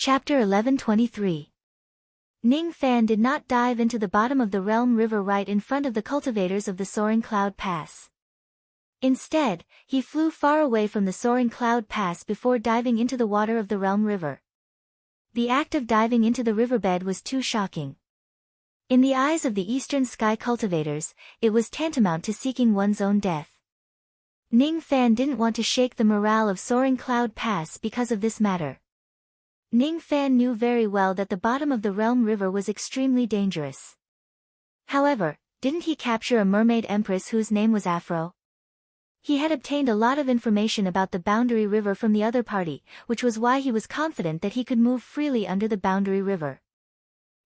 Chapter 1123. Ning Fan did not dive into the bottom of the Realm River right in front of the cultivators of the Soaring Cloud Pass. Instead, he flew far away from the Soaring Cloud Pass before diving into the water of the Realm River. The act of diving into the riverbed was too shocking. In the eyes of the Eastern Sky cultivators, it was tantamount to seeking one's own death. Ning Fan didn't want to shake the morale of Soaring Cloud Pass because of this matter. Ning Fan knew very well that the bottom of the Realm River was extremely dangerous. However, didn't he capture a mermaid empress whose name was Afro? He had obtained a lot of information about the Boundary River from the other party, which was why he was confident that he could move freely under the Boundary River.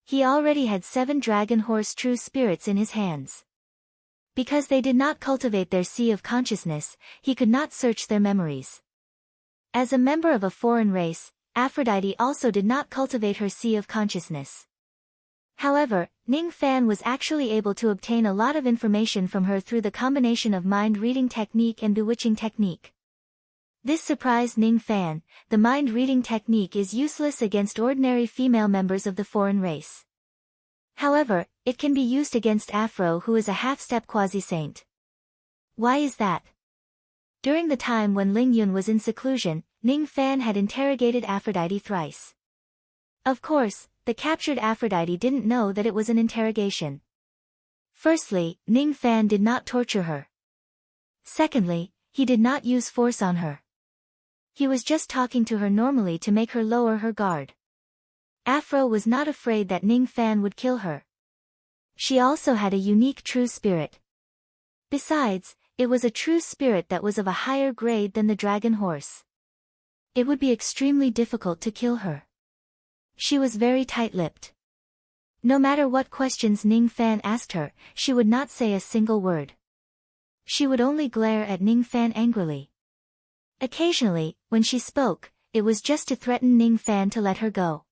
He already had 7 Dragon Horse True Spirits in his hands. Because they did not cultivate their Sea of Consciousness, he could not search their memories. As a member of a foreign race, Aphrodite also did not cultivate her Sea of Consciousness. However, Ning Fan was actually able to obtain a lot of information from her through the combination of mind-reading technique and bewitching technique. This surprised Ning Fan. The mind-reading technique is useless against ordinary female members of the foreign race. However, it can be used against Afro, who is a half-step quasi-saint. Why is that? During the time when Ling Yun was in seclusion, Ning Fan had interrogated Aphrodite thrice. Of course, the captured Aphrodite didn't know that it was an interrogation. Firstly, Ning Fan did not torture her. Secondly, he did not use force on her. He was just talking to her normally to make her lower her guard. Afro was not afraid that Ning Fan would kill her. She also had a unique true spirit. Besides, it was a true spirit that was of a higher grade than the dragon horse. It would be extremely difficult to kill her. She was very tight-lipped. No matter what questions Ning Fan asked her, she would not say a single word. She would only glare at Ning Fan angrily. Occasionally, when she spoke, it was just to threaten Ning Fan to let her go.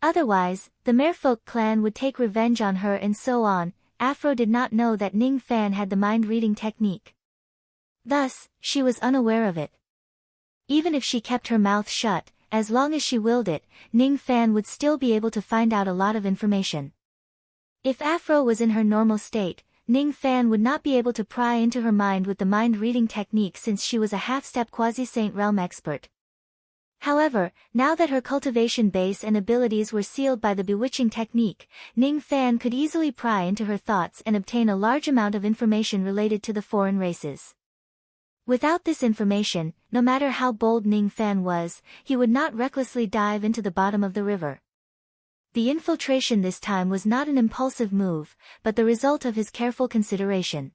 Otherwise, the Merfolk clan would take revenge on her and so on. Afro did not know that Ning Fan had the mind-reading technique. Thus, she was unaware of it. Even if she kept her mouth shut, as long as she willed it, Ning Fan would still be able to find out a lot of information. If Afro was in her normal state, Ning Fan would not be able to pry into her mind with the mind-reading technique since she was a half-step quasi-saint realm expert. However, now that her cultivation base and abilities were sealed by the bewitching technique, Ning Fan could easily pry into her thoughts and obtain a large amount of information related to the foreign races. Without this information, no matter how bold Ning Fan was, he would not recklessly dive into the bottom of the river. The infiltration this time was not an impulsive move, but the result of his careful consideration.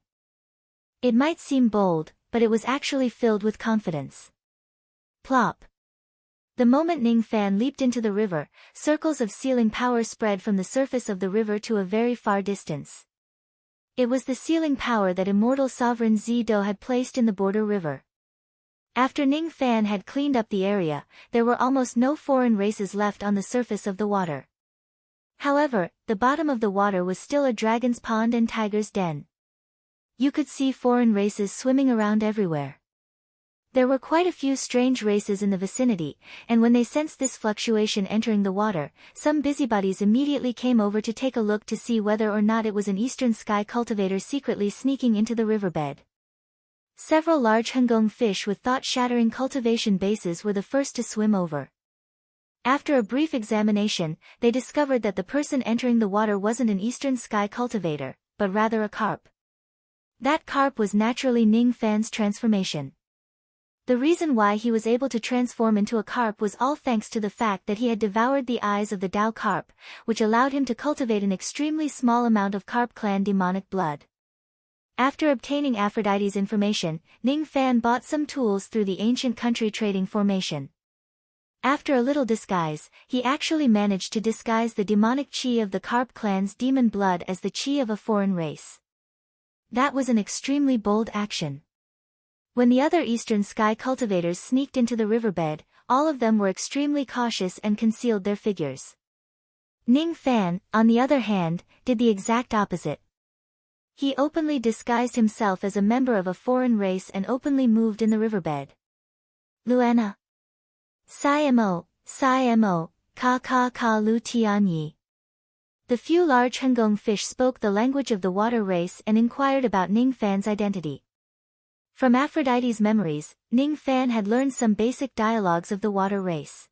It might seem bold, but it was actually filled with confidence. Plop. The moment Ning Fan leaped into the river, circles of sealing power spread from the surface of the river to a very far distance. It was the sealing power that immortal sovereign Zido had placed in the border river. After Ning Fan had cleaned up the area, there were almost no foreign races left on the surface of the water. However, the bottom of the water was still a dragon's pond and tiger's den. You could see foreign races swimming around everywhere. There were quite a few strange races in the vicinity, and when they sensed this fluctuation entering the water, some busybodies immediately came over to take a look to see whether or not it was an Eastern Sky cultivator secretly sneaking into the riverbed. Several large Hungong fish with thought-shattering cultivation bases were the first to swim over. After a brief examination, they discovered that the person entering the water wasn't an Eastern Sky cultivator, but rather a carp. That carp was naturally Ning Fan's transformation. The reason why he was able to transform into a carp was all thanks to the fact that he had devoured the eyes of the Dao carp, which allowed him to cultivate an extremely small amount of carp clan demonic blood. After obtaining Aphrodite's information, Ning Fan bought some tools through the ancient country trading formation. After a little disguise, he actually managed to disguise the demonic chi of the carp clan's demon blood as the chi of a foreign race. That was an extremely bold action. When the other Eastern Sky cultivators sneaked into the riverbed, all of them were extremely cautious and concealed their figures. Ning Fan, on the other hand, did the exact opposite. He openly disguised himself as a member of a foreign race and openly moved in the riverbed. Luana. Sai mo, Ka ka ka lu tian yi. The few large hengong fish spoke the language of the water race and inquired about Ning Fan's identity. From Aphrodite's memories, Ning Fan had learned some basic dialogues of the water race.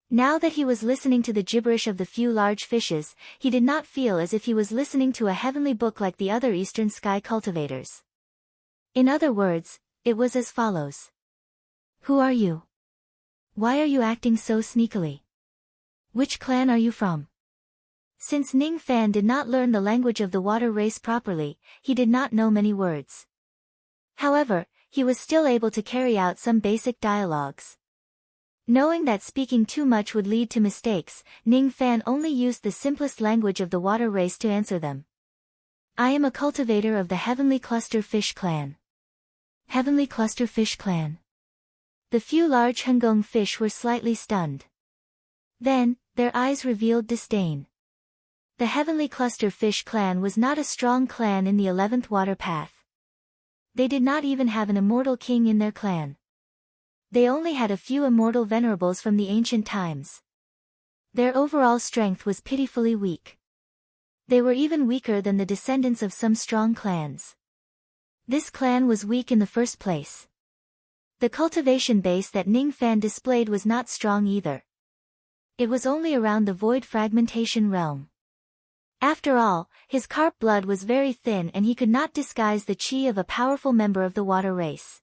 Now that he was listening to the gibberish of the few large fishes, he did not feel as if he was listening to a heavenly book like the other eastern sky cultivators. In other words, it was as follows. Who are you? Why are you acting so sneakily? Which clan are you from? Since Ning Fan did not learn the language of the water race properly, he did not know many words. However, he was still able to carry out some basic dialogues. Knowing that speaking too much would lead to mistakes, Ning Fan only used the simplest language of the water race to answer them. I am a cultivator of the Heavenly Cluster Fish Clan. Heavenly Cluster Fish Clan. The few large hengong fish were slightly stunned. Then, their eyes revealed disdain. The Heavenly Cluster Fish Clan was not a strong clan in the 11th water path. They did not even have an immortal king in their clan. They only had a few immortal venerables from the ancient times. Their overall strength was pitifully weak. They were even weaker than the descendants of some strong clans. This clan was weak in the first place. The cultivation base that Ning Fan displayed was not strong either. It was only around the void fragmentation realm. After all, his carp blood was very thin and he could not disguise the chi of a powerful member of the water race.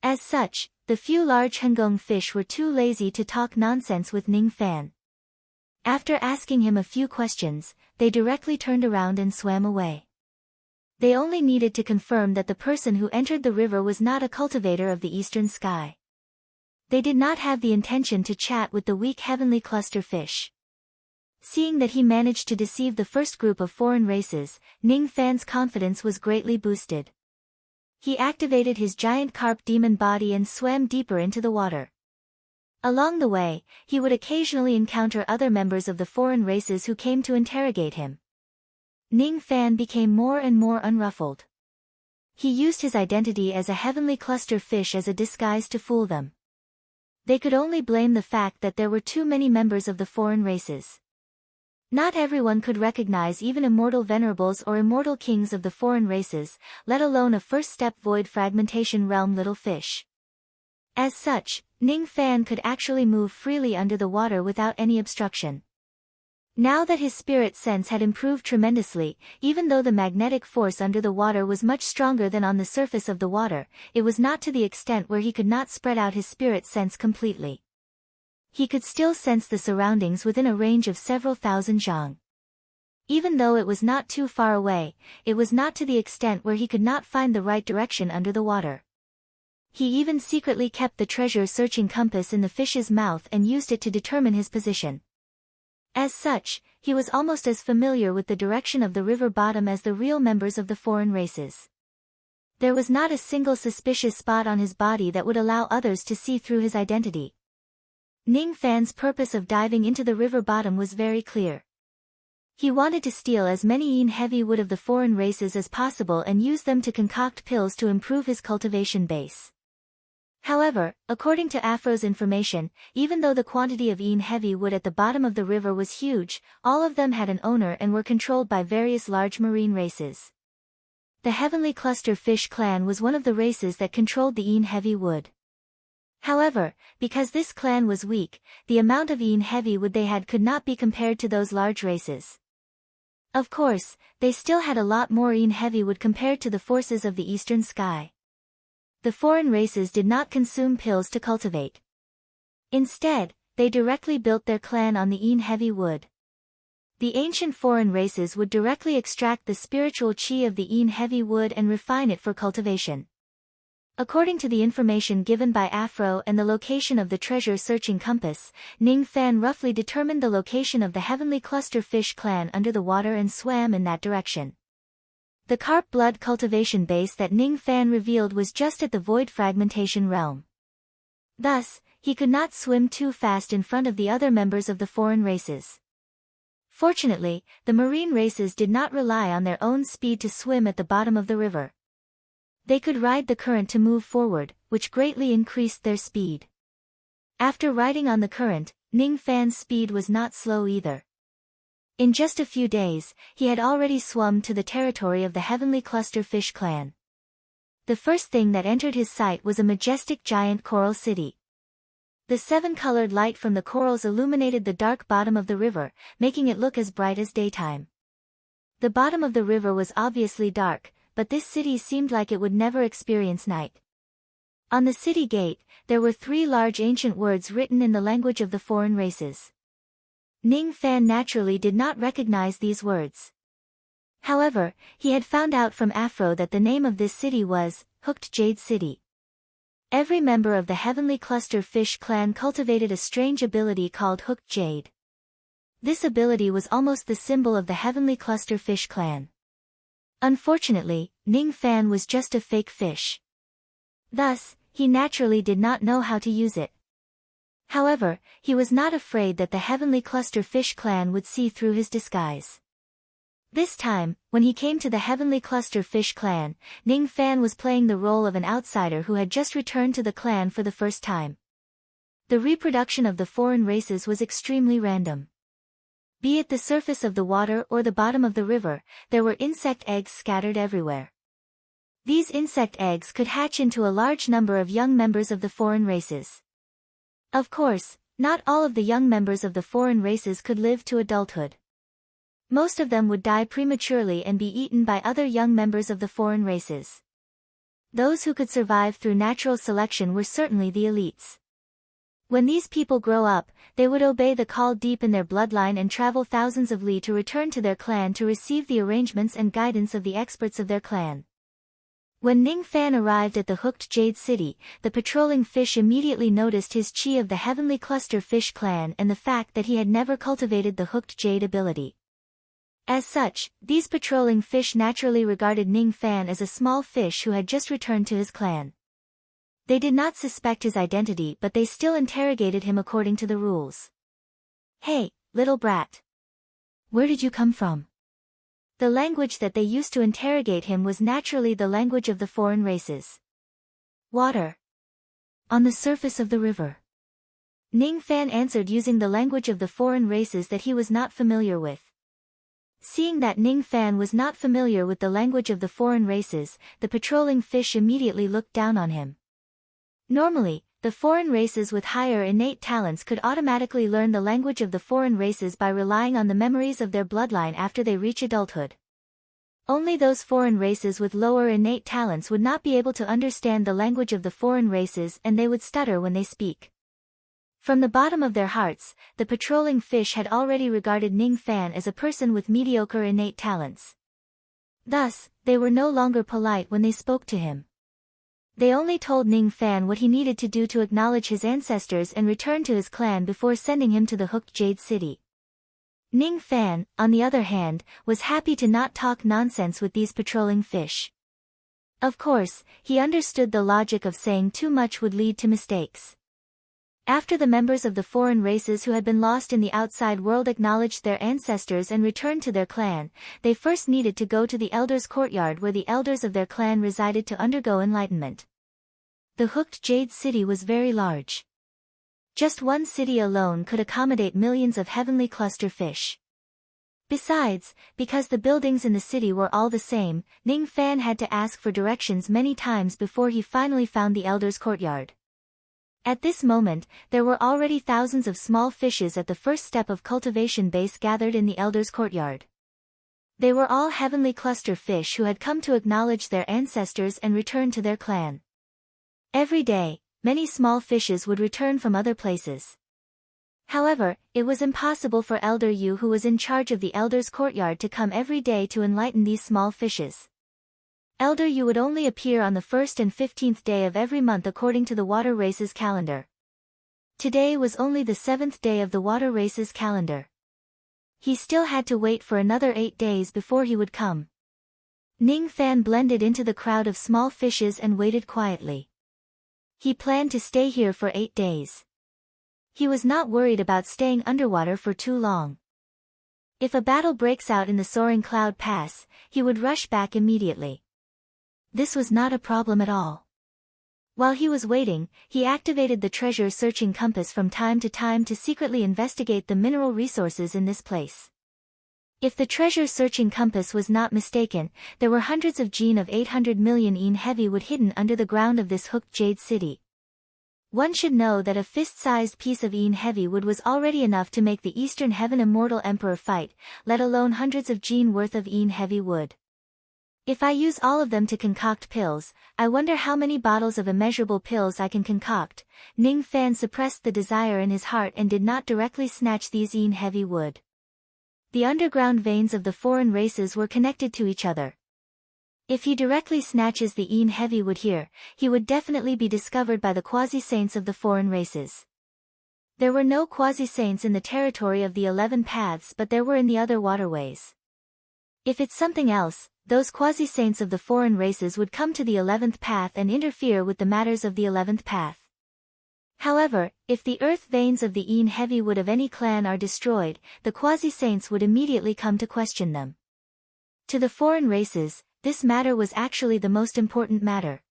As such, the few large hengong fish were too lazy to talk nonsense with Ning Fan. After asking him a few questions, they directly turned around and swam away. They only needed to confirm that the person who entered the river was not a cultivator of the eastern sky. They did not have the intention to chat with the weak heavenly cluster fish. Seeing that he managed to deceive the first group of foreign races, Ning Fan's confidence was greatly boosted. He activated his giant carp demon body and swam deeper into the water. Along the way, he would occasionally encounter other members of the foreign races who came to interrogate him. Ning Fan became more and more unruffled. He used his identity as a heavenly cluster fish as a disguise to fool them. They could only blame the fact that there were too many members of the foreign races. Not everyone could recognize even immortal venerables or immortal kings of the foreign races, let alone a first-step void fragmentation realm little fish. As such, Ning Fan could actually move freely under the water without any obstruction. Now that his spirit sense had improved tremendously, even though the magnetic force under the water was much stronger than on the surface of the water, it was not to the extent where he could not spread out his spirit sense completely. He could still sense the surroundings within a range of several thousand zhang. Even though it was not too far away, it was not to the extent where he could not find the right direction under the water. He even secretly kept the treasure-searching compass in the fish's mouth and used it to determine his position. As such, he was almost as familiar with the direction of the river bottom as the real members of the foreign races. There was not a single suspicious spot on his body that would allow others to see through his identity. Ning Fan's purpose of diving into the river bottom was very clear. He wanted to steal as many yin heavy wood of the foreign races as possible and use them to concoct pills to improve his cultivation base. However, according to Afro's information, even though the quantity of yin heavy wood at the bottom of the river was huge, all of them had an owner and were controlled by various large marine races. The Heavenly Cluster Fish Clan was one of the races that controlled the yin heavy wood. However, because this clan was weak, the amount of yin heavy wood they had could not be compared to those large races. Of course, they still had a lot more yin heavy wood compared to the forces of the eastern sky. The foreign races did not consume pills to cultivate. Instead, they directly built their clan on the yin heavy wood. The ancient foreign races would directly extract the spiritual chi of the yin heavy wood and refine it for cultivation. According to the information given by Afro and the location of the treasure-searching compass, Ning Fan roughly determined the location of the Heavenly Cluster Fish Clan under the water and swam in that direction. The carp blood cultivation base that Ning Fan revealed was just at the void fragmentation realm. Thus, he could not swim too fast in front of the other members of the foreign races. Fortunately, the marine races did not rely on their own speed to swim at the bottom of the river. They could ride the current to move forward, which greatly increased their speed. After riding on the current, Ning Fan's speed was not slow either. In just a few days, he had already swum to the territory of the Heavenly Cluster Fish clan. The first thing that entered his sight was a majestic giant coral city. The seven-colored light from the corals illuminated the dark bottom of the river, making it look as bright as daytime. The bottom of the river was obviously dark, but this city seemed like it would never experience night. On the city gate, there were 3 large ancient words written in the language of the foreign races. Ning Fan naturally did not recognize these words. However, he had found out from Afro that the name of this city was Hooked Jade City. Every member of the Heavenly Cluster Fish clan cultivated a strange ability called Hooked Jade. This ability was almost the symbol of the Heavenly Cluster Fish clan. Unfortunately, Ning Fan was just a fake fish. Thus, he naturally did not know how to use it. However, he was not afraid that the Heavenly Cluster Fish clan would see through his disguise. This time, when he came to the Heavenly Cluster Fish clan, Ning Fan was playing the role of an outsider who had just returned to the clan for the first time. The reproduction of the foreign races was extremely random. Be it the surface of the water or the bottom of the river, there were insect eggs scattered everywhere. These insect eggs could hatch into a large number of young members of the foreign races. Of course, not all of the young members of the foreign races could live to adulthood. Most of them would die prematurely and be eaten by other young members of the foreign races. Those who could survive through natural selection were certainly the elites. When these people grow up, they would obey the call deep in their bloodline and travel thousands of li to return to their clan to receive the arrangements and guidance of the experts of their clan. When Ning Fan arrived at the Hooked Jade City, the patrolling fish immediately noticed his chi of the Heavenly Cluster Fish clan and the fact that he had never cultivated the Hooked Jade ability. As such, these patrolling fish naturally regarded Ning Fan as a small fish who had just returned to his clan. They did not suspect his identity, but they still interrogated him according to the rules. "Hey, little brat. Where did you come from?" The language that they used to interrogate him was naturally the language of the foreign races. "Water. On the surface of the river." Ning Fan answered using the language of the foreign races that he was not familiar with. Seeing that Ning Fan was not familiar with the language of the foreign races, the patrolling fish immediately looked down on him. Normally, the foreign races with higher innate talents could automatically learn the language of the foreign races by relying on the memories of their bloodline after they reach adulthood. Only those foreign races with lower innate talents would not be able to understand the language of the foreign races, and they would stutter when they speak. From the bottom of their hearts, the patrolling fish had already regarded Ning Fan as a person with mediocre innate talents. Thus, they were no longer polite when they spoke to him. They only told Ning Fan what he needed to do to acknowledge his ancestors and return to his clan before sending him to the Hooked Jade City. Ning Fan, on the other hand, was happy to not talk nonsense with these patrolling fish. Of course, he understood the logic of saying too much would lead to mistakes. After the members of the foreign races who had been lost in the outside world acknowledged their ancestors and returned to their clan, they first needed to go to the elders' courtyard where the elders of their clan resided to undergo enlightenment. The Hooked Jade City was very large. Just one city alone could accommodate millions of heavenly cluster fish. Besides, because the buildings in the city were all the same, Ning Fan had to ask for directions many times before he finally found the elders' courtyard. At this moment, there were already thousands of small fishes at the first step of cultivation base gathered in the elders' courtyard. They were all heavenly cluster fish who had come to acknowledge their ancestors and return to their clan. Every day, many small fishes would return from other places. However, it was impossible for Elder Yu, who was in charge of the elders' courtyard, to come every day to enlighten these small fishes. Elder Yu would only appear on the 1st and 15th day of every month according to the water races calendar. Today was only the 7th day of the water races calendar. He still had to wait for another 8 days before he would come. Ning Fan blended into the crowd of small fishes and waited quietly. He planned to stay here for 8 days. He was not worried about staying underwater for too long. If a battle breaks out in the Soaring Cloud Pass, he would rush back immediately. This was not a problem at all. While he was waiting, he activated the treasure-searching compass from time to time to secretly investigate the mineral resources in this place. If the treasure-searching compass was not mistaken, there were hundreds of gene of 800 million yen heavy wood hidden under the ground of this hooked jade city. One should know that a fist-sized piece of yen heavy wood was already enough to make the Eastern Heaven Immortal Emperor fight, let alone hundreds of gene worth of yen heavy wood. If I use all of them to concoct pills, I wonder how many bottles of immeasurable pills I can concoct. Ning Fan suppressed the desire in his heart and did not directly snatch these yen heavy wood. The underground veins of the foreign races were connected to each other. If he directly snatches the yen heavy wood here, he would definitely be discovered by the quasi-saints of the foreign races. There were no quasi-saints in the territory of the 11 paths, but there were in the other waterways. If it's something else, those quasi-saints of the foreign races would come to the 11th path and interfere with the matters of the 11th path. However, if the earth veins of the yen heavy wood of any clan are destroyed, the quasi-saints would immediately come to question them. To the foreign races, this matter was actually the most important matter.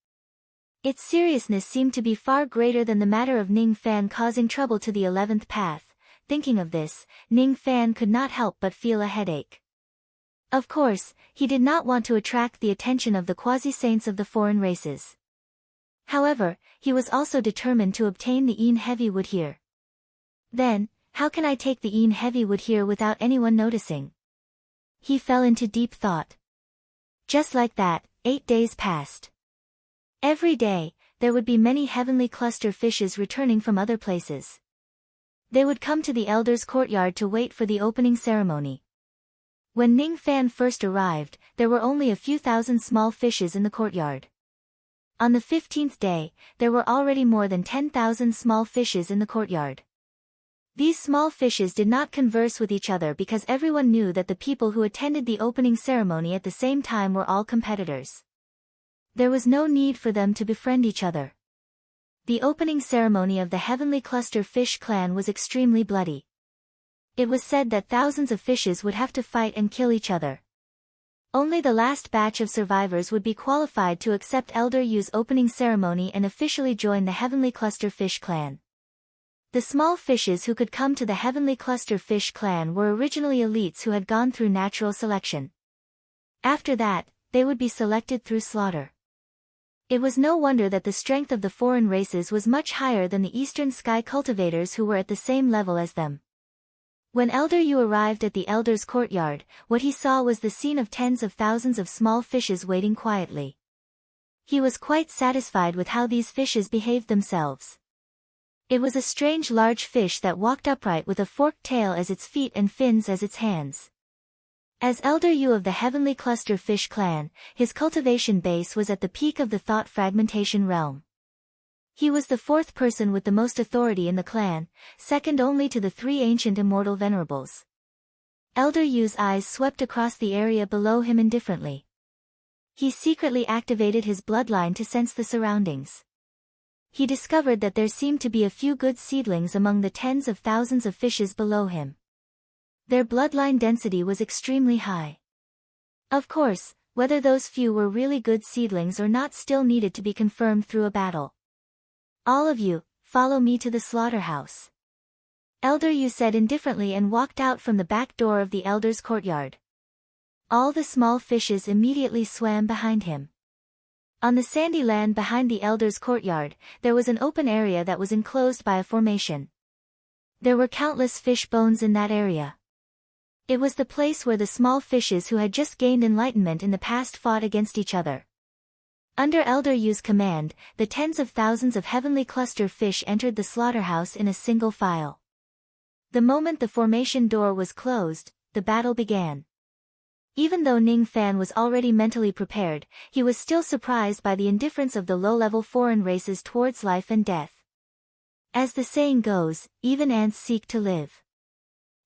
Its seriousness seemed to be far greater than the matter of Ning Fan causing trouble to the 11th path. Thinking of this, Ning Fan could not help but feel a headache. Of course, he did not want to attract the attention of the quasi-saints of the foreign races. However, he was also determined to obtain the yen heavy wood here. Then, how can I take the yen heavy wood here without anyone noticing? He fell into deep thought. Just like that, 8 days passed. Every day, there would be many heavenly cluster fishes returning from other places. They would come to the elder's courtyard to wait for the opening ceremony. When Ning Fan first arrived, there were only a few thousand small fishes in the courtyard. On the 15th day, there were already more than 10,000 small fishes in the courtyard. These small fishes did not converse with each other because everyone knew that the people who attended the opening ceremony at the same time were all competitors. There was no need for them to befriend each other. The opening ceremony of the Heavenly Cluster Fish clan was extremely bloody. It was said that thousands of fishes would have to fight and kill each other. Only the last batch of survivors would be qualified to accept Elder Yu's opening ceremony and officially join the Heavenly Cluster Fish clan. The small fishes who could come to the Heavenly Cluster Fish clan were originally elites who had gone through natural selection. After that, they would be selected through slaughter. It was no wonder that the strength of the foreign races was much higher than the Eastern Sky cultivators who were at the same level as them. When Elder Yu arrived at the Elder's courtyard, what he saw was the scene of tens of thousands of small fishes waiting quietly. He was quite satisfied with how these fishes behaved themselves. It was a strange large fish that walked upright with a forked tail as its feet and fins as its hands. As Elder Yu of the Heavenly Cluster Fish clan, his cultivation base was at the peak of the thought fragmentation realm. He was the fourth person with the most authority in the clan, second only to the 3 ancient immortal venerables. Elder Yu's eyes swept across the area below him indifferently. He secretly activated his bloodline to sense the surroundings. He discovered that there seemed to be a few good seedlings among the tens of thousands of fishes below him. Their bloodline density was extremely high. Of course, whether those few were really good seedlings or not still needed to be confirmed through a battle. All of you, follow me to the slaughterhouse. Elder Yu said indifferently and walked out from the back door of the Elder's courtyard. All the small fishes immediately swam behind him. On the sandy land behind the Elder's courtyard, there was an open area that was enclosed by a formation. There were countless fish bones in that area. It was the place where the small fishes who had just gained enlightenment in the past fought against each other. Under Elder Yu's command, the tens of thousands of heavenly cluster fish entered the slaughterhouse in a single file. The moment the formation door was closed, the battle began. Even though Ning Fan was already mentally prepared, he was still surprised by the indifference of the low-level foreign races towards life and death. As the saying goes, even ants seek to live.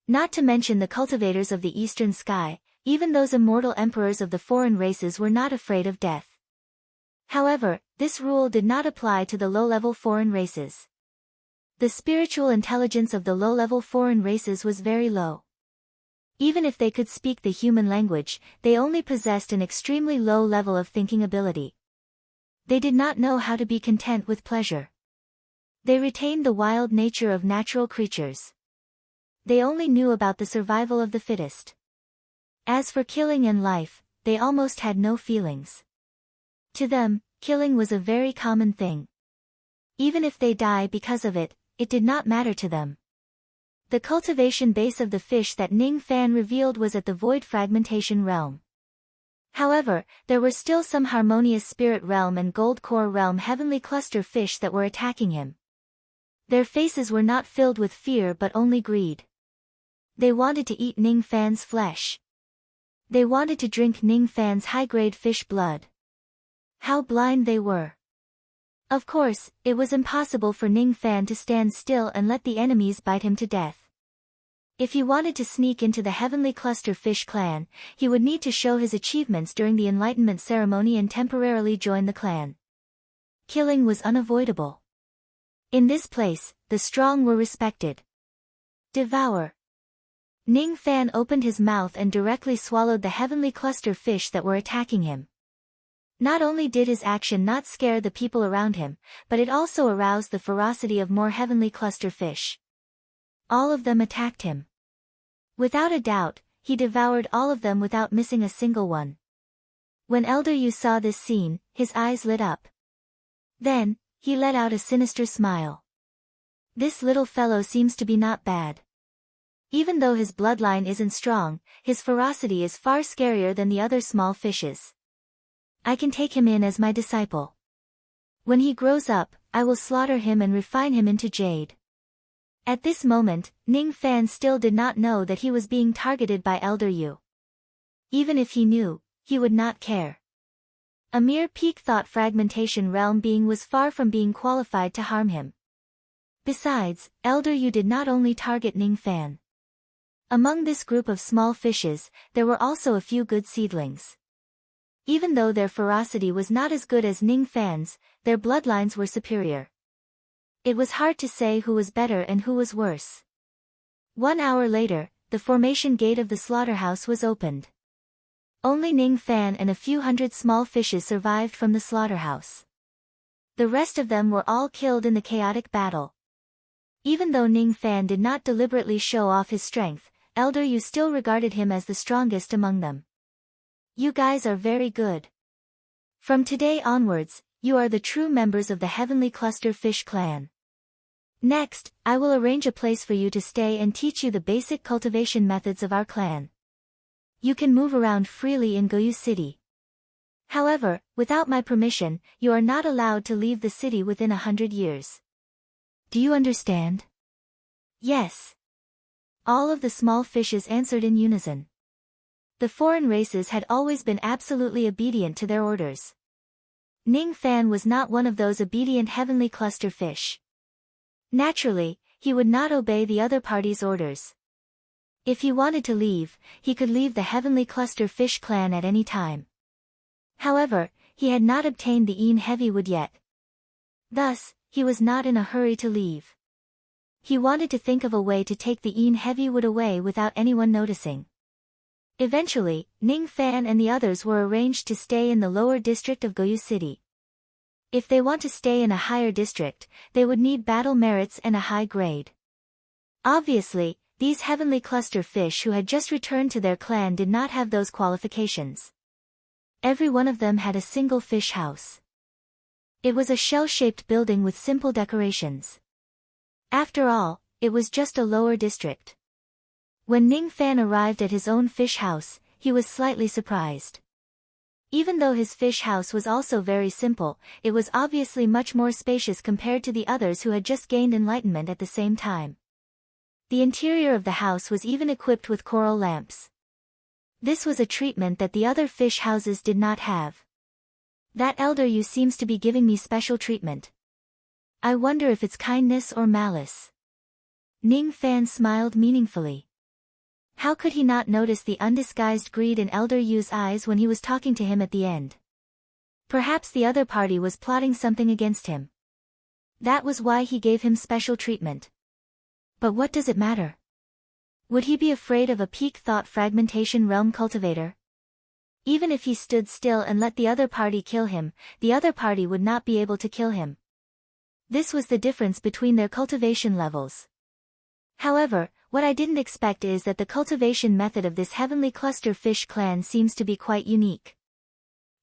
Not to mention the cultivators of the Eastern Sky, even those immortal emperors of the foreign races were not afraid of death. However, this rule did not apply to the low-level foreign races. The spiritual intelligence of the low-level foreign races was very low. Even if they could speak the human language, they only possessed an extremely low level of thinking ability. They did not know how to be content with pleasure. They retained the wild nature of natural creatures. They only knew about the survival of the fittest. As for killing and life, they almost had no feelings. To them, killing was a very common thing. Even if they die because of it, it did not matter to them. The cultivation base of the fish that Ning Fan revealed was at the void fragmentation realm. However, there were still some harmonious spirit realm and gold core realm heavenly cluster fish that were attacking him. Their faces were not filled with fear but only greed. They wanted to eat Ning Fan's flesh. They wanted to drink Ning Fan's high-grade fish blood. How blind they were. Of course, it was impossible for Ning Fan to stand still and let the enemies bite him to death. If he wanted to sneak into the Heavenly Cluster Fish clan, he would need to show his achievements during the Enlightenment ceremony and temporarily join the clan. Killing was unavoidable. In this place, the strong were respected. Devour. Ning Fan opened his mouth and directly swallowed the Heavenly Cluster Fish that were attacking him. Not only did his action not scare the people around him, but it also aroused the ferocity of more Heavenly Cluster Fish. All of them attacked him. Without a doubt, he devoured all of them without missing a single one. When Elder Yu saw this scene, his eyes lit up. Then, he let out a sinister smile. This little fellow seems to be not bad. Even though his bloodline isn't strong, his ferocity is far scarier than the other small fishes. I can take him in as my disciple. When he grows up, I will slaughter him and refine him into jade. At this moment, Ning Fan still did not know that he was being targeted by Elder Yu. Even if he knew, he would not care. A mere peak thought fragmentation realm being was far from being qualified to harm him. Besides, Elder Yu did not only target Ning Fan. Among this group of small fishes, there were also a few good seedlings. Even though their ferocity was not as good as Ning Fan's, their bloodlines were superior. It was hard to say who was better and who was worse. 1 hour later, the formation gate of the slaughterhouse was opened. Only Ning Fan and a few hundred small fishes survived from the slaughterhouse. The rest of them were all killed in the chaotic battle. Even though Ning Fan did not deliberately show off his strength, Elder Yu still regarded him as the strongest among them. You guys are very good. From today onwards, you are the true members of the Heavenly Cluster Fish clan. Next, I will arrange a place for you to stay and teach you the basic cultivation methods of our clan. You can move around freely in Goyu City. However, without my permission, you are not allowed to leave the city within 100 years. Do you understand? Yes. All of the small fishes answered in unison. The foreign races had always been absolutely obedient to their orders. Ning Fan was not one of those obedient Heavenly Cluster Fish. Naturally, he would not obey the other party's orders. If he wanted to leave, he could leave the Heavenly Cluster Fish clan at any time. However, he had not obtained the Een Heavywood yet. Thus, he was not in a hurry to leave. He wanted to think of a way to take the Een Heavywood away without anyone noticing. Eventually, Ning Fan and the others were arranged to stay in the lower district of Goyu City. If they want to stay in a higher district, they would need battle merits and a high grade. Obviously, these Heavenly Cluster Fish who had just returned to their clan did not have those qualifications. Every one of them had a single fish house. It was a shell-shaped building with simple decorations. After all, it was just a lower district. When Ning Fan arrived at his own fish house, he was slightly surprised. Even though his fish house was also very simple, it was obviously much more spacious compared to the others who had just gained enlightenment at the same time. The interior of the house was even equipped with coral lamps. This was a treatment that the other fish houses did not have. That Elder Yu seems to be giving me special treatment. I wonder if it's kindness or malice. Ning Fan smiled meaningfully. How could he not notice the undisguised greed in Elder Yu's eyes when he was talking to him at the end? Perhaps the other party was plotting something against him. That was why he gave him special treatment. But what does it matter? Would he be afraid of a peak thought fragmentation realm cultivator? Even if he stood still and let the other party kill him, the other party would not be able to kill him. This was the difference between their cultivation levels. However, what I didn't expect is that the cultivation method of this heavenly cluster fish clan seems to be quite unique.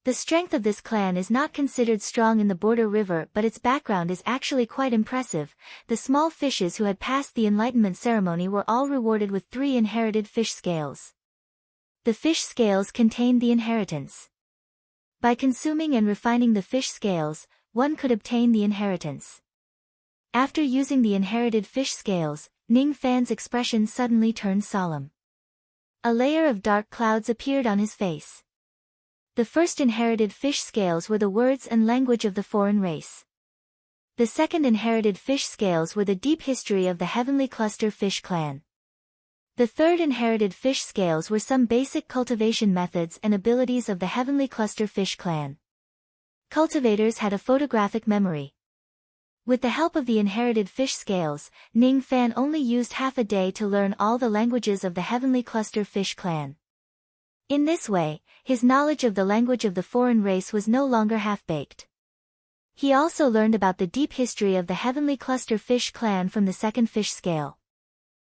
The strength of this clan is not considered strong in the border river, but its background is actually quite impressive. The small fishes who had passed the enlightenment ceremony were all rewarded with 3 inherited fish scales. The fish scales contained the inheritance. By consuming and refining the fish scales, one could obtain the inheritance. After using the inherited fish scales, Ning Fan's expression suddenly turned solemn. A layer of dark clouds appeared on his face. The first inherited fish scales were the words and language of the foreign race. The second inherited fish scales were the deep history of the heavenly cluster fish clan. The third inherited fish scales were some basic cultivation methods and abilities of the heavenly cluster fish clan. Cultivators had a photographic memory. With the help of the inherited fish scales, Ning Fan only used half a day to learn all the languages of the heavenly cluster fish clan. In this way, his knowledge of the language of the foreign race was no longer half-baked. He also learned about the deep history of the heavenly cluster fish clan from the second fish scale.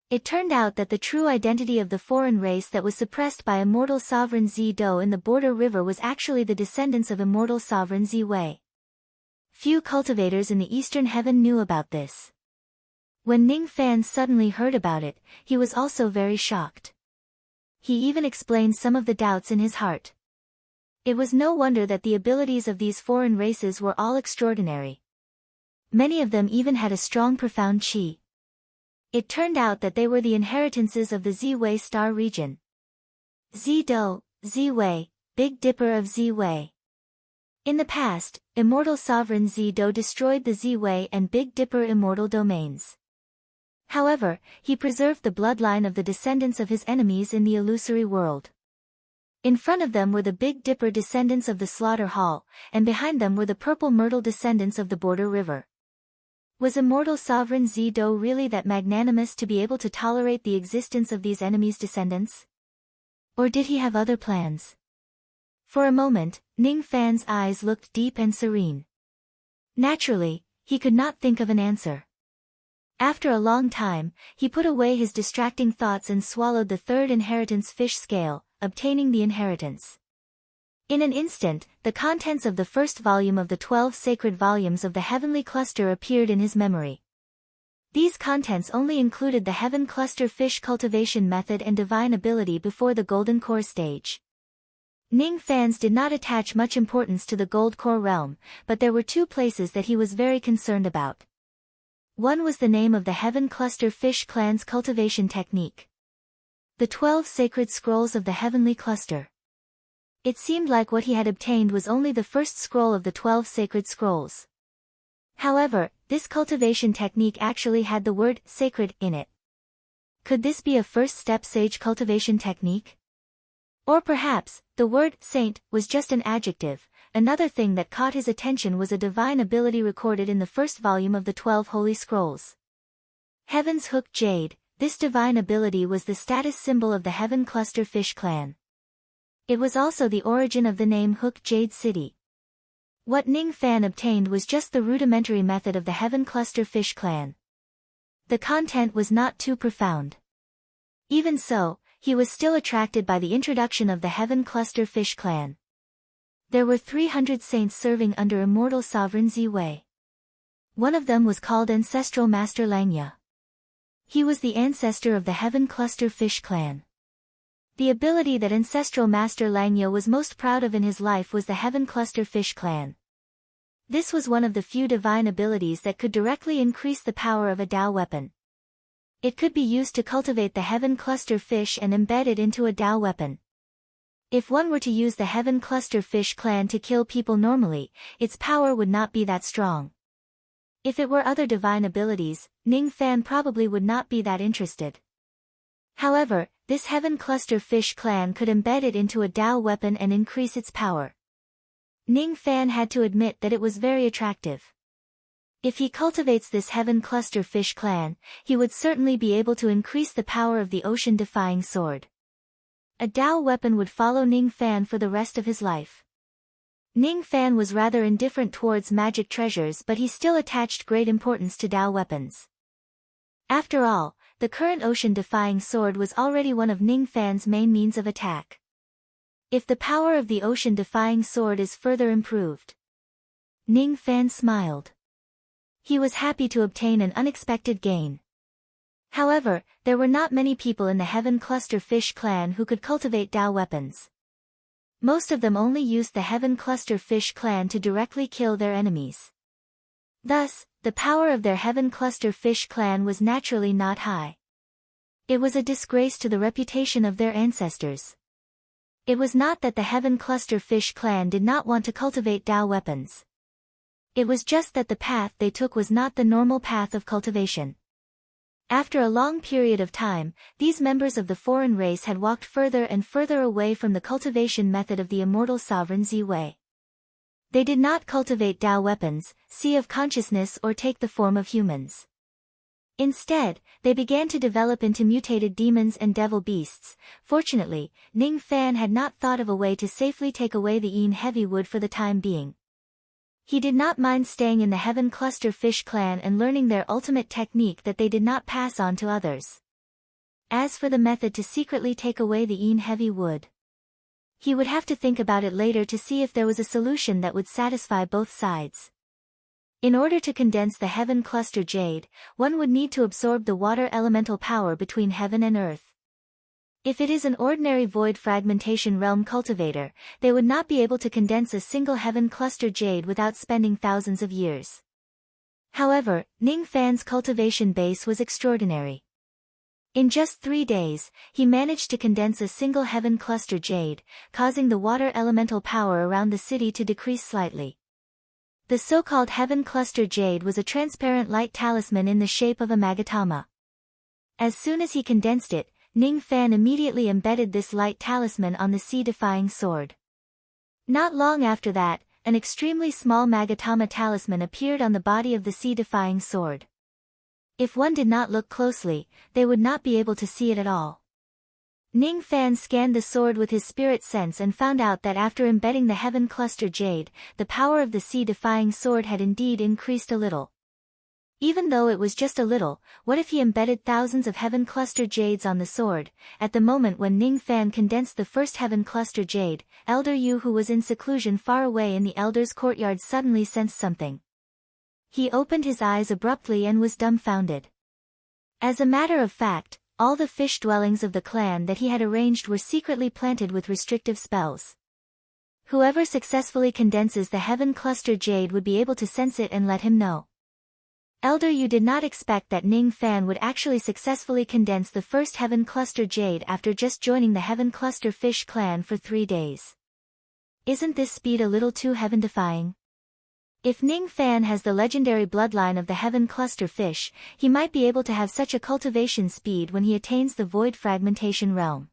It turned out that the true identity of the foreign race that was suppressed by immortal sovereign Zido in the border river was actually the descendants of immortal sovereign Ziwei. Few cultivators in the eastern heaven knew about this. When Ning Fan suddenly heard about it, he was also very shocked. He even explained some of the doubts in his heart. It was no wonder that the abilities of these foreign races were all extraordinary. Many of them even had a strong profound qi. It turned out that they were the inheritances of the Ziwei star region. Zido, Ziwei, Big Dipper of Ziwei. In the past, immortal sovereign Zido destroyed the Ziwei and Big Dipper immortal domains. However, he preserved the bloodline of the descendants of his enemies in the illusory world. In front of them were the Big Dipper descendants of the Slaughter Hall, and behind them were the Purple Myrtle descendants of the Border River. Was immortal sovereign Zido really that magnanimous to be able to tolerate the existence of these enemies' descendants? Or did he have other plans? For a moment, Ning Fan's eyes looked deep and serene. Naturally, he could not think of an answer. After a long time, he put away his distracting thoughts and swallowed the third inheritance fish scale, obtaining the inheritance. In an instant, the contents of the first volume of the 12 sacred volumes of the heavenly cluster appeared in his memory. These contents only included the heaven cluster fish cultivation method and divine ability before the golden core stage. Ning Fans did not attach much importance to the gold core realm, but there were 2 places that he was very concerned about. One was the name of the Heaven Cluster Fish Clan's cultivation technique. The 12 sacred scrolls of the Heavenly Cluster. It seemed like what he had obtained was only the first scroll of the 12 sacred scrolls. However, this cultivation technique actually had the word sacred in it. Could this be a first step sage cultivation technique? Or perhaps, the word saint was just an adjective. Another thing that caught his attention was a divine ability recorded in the first volume of the 12 Holy Scrolls. Heaven's Hook Jade. This divine ability was the status symbol of the Heaven Cluster Fish Clan. It was also the origin of the name Hook Jade City. What Ning Fan obtained was just the rudimentary method of the Heaven Cluster Fish Clan. The content was not too profound. Even so, he was still attracted by the introduction of the Heaven Cluster Fish Clan. There were 300 saints serving under immortal sovereign Ziwei. One of them was called Ancestral Master Langya. He was the ancestor of the Heaven Cluster Fish Clan. The ability that Ancestral Master Langya was most proud of in his life was the Heaven Cluster Fish Clan. This was one of the few divine abilities that could directly increase the power of a Dao weapon. It could be used to cultivate the Heaven Cluster Fish and embed it into a Dao weapon. If one were to use the Heaven Cluster Fish Clan to kill people normally, its power would not be that strong. If it were other divine abilities, Ning Fan probably would not be that interested. However, this Heaven Cluster Fish Clan could embed it into a Dao weapon and increase its power. Ning Fan had to admit that it was very attractive. If he cultivates this Heaven Cluster Fish Clan, he would certainly be able to increase the power of the ocean-defying sword. A Dao weapon would follow Ning Fan for the rest of his life. Ning Fan was rather indifferent towards magic treasures, but he still attached great importance to Dao weapons. After all, the current ocean-defying sword was already one of Ning Fan's main means of attack. If the power of the ocean-defying sword is further improved. Ning Fan smiled. He was happy to obtain an unexpected gain. However, there were not many people in the Heaven Cluster Fish clan who could cultivate Dao weapons. Most of them only used the Heaven Cluster Fish clan to directly kill their enemies. Thus, the power of their Heaven Cluster Fish clan was naturally not high. It was a disgrace to the reputation of their ancestors. It was not that the Heaven Cluster Fish clan did not want to cultivate Dao weapons. It was just that the path they took was not the normal path of cultivation. After a long period of time, these members of the foreign race had walked further and further away from the cultivation method of the immortal sovereign Ziwei. They did not cultivate Dao weapons, sea of consciousness, or take the form of humans. Instead, they began to develop into mutated demons and devil beasts. Fortunately, Ning Fan had not thought of a way to safely take away the Een Heavy Wood for the time being. He did not mind staying in the Heaven Cluster Fish clan and learning their ultimate technique that they did not pass on to others. As for the method to secretly take away the Een Heavy Wood, he would have to think about it later to see if there was a solution that would satisfy both sides. In order to condense the Heaven Cluster Jade, one would need to absorb the water elemental power between heaven and earth. If it is an ordinary void fragmentation realm cultivator, they would not be able to condense a single Heaven Cluster Jade without spending thousands of years. However, Ning Fan's cultivation base was extraordinary. In just 3 days, he managed to condense a single Heaven Cluster Jade, causing the water elemental power around the city to decrease slightly. The so-called Heaven Cluster Jade was a transparent light talisman in the shape of a magatama. As soon as he condensed it, Ning Fan immediately embedded this light talisman on the sea-defying sword. Not long after that, an extremely small magatama talisman appeared on the body of the sea-defying sword. If one did not look closely, they would not be able to see it at all. Ning Fan scanned the sword with his spirit sense and found out that after embedding the Heaven Cluster Jade, the power of the sea-defying sword had indeed increased a little. Even though it was just a little, what if he embedded thousands of Heaven Cluster Jades on the sword? At the moment when Ning Fan condensed the first Heaven Cluster Jade, Elder Yu, who was in seclusion far away in the Elder's courtyard, suddenly sensed something. He opened his eyes abruptly and was dumbfounded. As a matter of fact, all the fish dwellings of the clan that he had arranged were secretly planted with restrictive spells. Whoever successfully condenses the Heaven Cluster Jade would be able to sense it and let him know. Elder Yu did not expect that Ning Fan would actually successfully condense the first Heaven Cluster Jade after just joining the Heaven Cluster Fish clan for 3 days. Isn't this speed a little too heaven-defying? If Ning Fan has the legendary bloodline of the Heaven Cluster Fish, he might be able to have such a cultivation speed when he attains the void fragmentation realm.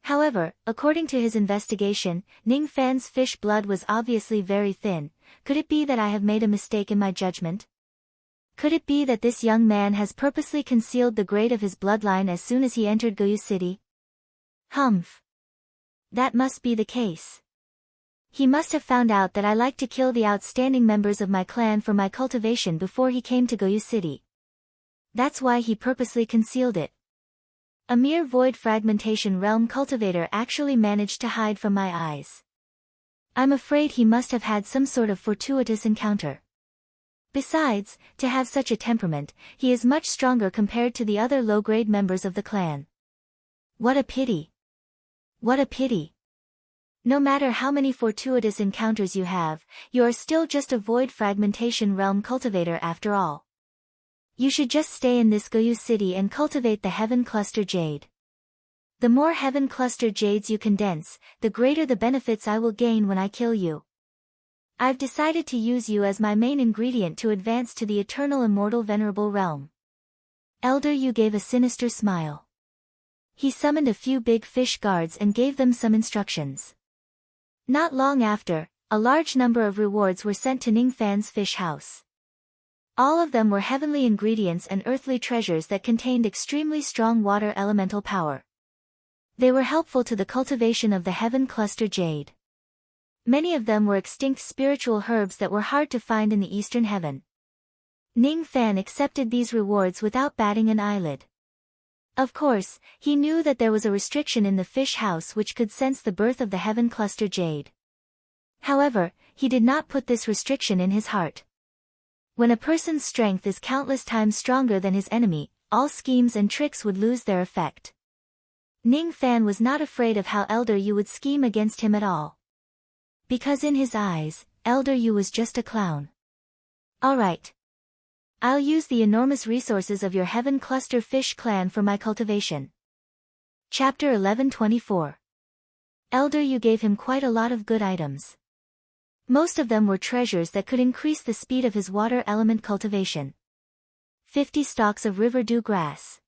However, according to his investigation, Ning Fan's fish blood was obviously very thin. Could it be that I have made a mistake in my judgment? Could it be that this young man has purposely concealed the grade of his bloodline as soon as he entered Goyu City? Humph. That must be the case. He must have found out that I like to kill the outstanding members of my clan for my cultivation before he came to Goyu City. That's why he purposely concealed it. A mere void fragmentation realm cultivator actually managed to hide from my eyes. I'm afraid he must have had some sort of fortuitous encounter. Besides, to have such a temperament, he is much stronger compared to the other low-grade members of the clan. What a pity. What a pity. No matter how many fortuitous encounters you have, you are still just a void fragmentation realm cultivator after all. You should just stay in this Goyu City and cultivate the Heaven Cluster Jade. The more Heaven Cluster Jades you condense, the greater the benefits I will gain when I kill you. I've decided to use you as my main ingredient to advance to the eternal immortal venerable realm. Elder Yu gave a sinister smile. He summoned a few big fish guards and gave them some instructions. Not long after, a large number of rewards were sent to Ning Fan's fish house. All of them were heavenly ingredients and earthly treasures that contained extremely strong water elemental power. They were helpful to the cultivation of the heaven cluster jade. Many of them were extinct spiritual herbs that were hard to find in the eastern heaven. Ning Fan accepted these rewards without batting an eyelid. Of course, he knew that there was a restriction in the fish house which could sense the birth of the heaven cluster jade. However, he did not put this restriction in his heart. When a person's strength is countless times stronger than his enemy, all schemes and tricks would lose their effect. Ning Fan was not afraid of how Elder Yu would scheme against him at all. Because in his eyes, Elder Yu was just a clown. Alright. I'll use the enormous resources of your Heaven Cluster Fish clan for my cultivation. Chapter 1124. Elder Yu gave him quite a lot of good items. Most of them were treasures that could increase the speed of his water element cultivation. 50 stalks of river dew grass.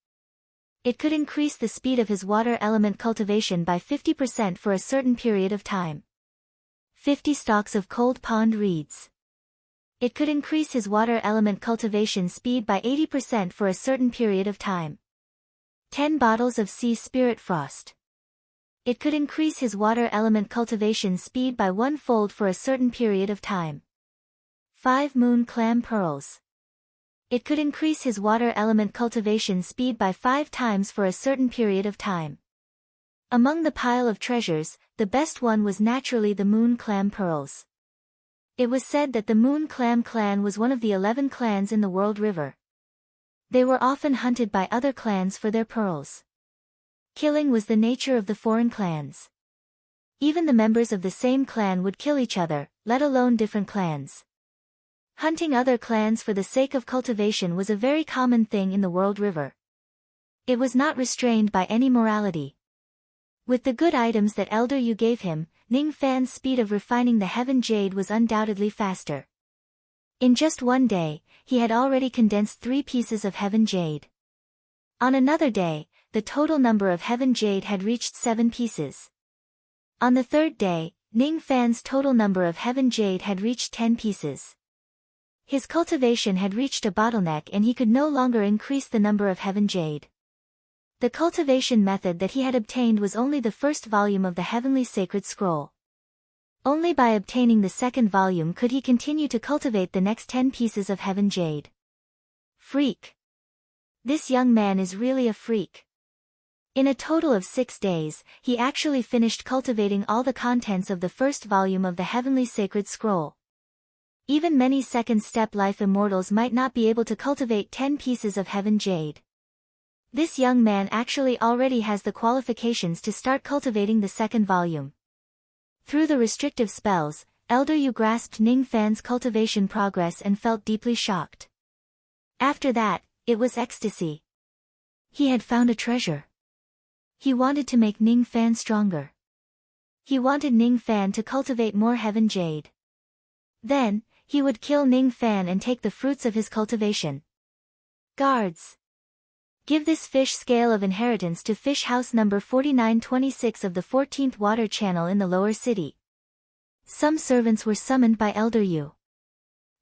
It could increase the speed of his water element cultivation by 50% for a certain period of time. 50 stalks of cold pond reeds. It could increase his water element cultivation speed by 80% for a certain period of time. 10 bottles of sea spirit frost. It could increase his water element cultivation speed by 1-fold for a certain period of time. 5 moon clam pearls. It could increase his water element cultivation speed by 5 times for a certain period of time. Among the pile of treasures, the best one was naturally the moon clam pearls. It was said that the Moon Clam clan was one of the 11 clans in the World River. They were often hunted by other clans for their pearls. Killing was the nature of the foreign clans. Even the members of the same clan would kill each other, let alone different clans. Hunting other clans for the sake of cultivation was a very common thing in the World River. It was not restrained by any morality. With the good items that Elder Yu gave him, Ning Fan's speed of refining the heaven jade was undoubtedly faster. In just one day, he had already condensed 3 pieces of heaven jade. On another day, the total number of heaven jade had reached 7 pieces. On the third day, Ning Fan's total number of heaven jade had reached 10 pieces. His cultivation had reached a bottleneck and he could no longer increase the number of heaven jade. The cultivation method that he had obtained was only the first volume of the Heavenly Sacred Scroll. Only by obtaining the second volume could he continue to cultivate the next 10 pieces of heaven jade. Freak. This young man is really a freak. In a total of 6 days, he actually finished cultivating all the contents of the first volume of the Heavenly Sacred Scroll. Even many second-step life immortals might not be able to cultivate 10 pieces of heaven jade. This young man actually already has the qualifications to start cultivating the second volume. Through the restrictive spells, Elder Yu grasped Ning Fan's cultivation progress and felt deeply shocked. After that, it was ecstasy. He had found a treasure. He wanted to make Ning Fan stronger. He wanted Ning Fan to cultivate more heaven jade. Then, he would kill Ning Fan and take the fruits of his cultivation. Guards. Give this fish scale of inheritance to fish house number 4926 of the 14th water channel in the lower city. Some servants were summoned by Elder Yu.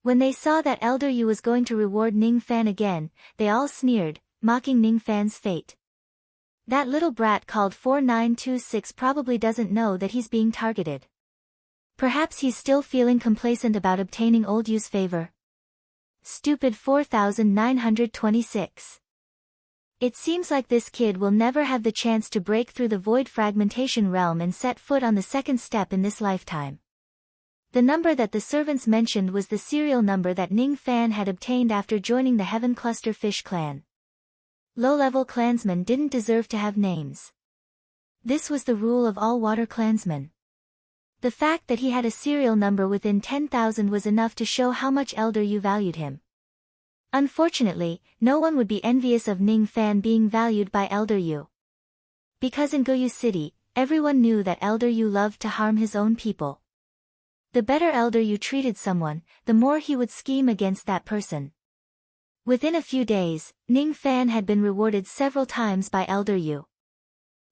When they saw that Elder Yu was going to reward Ning Fan again, they all sneered, mocking Ning Fan's fate. That little brat called 4926 probably doesn't know that he's being targeted. Perhaps he's still feeling complacent about obtaining Old Yu's favor. Stupid 4926. It seems like this kid will never have the chance to break through the void fragmentation realm and set foot on the second step in this lifetime. The number that the servants mentioned was the serial number that Ning Fan had obtained after joining the Heaven Cluster Fish clan. Low-level clansmen didn't deserve to have names. This was the rule of all water clansmen. The fact that he had a serial number within 10,000 was enough to show how much Elder Yu valued him. Unfortunately, no one would be envious of Ning Fan being valued by Elder Yu. Because in Goyu City, everyone knew that Elder Yu loved to harm his own people. The better Elder Yu treated someone, the more he would scheme against that person. Within a few days, Ning Fan had been rewarded several times by Elder Yu.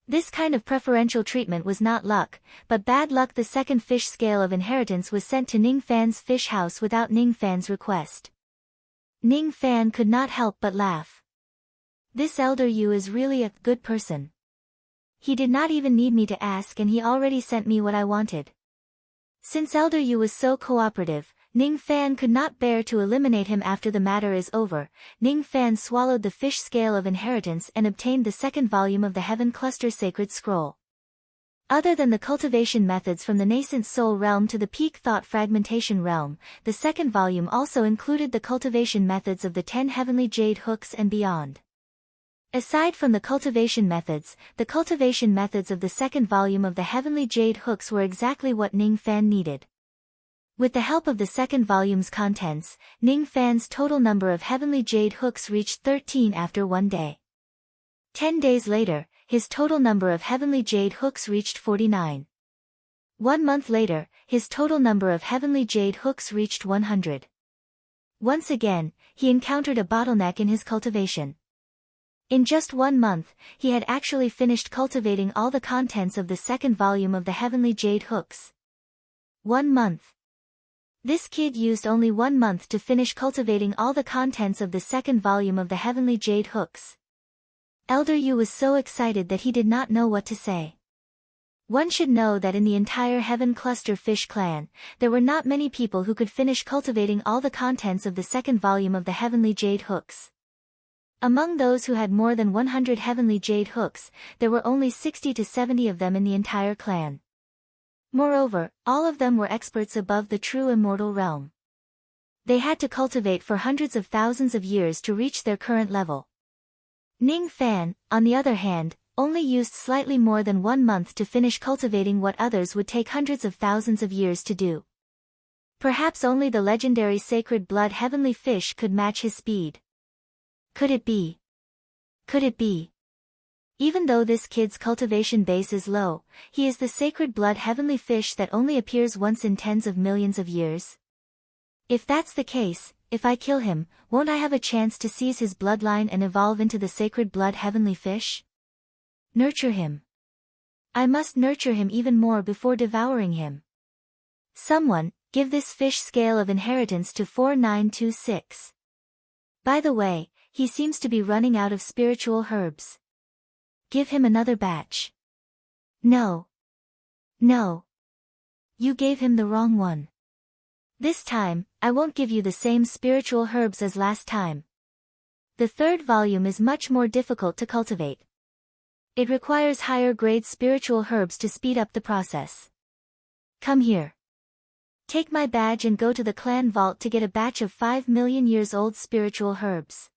This kind of preferential treatment was not luck, but bad luck. The second fish scale of inheritance was sent to Ning Fan's fish house without Ning Fan's request. Ning Fan could not help but laugh. This Elder Yu is really a good person. He did not even need me to ask and he already sent me what I wanted. Since Elder Yu was so cooperative, Ning Fan could not bear to eliminate him after the matter is over. Ning Fan swallowed the fish scale of inheritance and obtained the second volume of the Heaven Cluster Sacred Scroll. Other than the cultivation methods from the nascent soul realm to the peak thought fragmentation realm, the second volume also included the cultivation methods of the 10 heavenly jade hooks and beyond. Aside from the cultivation methods of the second volume of the heavenly jade hooks were exactly what Ning Fan needed. With the help of the second volume's contents, Ning Fan's total number of heavenly jade hooks reached 13 after one day. 10 days later, his total number of heavenly jade hooks reached 49. 1 month later, his total number of heavenly jade hooks reached 100. Once again, he encountered a bottleneck in his cultivation. In just 1 month, he had actually finished cultivating all the contents of the second volume of the heavenly jade hooks. 1 month. This kid used only 1 month to finish cultivating all the contents of the second volume of the heavenly jade hooks. Elder Yu was so excited that he did not know what to say. One should know that in the entire Heaven Cluster Fish clan, there were not many people who could finish cultivating all the contents of the second volume of the heavenly jade hooks. Among those who had more than 100 heavenly jade hooks, there were only 60 to 70 of them in the entire clan. Moreover, all of them were experts above the true immortal realm. They had to cultivate for hundreds of thousands of years to reach their current level. Ning Fan, on the other hand, only used slightly more than 1 month to finish cultivating what others would take hundreds of thousands of years to do. Perhaps only the legendary sacred blood heavenly fish could match his speed. Could it be? Could it be? Even though this kid's cultivation base is low, he is the sacred blood heavenly fish that only appears once in tens of millions of years. If that's the case, if I kill him, won't I have a chance to seize his bloodline and evolve into the sacred blood heavenly fish? Nurture him. I must nurture him even more before devouring him. Someone, give this fish scale of inheritance to 4926. By the way, he seems to be running out of spiritual herbs. Give him another batch. No. No. You gave him the wrong one. This time, I won't give you the same spiritual herbs as last time. The third volume is much more difficult to cultivate. It requires higher grade spiritual herbs to speed up the process. Come here. Take my badge and go to the clan vault to get a batch of 5 million years old spiritual herbs.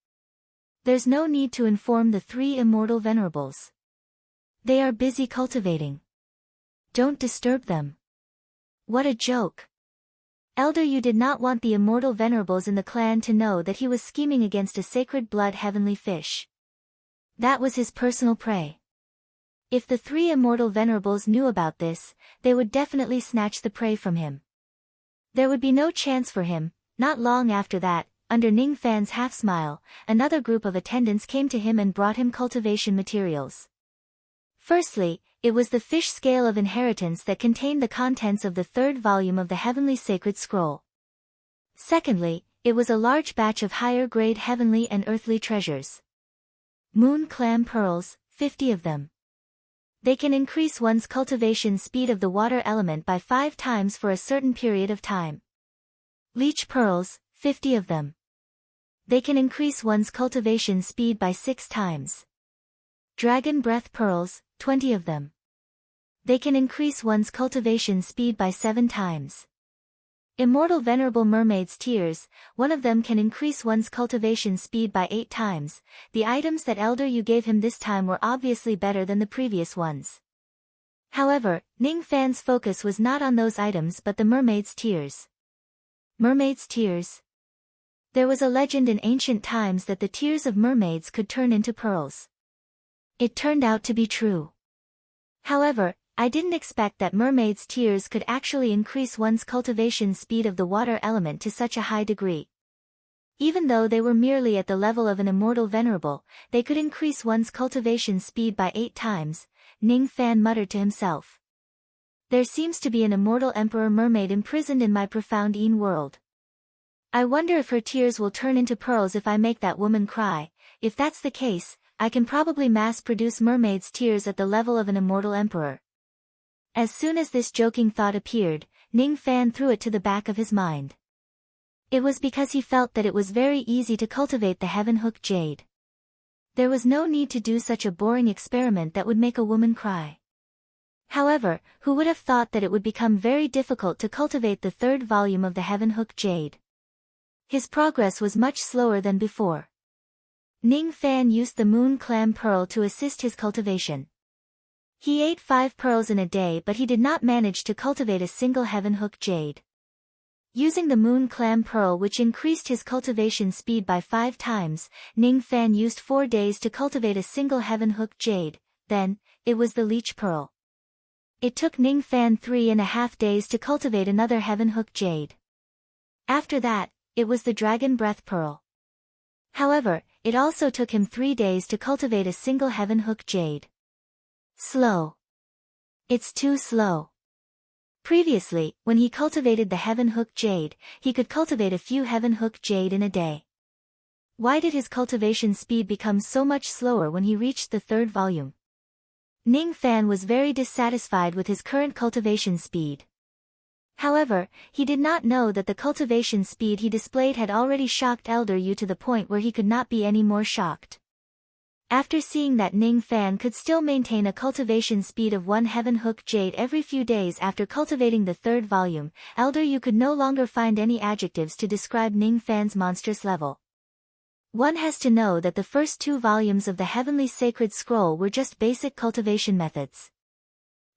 There's no need to inform the 3 immortal venerables. They are busy cultivating. Don't disturb them. What a joke. Elder Yu did not want the immortal venerables in the clan to know that he was scheming against a sacred blood heavenly fish. That was his personal prey. If the 3 immortal venerables knew about this, they would definitely snatch the prey from him. There would be no chance for him. Not long after that, under Ning Fan's half-smile, another group of attendants came to him and brought him cultivation materials. Firstly, it was the fish scale of inheritance that contained the contents of the third volume of the Heavenly Sacred Scroll. Secondly, it was a large batch of higher-grade heavenly and earthly treasures. Moon clam pearls, 50 of them. They can increase one's cultivation speed of the water element by 5 times for a certain period of time. Leech pearls, 50 of them. They can increase one's cultivation speed by 6 times. Dragon breath pearls, 20 of them. They can increase one's cultivation speed by 7 times. Immortal Venerable Mermaid's Tears, one of them can increase one's cultivation speed by 8 times. The items that Elder Yu gave him this time were obviously better than the previous ones. However, Ning Fan's focus was not on those items but the Mermaid's Tears. Mermaid's Tears. There was a legend in ancient times that the tears of mermaids could turn into pearls. It turned out to be true. However, I didn't expect that mermaids' tears could actually increase one's cultivation speed of the water element to such a high degree. Even though they were merely at the level of an immortal venerable, they could increase one's cultivation speed by 8 times, Ning Fan muttered to himself. There seems to be an immortal emperor mermaid imprisoned in my profound Een world. I wonder if her tears will turn into pearls if I make that woman cry. If that's the case, I can probably mass-produce mermaids' tears at the level of an immortal emperor. As soon as this joking thought appeared, Ning Fan threw it to the back of his mind. It was because he felt that it was very easy to cultivate the heaven hook jade. There was no need to do such a boring experiment that would make a woman cry. However, who would have thought that it would become very difficult to cultivate the third volume of the heaven hook jade? His progress was much slower than before. Ning Fan used the moon clam pearl to assist his cultivation. He ate 5 pearls in a day, but he did not manage to cultivate a single heaven hook jade. Using the moon clam pearl, which increased his cultivation speed by 5 times, Ning Fan used 4 days to cultivate a single heaven hook jade. Then, it was the leech pearl. It took Ning Fan 3.5 days to cultivate another heaven hook jade. After that, it was the dragon breath pearl. However, it also took him 3 days to cultivate a single heaven hook jade. Slow. It's too slow. Previously, when he cultivated the heaven hook jade, he could cultivate a few heaven hook jade in a day. Why did his cultivation speed become so much slower when he reached the third volume? Ning Fan was very dissatisfied with his current cultivation speed. However, he did not know that the cultivation speed he displayed had already shocked Elder Yu to the point where he could not be any more shocked. After seeing that Ning Fan could still maintain a cultivation speed of 1 heaven hook jade every few days after cultivating the third volume, Elder Yu could no longer find any adjectives to describe Ning Fan's monstrous level. One has to know that the first 2 volumes of the Heavenly Sacred Scroll were just basic cultivation methods.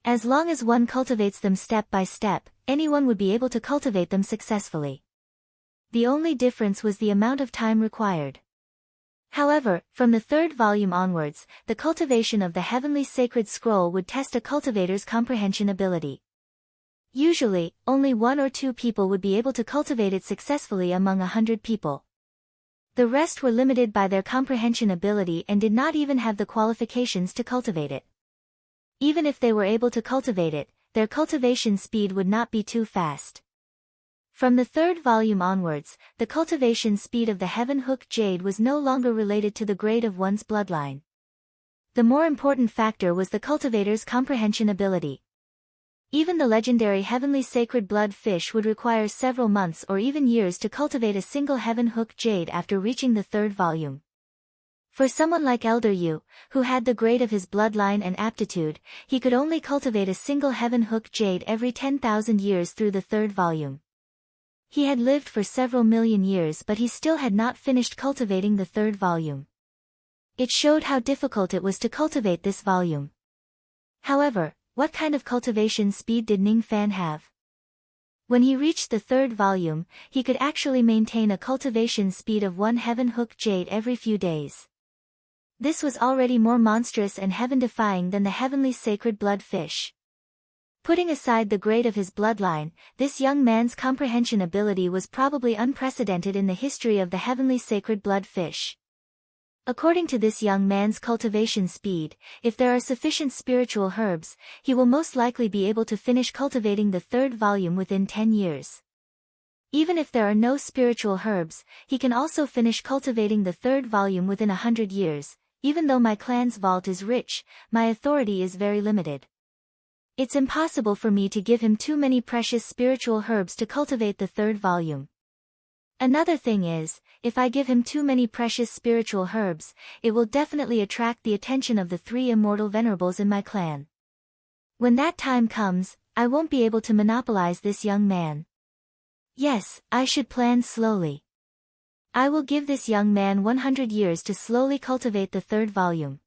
As long as one cultivates them step by step, anyone would be able to cultivate them successfully. The only difference was the amount of time required. However, from the third volume onwards, the cultivation of the Heavenly Sacred Scroll would test a cultivator's comprehension ability. Usually, only 1 or 2 people would be able to cultivate it successfully among 100 people. The rest were limited by their comprehension ability and did not even have the qualifications to cultivate it. Even if they were able to cultivate it, their cultivation speed would not be too fast. From the third volume onwards, the cultivation speed of the heaven hook jade was no longer related to the grade of one's bloodline. The more important factor was the cultivator's comprehension ability. Even the legendary heavenly sacred blood fish would require several months or even years to cultivate a single heaven hook jade after reaching the third volume. For someone like Elder Yu, who had the grade of his bloodline and aptitude, he could only cultivate a single heaven hook jade every 10,000 years through the third volume. He had lived for several million years, but he still had not finished cultivating the third volume. It showed how difficult it was to cultivate this volume. However, what kind of cultivation speed did Ning Fan have? When he reached the third volume, he could actually maintain a cultivation speed of 1 heaven hook jade every few days. This was already more monstrous and heaven-defying than the heavenly sacred blood fish. Putting aside the grade of his bloodline, this young man's comprehension ability was probably unprecedented in the history of the heavenly sacred blood fish. According to this young man's cultivation speed, if there are sufficient spiritual herbs, he will most likely be able to finish cultivating the third volume within 10 years. Even if there are no spiritual herbs, he can also finish cultivating the third volume within 100 years. Even though my clan's vault is rich, my authority is very limited. It's impossible for me to give him too many precious spiritual herbs to cultivate the third volume. Another thing is, if I give him too many precious spiritual herbs, it will definitely attract the attention of the 3 immortal venerables in my clan. When that time comes, I won't be able to monopolize this young man. Yes, I should plan slowly. I will give this young man 100 years to slowly cultivate the third volume.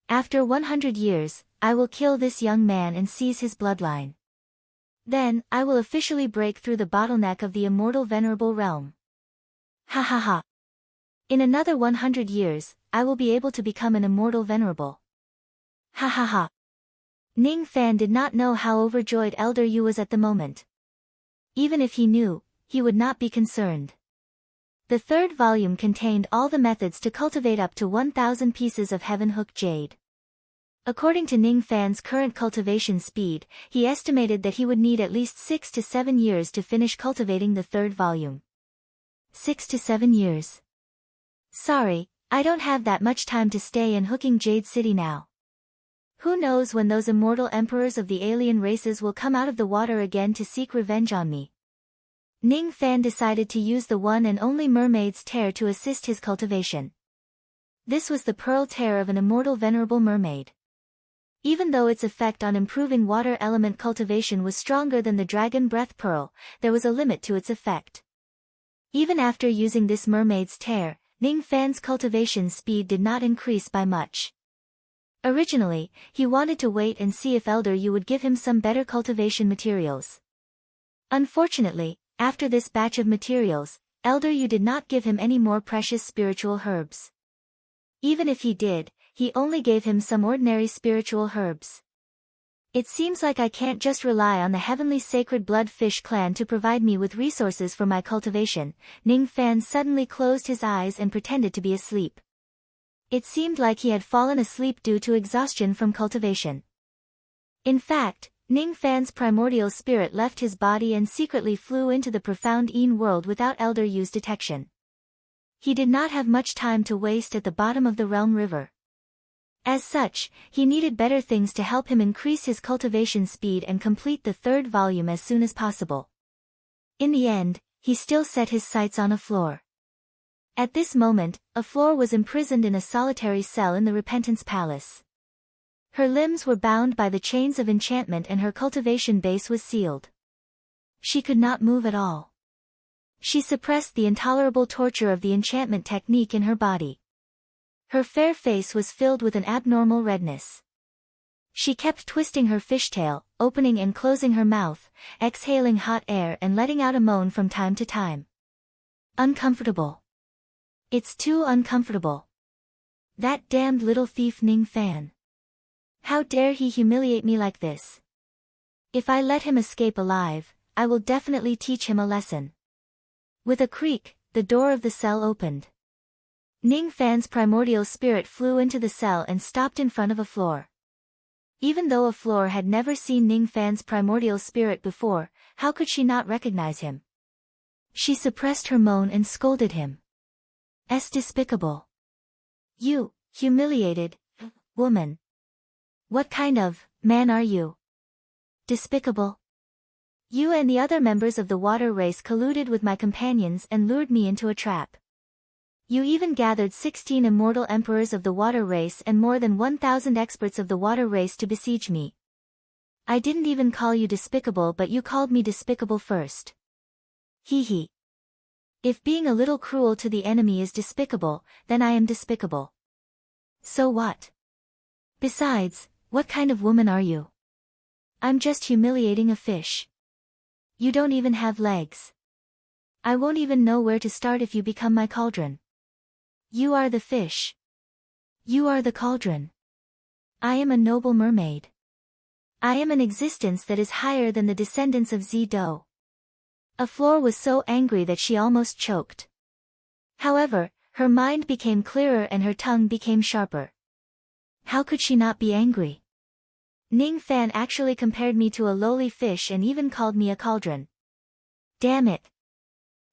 After 100 years, I will kill this young man and seize his bloodline. Then, I will officially break through the bottleneck of the immortal venerable realm. Ha ha ha. In another 100 years, I will be able to become an immortal venerable. Ha ha ha. Ning Fan did not know how overjoyed Elder Yu was at the moment. Even if he knew, he would not be concerned. The third volume contained all the methods to cultivate up to 1,000 pieces of heaven hook jade. According to Ning Fan's current cultivation speed, he estimated that he would need at least 6 to 7 years to finish cultivating the third volume. 6 to 7 years. Sorry, I don't have that much time to stay in Hooking Jade City now. Who knows when those immortal emperors of the alien races will come out of the water again to seek revenge on me. Ning Fan decided to use the one and only mermaid's tear to assist his cultivation. This was the pearl tear of an immortal venerable mermaid. Even though its effect on improving water element cultivation was stronger than the dragon breath pearl, there was a limit to its effect. Even after using this mermaid's tear, Ning Fan's cultivation speed did not increase by much. Originally, he wanted to wait and see if Elder Yu would give him some better cultivation materials. Unfortunately, after this batch of materials, Elder Yu did not give him any more precious spiritual herbs. Even if he did, he only gave him some ordinary spiritual herbs. It seems like I can't just rely on the heavenly sacred blood fish clan to provide me with resources for my cultivation. Ning Fan suddenly closed his eyes and pretended to be asleep. It seemed like he had fallen asleep due to exhaustion from cultivation. In fact, Ning Fan's primordial spirit left his body and secretly flew into the profound Yin world without Elder Yu's detection. He did not have much time to waste at the bottom of the Realm River. As such, he needed better things to help him increase his cultivation speed and complete the third volume as soon as possible. In the end, he still set his sights on a floor. At this moment, a floor was imprisoned in a solitary cell in the Repentance Palace. Her limbs were bound by the chains of enchantment and her cultivation base was sealed. She could not move at all. She suppressed the intolerable torture of the enchantment technique in her body. Her fair face was filled with an abnormal redness. She kept twisting her fishtail, opening and closing her mouth, exhaling hot air and letting out a moan from time to time. Uncomfortable. It's too uncomfortable. That damned little thief Ning Fan. How dare he humiliate me like this? If I let him escape alive, I will definitely teach him a lesson. With a creak, the door of the cell opened. Ning Fan's primordial spirit flew into the cell and stopped in front of a floor. Even though a floor had never seen Ning Fan's primordial spirit before, how could she not recognize him? She suppressed her moan and scolded him. Despicable. You, humiliated, woman. What kind of man are you? Despicable. You and the other members of the water race colluded with my companions and lured me into a trap. You even gathered 16 immortal emperors of the water race and more than 1,000 experts of the water race to besiege me. I didn't even call you despicable, but you called me despicable first. Hee hee. If being a little cruel to the enemy is despicable, then I am despicable. So what? Besides, what kind of woman are you? I'm just humiliating a fish. You don't even have legs. I won't even know where to start if you become my cauldron. You are the fish. You are the cauldron. I am a noble mermaid. I am an existence that is higher than the descendants of Zido. Aflor was so angry that she almost choked. However, her mind became clearer and her tongue became sharper. How could she not be angry? Ning Fan actually compared me to a lowly fish and even called me a cauldron. Damn it.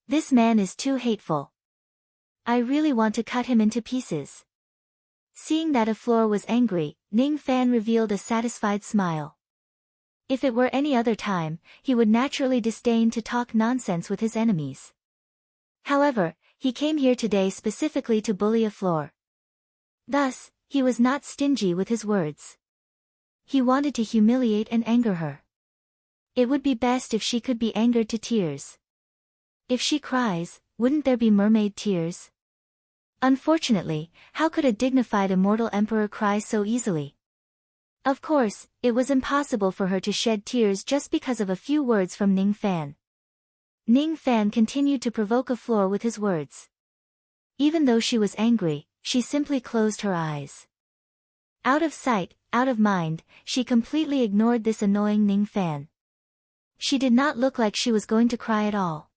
This man is too hateful. I really want to cut him into pieces. Seeing that Aflor was angry, Ning Fan revealed a satisfied smile. If it were any other time, he would naturally disdain to talk nonsense with his enemies. However, he came here today specifically to bully Aflor. Thus, he was not stingy with his words. He wanted to humiliate and anger her. It would be best if she could be angered to tears. If she cries, wouldn't there be mermaid tears? Unfortunately, how could a dignified immortal emperor cry so easily? Of course, it was impossible for her to shed tears just because of a few words from Ning Fan. Ning Fan continued to provoke Aflor with his words. Even though she was angry, she simply closed her eyes. Out of sight, out of mind, she completely ignored this annoying Ning Fan. She did not look like she was going to cry at all.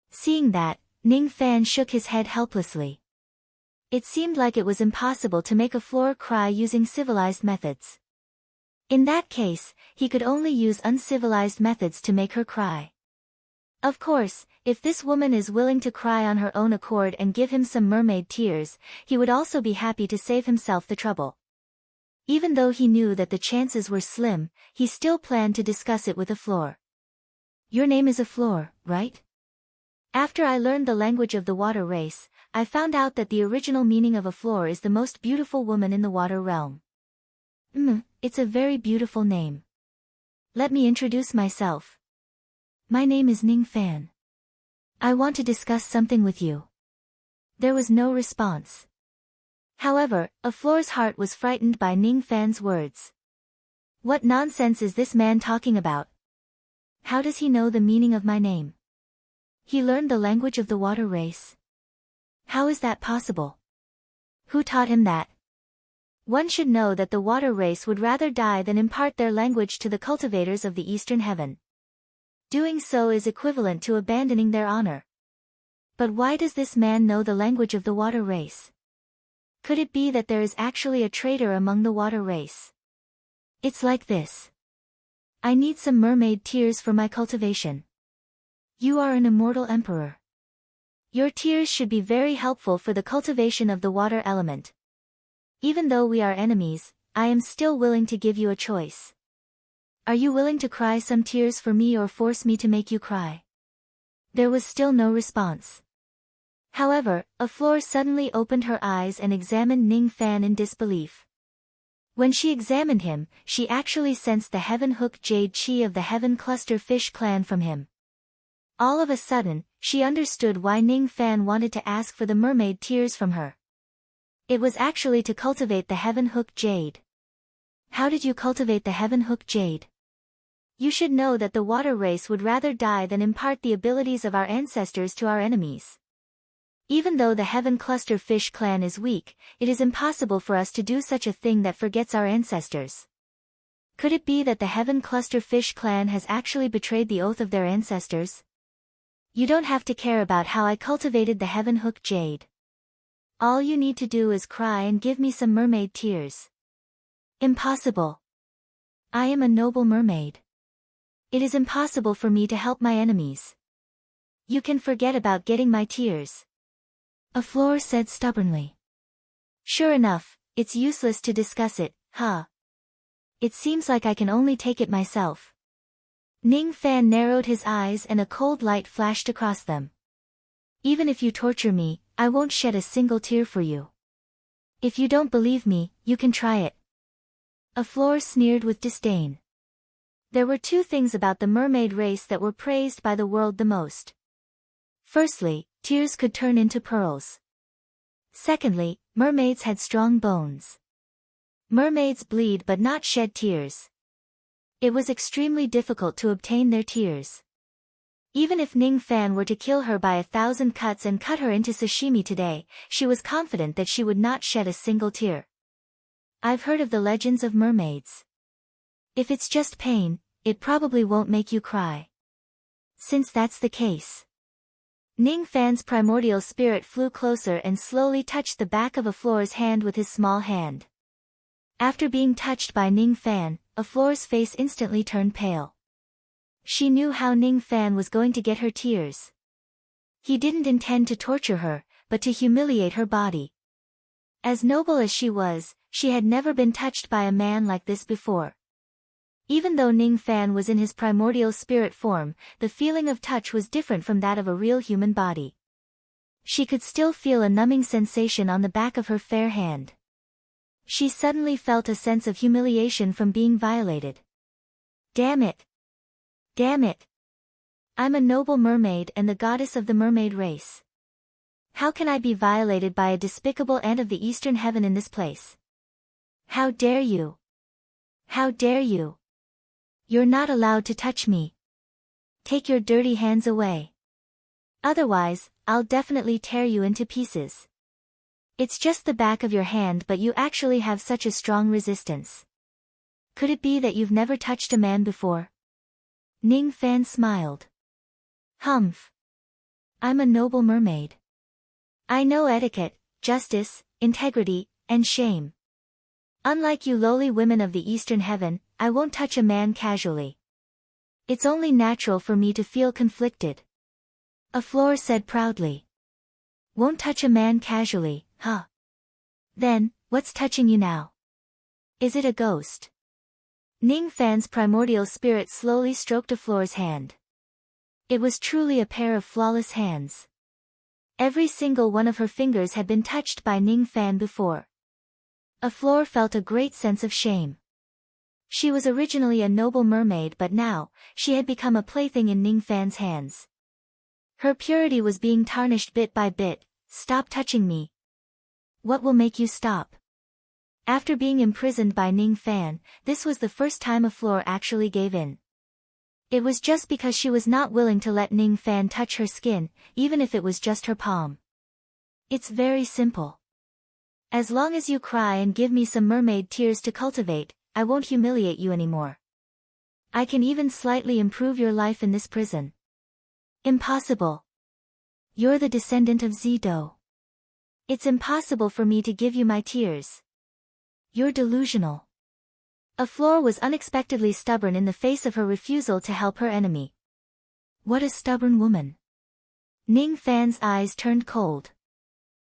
Seeing that, Ning Fan shook his head helplessly. It seemed like it was impossible to make Aflor cry using civilized methods. In that case, he could only use uncivilized methods to make her cry. Of course, if this woman is willing to cry on her own accord and give him some mermaid tears, he would also be happy to save himself the trouble. Even though he knew that the chances were slim, he still planned to discuss it with Aflor. Your name is Aflor, right? After I learned the language of the water race, I found out that the original meaning of Aflor is the most beautiful woman in the water realm. It's a very beautiful name. Let me introduce myself. My name is Ning Fan. I want to discuss something with you. There was no response. However, Aflor's heart was frightened by Ning Fan's words. What nonsense is this man talking about? How does he know the meaning of my name? He learned the language of the water race. How is that possible? Who taught him that? One should know that the water race would rather die than impart their language to the cultivators of the eastern heaven. Doing so is equivalent to abandoning their honor. But why does this man know the language of the water race? Could it be that there is actually a traitor among the water race? It's like this. I need some mermaid tears for my cultivation. You are an immortal emperor. Your tears should be very helpful for the cultivation of the water element. Even though we are enemies, I am still willing to give you a choice. Are you willing to cry some tears for me or force me to make you cry? There was still no response. However, Aflor suddenly opened her eyes and examined Ning Fan in disbelief. When she examined him, she actually sensed the Heaven Hook Jade Chi of the Heaven Cluster Fish clan from him. All of a sudden, she understood why Ning Fan wanted to ask for the mermaid tears from her. It was actually to cultivate the Heaven Hook Jade. How did you cultivate the Heaven Hook Jade? You should know that the water race would rather die than impart the abilities of our ancestors to our enemies. Even though the Heaven Cluster Fish clan is weak, it is impossible for us to do such a thing that forgets our ancestors. Could it be that the Heaven Cluster Fish clan has actually betrayed the oath of their ancestors? You don't have to care about how I cultivated the Heaven Hook Jade. All you need to do is cry and give me some mermaid tears. Impossible. I am a noble mermaid. It is impossible for me to help my enemies. You can forget about getting my tears. Aflor said stubbornly. Sure enough, it's useless to discuss it, huh? It seems like I can only take it myself. Ning Fan narrowed his eyes and a cold light flashed across them. Even if you torture me, I won't shed a single tear for you. If you don't believe me, you can try it. Aflor sneered with disdain. There were two things about the mermaid race that were praised by the world the most. Firstly, tears could turn into pearls. Secondly, mermaids had strong bones. Mermaids bleed but not shed tears. It was extremely difficult to obtain their tears. Even if Ning Fan were to kill her by 1,000 cuts and cut her into sashimi today, she was confident that she would not shed a single tear. I've heard of the legends of mermaids. If it's just pain, it probably won't make you cry. Since that's the case. Ning Fan's primordial spirit flew closer and slowly touched the back of Aflor's hand with his small hand. After being touched by Ning Fan, Aflor's face instantly turned pale. She knew how Ning Fan was going to get her tears. He didn't intend to torture her, but to humiliate her body. As noble as she was, she had never been touched by a man like this before. Even though Ning Fan was in his primordial spirit form, the feeling of touch was different from that of a real human body. She could still feel a numbing sensation on the back of her fair hand. She suddenly felt a sense of humiliation from being violated. Damn it! Damn it! I'm a noble mermaid and the goddess of the mermaid race. How can I be violated by a despicable ant of the eastern heaven in this place? How dare you! How dare you! You're not allowed to touch me. Take your dirty hands away. Otherwise, I'll definitely tear you into pieces. It's just the back of your hand, but you actually have such a strong resistance. Could it be that you've never touched a man before? Ning Fan smiled. Humph. I'm a noble mermaid. I know etiquette, justice, integrity, and shame. Unlike you lowly women of the eastern heaven, I won't touch a man casually. It's only natural for me to feel conflicted. A floor said proudly. Won't touch a man casually, huh? Then, what's touching you now? Is it a ghost? Ning Fan's primordial spirit slowly stroked a floor's hand. It was truly a pair of flawless hands. Every single one of her fingers had been touched by Ning Fan before. A floor felt a great sense of shame. She was originally a noble mermaid, but now, she had become a plaything in Ning Fan's hands. Her purity was being tarnished bit by bit. Stop touching me. What will make you stop? After being imprisoned by Ning Fan, this was the first time a floor actually gave in. It was just because she was not willing to let Ning Fan touch her skin, even if it was just her palm. It's very simple. As long as you cry and give me some mermaid tears to cultivate, I won't humiliate you anymore. I can even slightly improve your life in this prison. Impossible. You're the descendant of Zido. It's impossible for me to give you my tears. You're delusional. A floor was unexpectedly stubborn in the face of her refusal to help her enemy. What a stubborn woman. Ning Fan's eyes turned cold.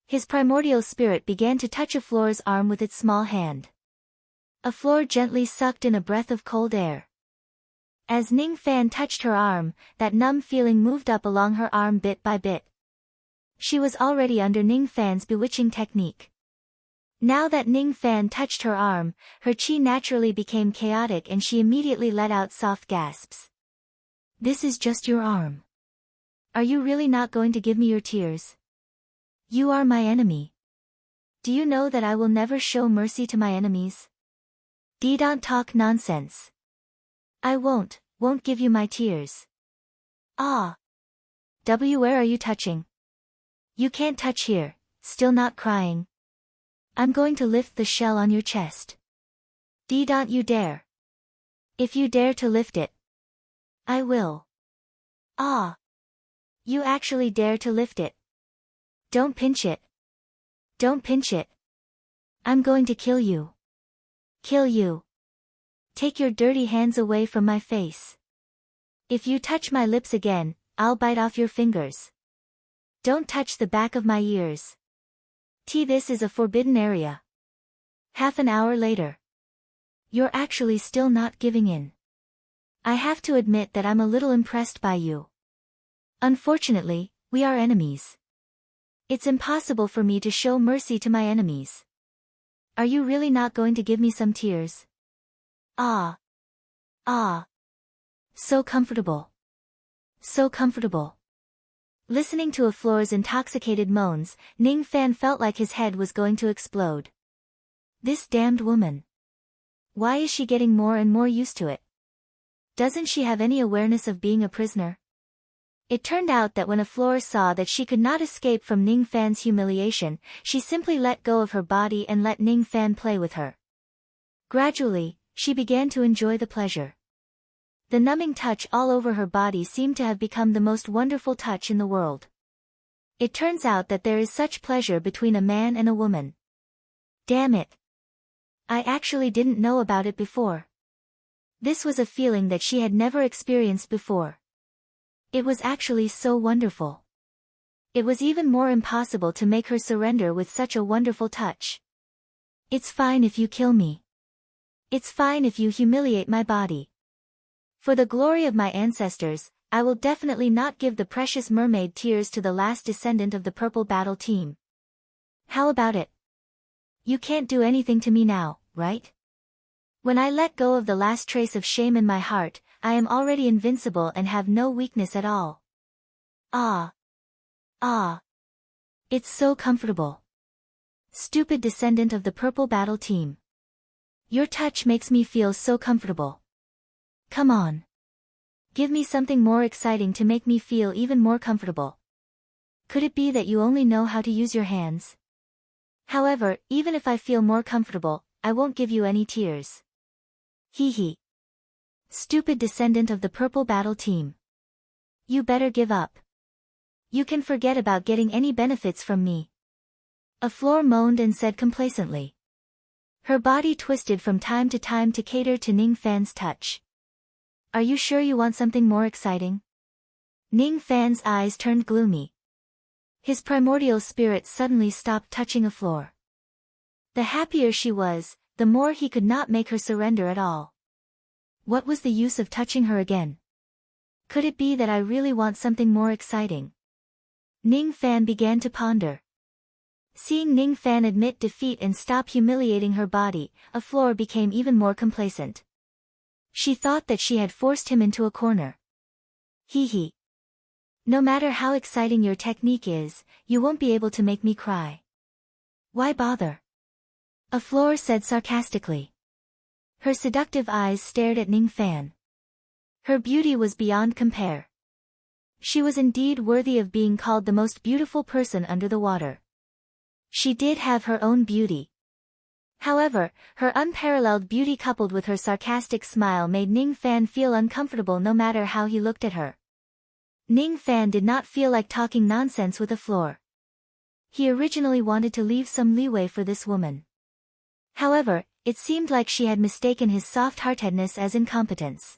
His primordial spirit began to touch a floor's arm with its small hand. A floor gently sucked in a breath of cold air. As Ning Fan touched her arm, that numb feeling moved up along her arm bit by bit. She was already under Ning Fan's bewitching technique. Now that Ning Fan touched her arm, her chi naturally became chaotic and she immediately let out soft gasps. This is just your arm. Are you really not going to give me your tears? You are my enemy. Do you know that I will never show mercy to my enemies? Don't talk nonsense. I won't give you my tears. Ah. Where are you touching? You can't touch here, still not crying. I'm going to lift the shell on your chest. Don't you dare. If you dare to lift it, I will. Ah. You actually dare to lift it. Don't pinch it. Don't pinch it. I'm going to kill you. Kill you. Take your dirty hands away from my face. If you touch my lips again, I'll bite off your fingers. Don't touch the back of my ears. This is a forbidden area. Half an hour later. You're actually still not giving in. I have to admit that I'm a little impressed by you. Unfortunately, we are enemies. It's impossible for me to show mercy to my enemies. Are you really not going to give me some tears? Ah. Ah. So comfortable. So comfortable. Listening to a floor's intoxicated moans, Ning Fan felt like his head was going to explode. This damned woman. Why is she getting more and more used to it? Doesn't she have any awareness of being a prisoner? It turned out that when a floor saw that she could not escape from Ning Fan's humiliation, she simply let go of her body and let Ning Fan play with her. Gradually, she began to enjoy the pleasure. The numbing touch all over her body seemed to have become the most wonderful touch in the world. It turns out that there is such pleasure between a man and a woman. Damn it. I actually didn't know about it before. This was a feeling that she had never experienced before. It was actually so wonderful. It was even more impossible to make her surrender with such a wonderful touch. It's fine if you kill me. It's fine if you humiliate my body. For the glory of my ancestors, I will definitely not give the precious mermaid tears to the last descendant of the Purple Battle Team. How about it? You can't do anything to me now, right? When I let go of the last trace of shame in my heart, I am already invincible and have no weakness at all. Ah. Ah. It's so comfortable. Stupid descendant of the Purple Battle Team. Your touch makes me feel so comfortable. Come on. Give me something more exciting to make me feel even more comfortable. Could it be that you only know how to use your hands? However, even if I feel more comfortable, I won't give you any tears. Hee hee. Stupid descendant of the Purple Battle Team. You better give up. You can forget about getting any benefits from me. A floor moaned and said complacently. Her body twisted from time to time to cater to Ning Fan's touch. Are you sure you want something more exciting? Ning Fan's eyes turned gloomy. His primordial spirit suddenly stopped touching a floor. The happier she was, the more he could not make her surrender at all. What was the use of touching her again? Could it be that I really want something more exciting? Ning Fan began to ponder. Seeing Ning Fan admit defeat and stop humiliating her body, a floor became even more complacent. She thought that she had forced him into a corner. Hee hee. No matter how exciting your technique is, you won't be able to make me cry. Why bother? A floor said sarcastically. Her seductive eyes stared at Ning Fan. Her beauty was beyond compare. She was indeed worthy of being called the most beautiful person under the water. She did have her own beauty. However, her unparalleled beauty coupled with her sarcastic smile made Ning Fan feel uncomfortable no matter how he looked at her. Ning Fan did not feel like talking nonsense with a floor. He originally wanted to leave some leeway for this woman. However, it seemed like she had mistaken his soft-heartedness as incompetence.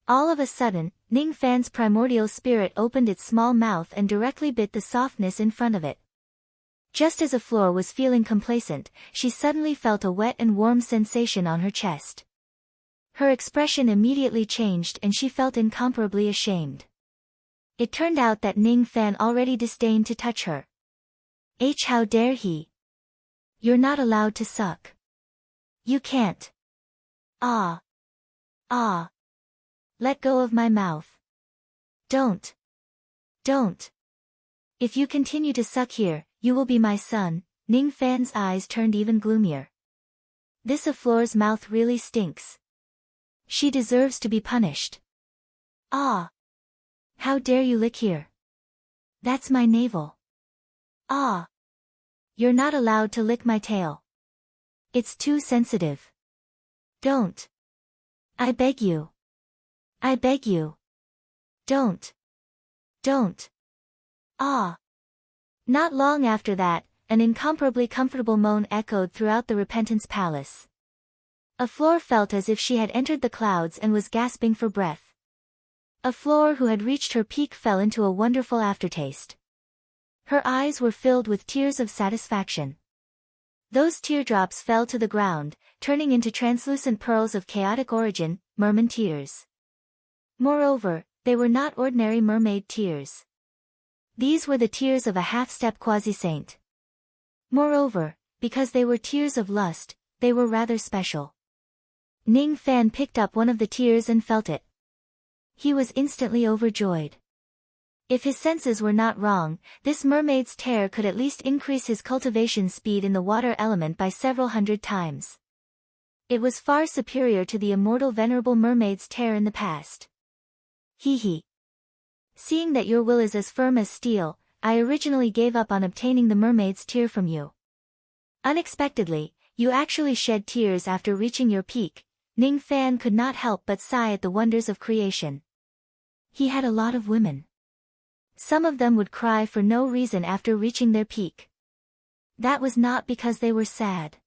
All of a sudden, Ning Fan's primordial spirit opened its small mouth and directly bit the softness in front of it. Just as a floor was feeling complacent, she suddenly felt a wet and warm sensation on her chest. Her expression immediately changed and she felt incomparably ashamed. It turned out that Ning Fan already disdained to touch her. How dare he? You're not allowed to suck. You can't. Ah. Ah. Let go of my mouth. Don't. Don't. If you continue to suck here, you will be my son. Ning Fan's eyes turned even gloomier. This floor's mouth really stinks. She deserves to be punished. Ah. How dare you lick here? That's my navel. Ah. You're not allowed to lick my tail. It's too sensitive. Don't. I beg you. I beg you. Don't. Don't. Ah. Not long after that, an incomparably comfortable moan echoed throughout the Repentance Palace. A floor felt as if she had entered the clouds and was gasping for breath. A floor who had reached her peak fell into a wonderful aftertaste. Her eyes were filled with tears of satisfaction. Those teardrops fell to the ground, turning into translucent pearls of chaotic origin, merman tears. Moreover, they were not ordinary mermaid tears. These were the tears of a half-step quasi-saint. Moreover, because they were tears of lust, they were rather special. Ning Fan picked up one of the tears and felt it. He was instantly overjoyed. If his senses were not wrong, this mermaid's tear could at least increase his cultivation speed in the water element by several hundred times. It was far superior to the immortal venerable mermaid's tear in the past. Hee hee. Seeing that your will is as firm as steel, I originally gave up on obtaining the mermaid's tear from you. Unexpectedly, you actually shed tears after reaching your peak. Ning Fan could not help but sigh at the wonders of creation. He had a lot of women. Some of them would cry for no reason after reaching their peak. That was not because they were sad.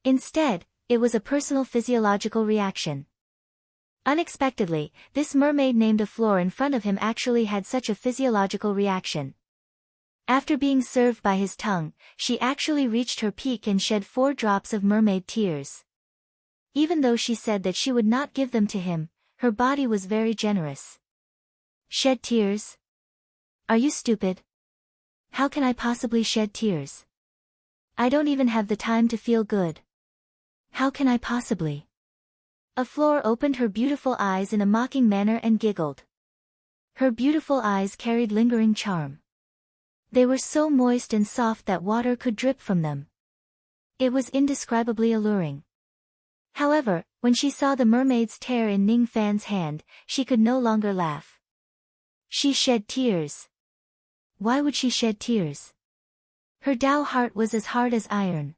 Instead, it was a personal physiological reaction. Unexpectedly, this mermaid named a floor in front of him actually had such a physiological reaction. After being served by his tongue, she actually reached her peak and shed 4 drops of mermaid tears. Even though she said that she would not give them to him, her body was very generous. Shed tears? Are you stupid? How can I possibly shed tears? I don't even have the time to feel good. How can I possibly? A floor opened her beautiful eyes in a mocking manner and giggled. Her beautiful eyes carried lingering charm. They were so moist and soft that water could drip from them. It was indescribably alluring. However, when she saw the mermaid's tear in Ning Fan's hand, she could no longer laugh. She shed tears. Why would she shed tears? Her Tao heart was as hard as iron.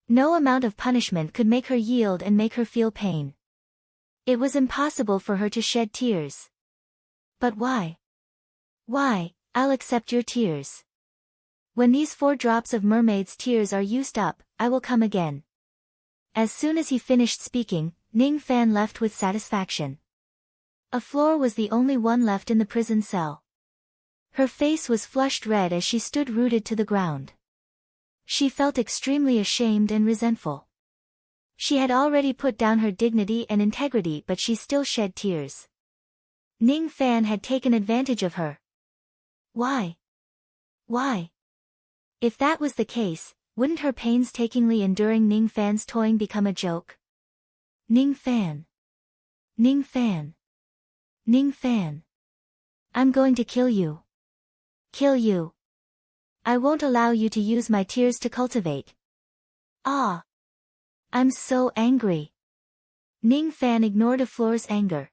No amount of punishment could make her yield and make her feel pain. It was impossible for her to shed tears. But why? Why? I'll accept your tears. When these 4 drops of mermaid's tears are used up, I will come again. As soon as he finished speaking, Ning Fan left with satisfaction. A floor was the only one left in the prison cell. Her face was flushed red as she stood rooted to the ground. She felt extremely ashamed and resentful. She had already put down her dignity and integrity, but she still shed tears. Ning Fan had taken advantage of her. Why? Why? If that was the case, wouldn't her painstakingly enduring Ning Fan's toying become a joke? Ning Fan. Ning Fan. Ning Fan. I'm going to kill you. Kill you. I won't allow you to use my tears to cultivate. Ah. I'm so angry. Ning Fan ignored A Floor's anger.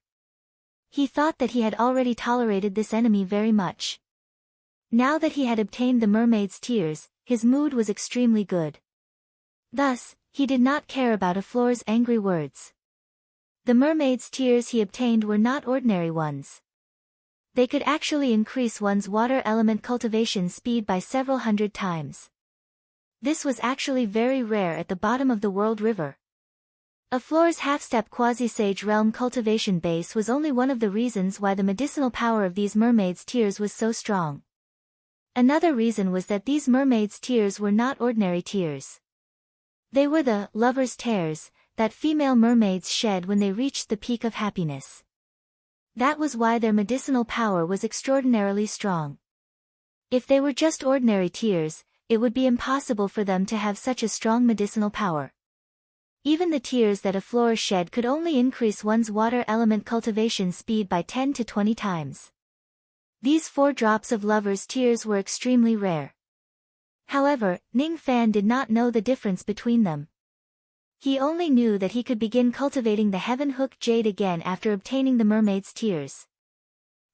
He thought that he had already tolerated this enemy very much. Now that he had obtained the mermaid's tears, his mood was extremely good. Thus, he did not care about A Floor's angry words. The mermaid's tears he obtained were not ordinary ones. They could actually increase one's water element cultivation speed by several hundred times. This was actually very rare at the bottom of the world river. A Floor's half-step quasi-sage realm cultivation base was only one of the reasons why the medicinal power of these mermaids' tears was so strong. Another reason was that these mermaids' tears were not ordinary tears. They were the lover's tears that female mermaids shed when they reached the peak of happiness. That was why their medicinal power was extraordinarily strong. If they were just ordinary tears, it would be impossible for them to have such a strong medicinal power. Even the tears that A Floor shed could only increase one's water element cultivation speed by 10 to 20 times. These 4 drops of lover's tears were extremely rare. However, Ning Fan did not know the difference between them. He only knew that he could begin cultivating the Heaven Hook Jade again after obtaining the mermaid's tears.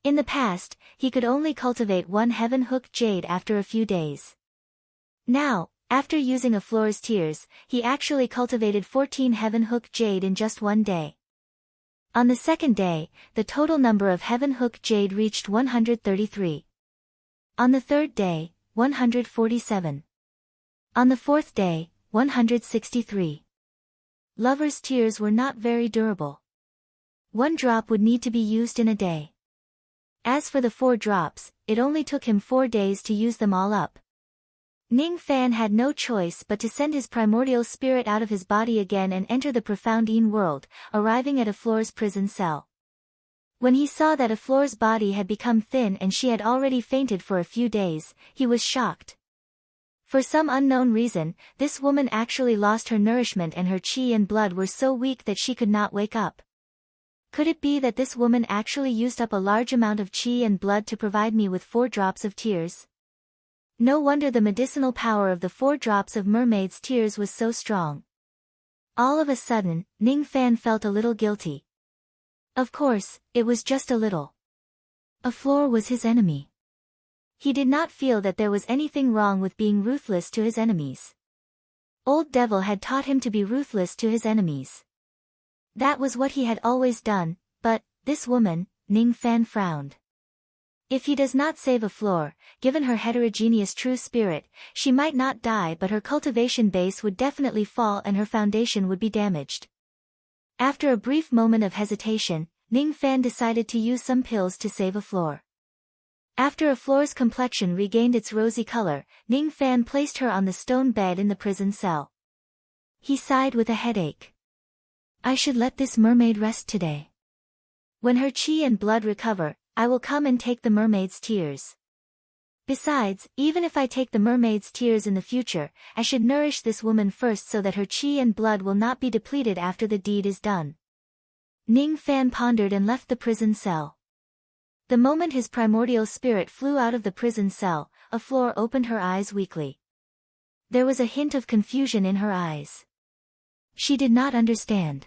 In the past, he could only cultivate 1 Heaven Hook Jade after a few days. Now, after using A Floor's tears, he actually cultivated 14 Heaven Hook Jade in just 1 day. On the second day, the total number of Heaven Hook Jade reached 133. On the third day, 147. On the fourth day, 163. Lover's tears were not very durable. 1 drop would need to be used in a day. As for the 4 drops, it only took him 4 days to use them all up. Ning Fan had no choice but to send his primordial spirit out of his body again and enter the profound Yin world, arriving at A Floor's prison cell. When he saw that A Floor's body had become thin and she had already fainted for a few days, he was shocked. For some unknown reason, this woman actually lost her nourishment and her chi and blood were so weak that she could not wake up. Could it be that this woman actually used up a large amount of chi and blood to provide me with 4 drops of tears? No wonder the medicinal power of the 4 drops of mermaid's tears was so strong. All of a sudden, Ning Fan felt a little guilty. Of course, it was just a little. A Floor was his enemy. He did not feel that there was anything wrong with being ruthless to his enemies. Old Devil had taught him to be ruthless to his enemies. That was what he had always done, but, this woman, Ning Fan frowned. If he does not save A Floor, given her heterogeneous true spirit, she might not die but her cultivation base would definitely fall and her foundation would be damaged. After a brief moment of hesitation, Ning Fan decided to use some pills to save A Floor. After A Floor's complexion regained its rosy color, Ning Fan placed her on the stone bed in the prison cell. He sighed with a headache. I should let this mermaid rest today. When her chi and blood recover, I will come and take the mermaid's tears. Besides, even if I take the mermaid's tears in the future, I should nourish this woman first so that her chi and blood will not be depleted after the deed is done. Ning Fan pondered and left the prison cell. The moment his primordial spirit flew out of the prison cell, A Floor opened her eyes weakly. There was a hint of confusion in her eyes. She did not understand.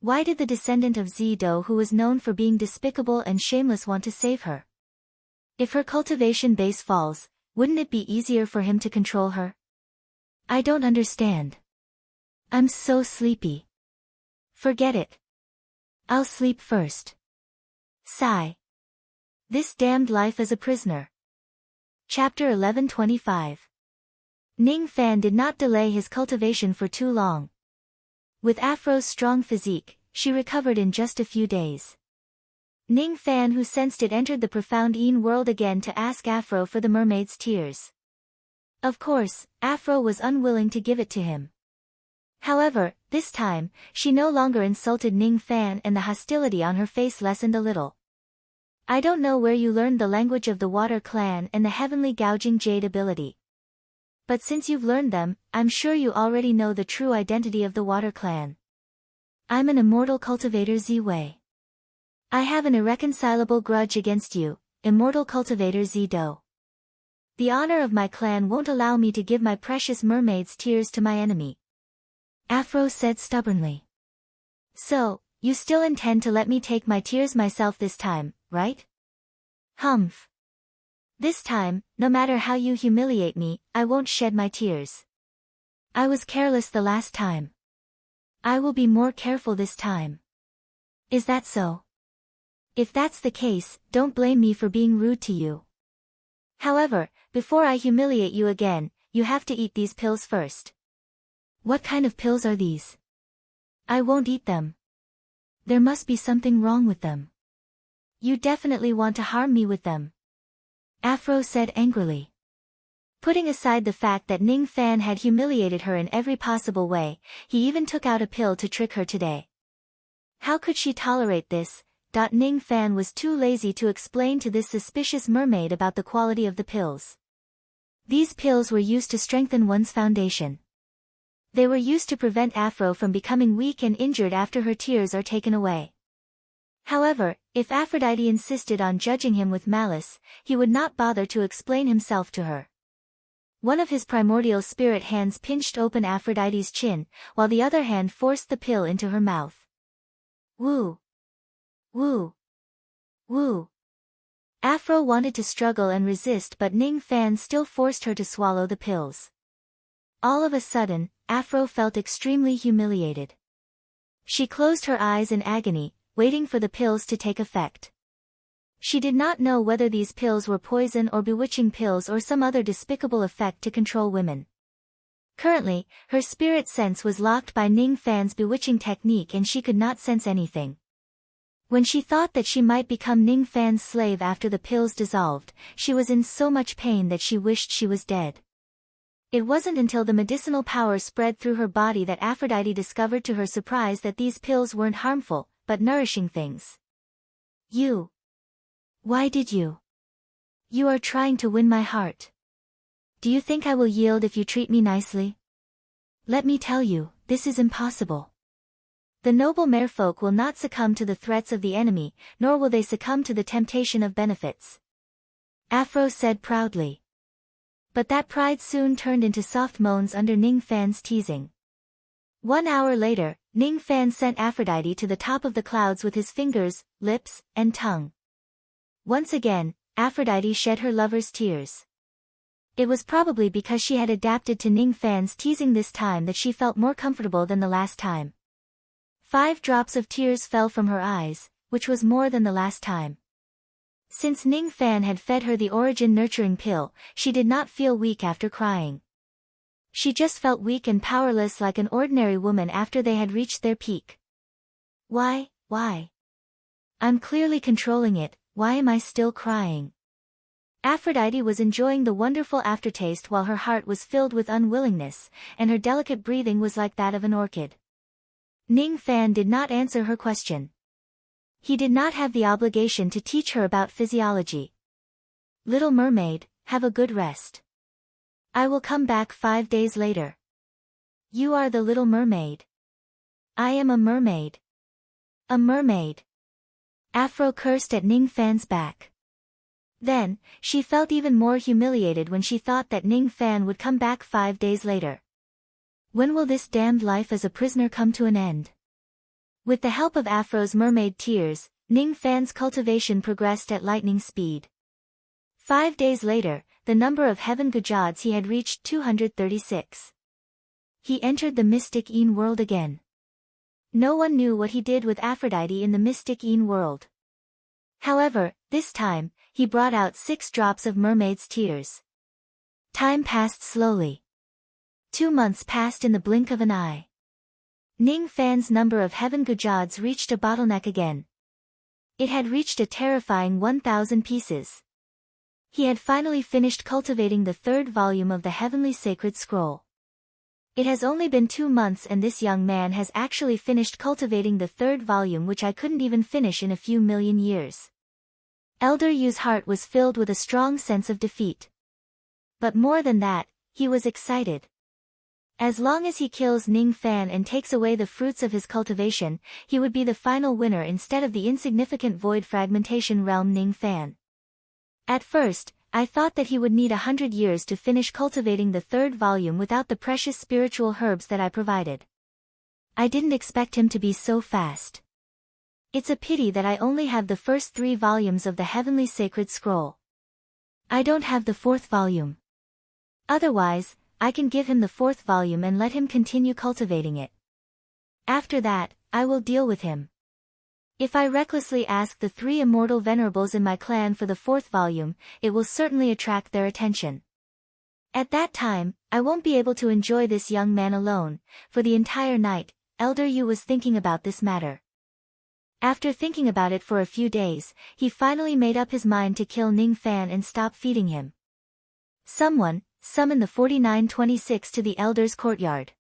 Why did the descendant of Zido who was known for being despicable and shameless want to save her? If her cultivation base falls, wouldn't it be easier for him to control her? I don't understand. I'm so sleepy. Forget it. I'll sleep first. Sigh. This damned life as a prisoner. Chapter 1125. Ning Fan did not delay his cultivation for too long. With Afro's strong physique, she recovered in just a few days. Ning Fan, who sensed it, entered the profound Yin world again to ask Afro for the mermaid's tears. Of course, Afro was unwilling to give it to him. However, this time, she no longer insulted Ning Fan and the hostility on her face lessened a little. I don't know where you learned the language of the Water Clan and the heavenly gouging jade ability. But since you've learned them, I'm sure you already know the true identity of the Water Clan. I'm an immortal cultivator Z-Wei. I have an irreconcilable grudge against you, immortal cultivator Z-Do. The honor of my clan won't allow me to give my precious mermaid's tears to my enemy. Afro said stubbornly. So, you still intend to let me take my tears myself this time, right? Humph. This time, no matter how you humiliate me, I won't shed my tears. I was careless the last time. I will be more careful this time. Is that so? If that's the case, don't blame me for being rude to you. However, before I humiliate you again, you have to eat these pills first. What kind of pills are these? I won't eat them. There must be something wrong with them. You definitely want to harm me with them. Afro said angrily. Putting aside the fact that Ning Fan had humiliated her in every possible way, he even took out a pill to trick her today. How could she tolerate this? Ning Fan was too lazy to explain to this suspicious mermaid about the quality of the pills. These pills were used to strengthen one's foundation. They were used to prevent Afro from becoming weak and injured after her tears are taken away. However, if Aphrodite insisted on judging him with malice, he would not bother to explain himself to her. One of his primordial spirit hands pinched open Aphrodite's chin, while the other hand forced the pill into her mouth. Woo! Woo! Woo! Afro wanted to struggle and resist, but Ning Fan still forced her to swallow the pills. All of a sudden, Afro felt extremely humiliated. She closed her eyes in agony, waiting for the pills to take effect. She did not know whether these pills were poison or bewitching pills or some other despicable effect to control women. Currently, her spirit sense was locked by Ning Fan's bewitching technique and she could not sense anything. When she thought that she might become Ning Fan's slave after the pills dissolved, she was in so much pain that she wished she was dead. It wasn't until the medicinal power spread through her body that Aphrodite discovered to her surprise that these pills weren't harmful, but nourishing things. You. Why did you? You are trying to win my heart. Do you think I will yield if you treat me nicely? Let me tell you, this is impossible. The noble merfolk will not succumb to the threats of the enemy, nor will they succumb to the temptation of benefits. Afro said proudly. But that pride soon turned into soft moans under Ning Fan's teasing. 1 hour later, Ning Fan sent Aphrodite to the top of the clouds with his fingers, lips, and tongue. Once again, Aphrodite shed her lover's tears. It was probably because she had adapted to Ning Fan's teasing this time that she felt more comfortable than the last time. 5 drops of tears fell from her eyes, which was more than the last time. Since Ning Fan had fed her the origin nurturing pill, she did not feel weak after crying. She just felt weak and powerless like an ordinary woman after they had reached their peak. Why? I'm clearly controlling it, why am I still crying? Aphrodite was enjoying the wonderful aftertaste while her heart was filled with unwillingness, and her delicate breathing was like that of an orchid. Ning Fan did not answer her question. He did not have the obligation to teach her about physiology. Little mermaid, have a good rest. I will come back 5 days later. You are the little mermaid. I am a mermaid. A mermaid. Afro cursed at Ning Fan's back. Then, she felt even more humiliated when she thought that Ning Fan would come back 5 days later. When will this damned life as a prisoner come to an end? With the help of Afro's mermaid tears, Ning Fan's cultivation progressed at lightning speed. 5 days later, the number of heaven gujads he had reached 236. He entered the mystic Yin world again. No one knew what he did with Aphrodite in the mystic Yin world. However, this time, he brought out 6 drops of mermaid's tears. Time passed slowly. 2 months passed in the blink of an eye. Ning Fan's number of heaven gujads reached a bottleneck again. It had reached a terrifying 1,000 pieces. He had finally finished cultivating the third volume of the heavenly sacred scroll. It has only been 2 months and this young man has actually finished cultivating the third volume, which I couldn't even finish in a few million years. Elder Yu's heart was filled with a strong sense of defeat. But more than that, he was excited. As long as he kills Ning Fan and takes away the fruits of his cultivation, he would be the final winner instead of the insignificant void fragmentation realm Ning Fan. At first, I thought that he would need 100 years to finish cultivating the third volume without the precious spiritual herbs that I provided. I didn't expect him to be so fast. It's a pity that I only have the first 3 volumes of the heavenly sacred scroll. I don't have the 4th volume. Otherwise, I can give him the 4th volume and let him continue cultivating it. After that, I will deal with him. If I recklessly ask the 3 immortal venerables in my clan for the 4th volume, it will certainly attract their attention. At that time, I won't be able to enjoy this young man alone. For the entire night, Elder Yu was thinking about this matter. After thinking about it for a few days, he finally made up his mind to kill Ning Fan and stop feeding him. Someone, summon the 4926 to the elder's courtyard.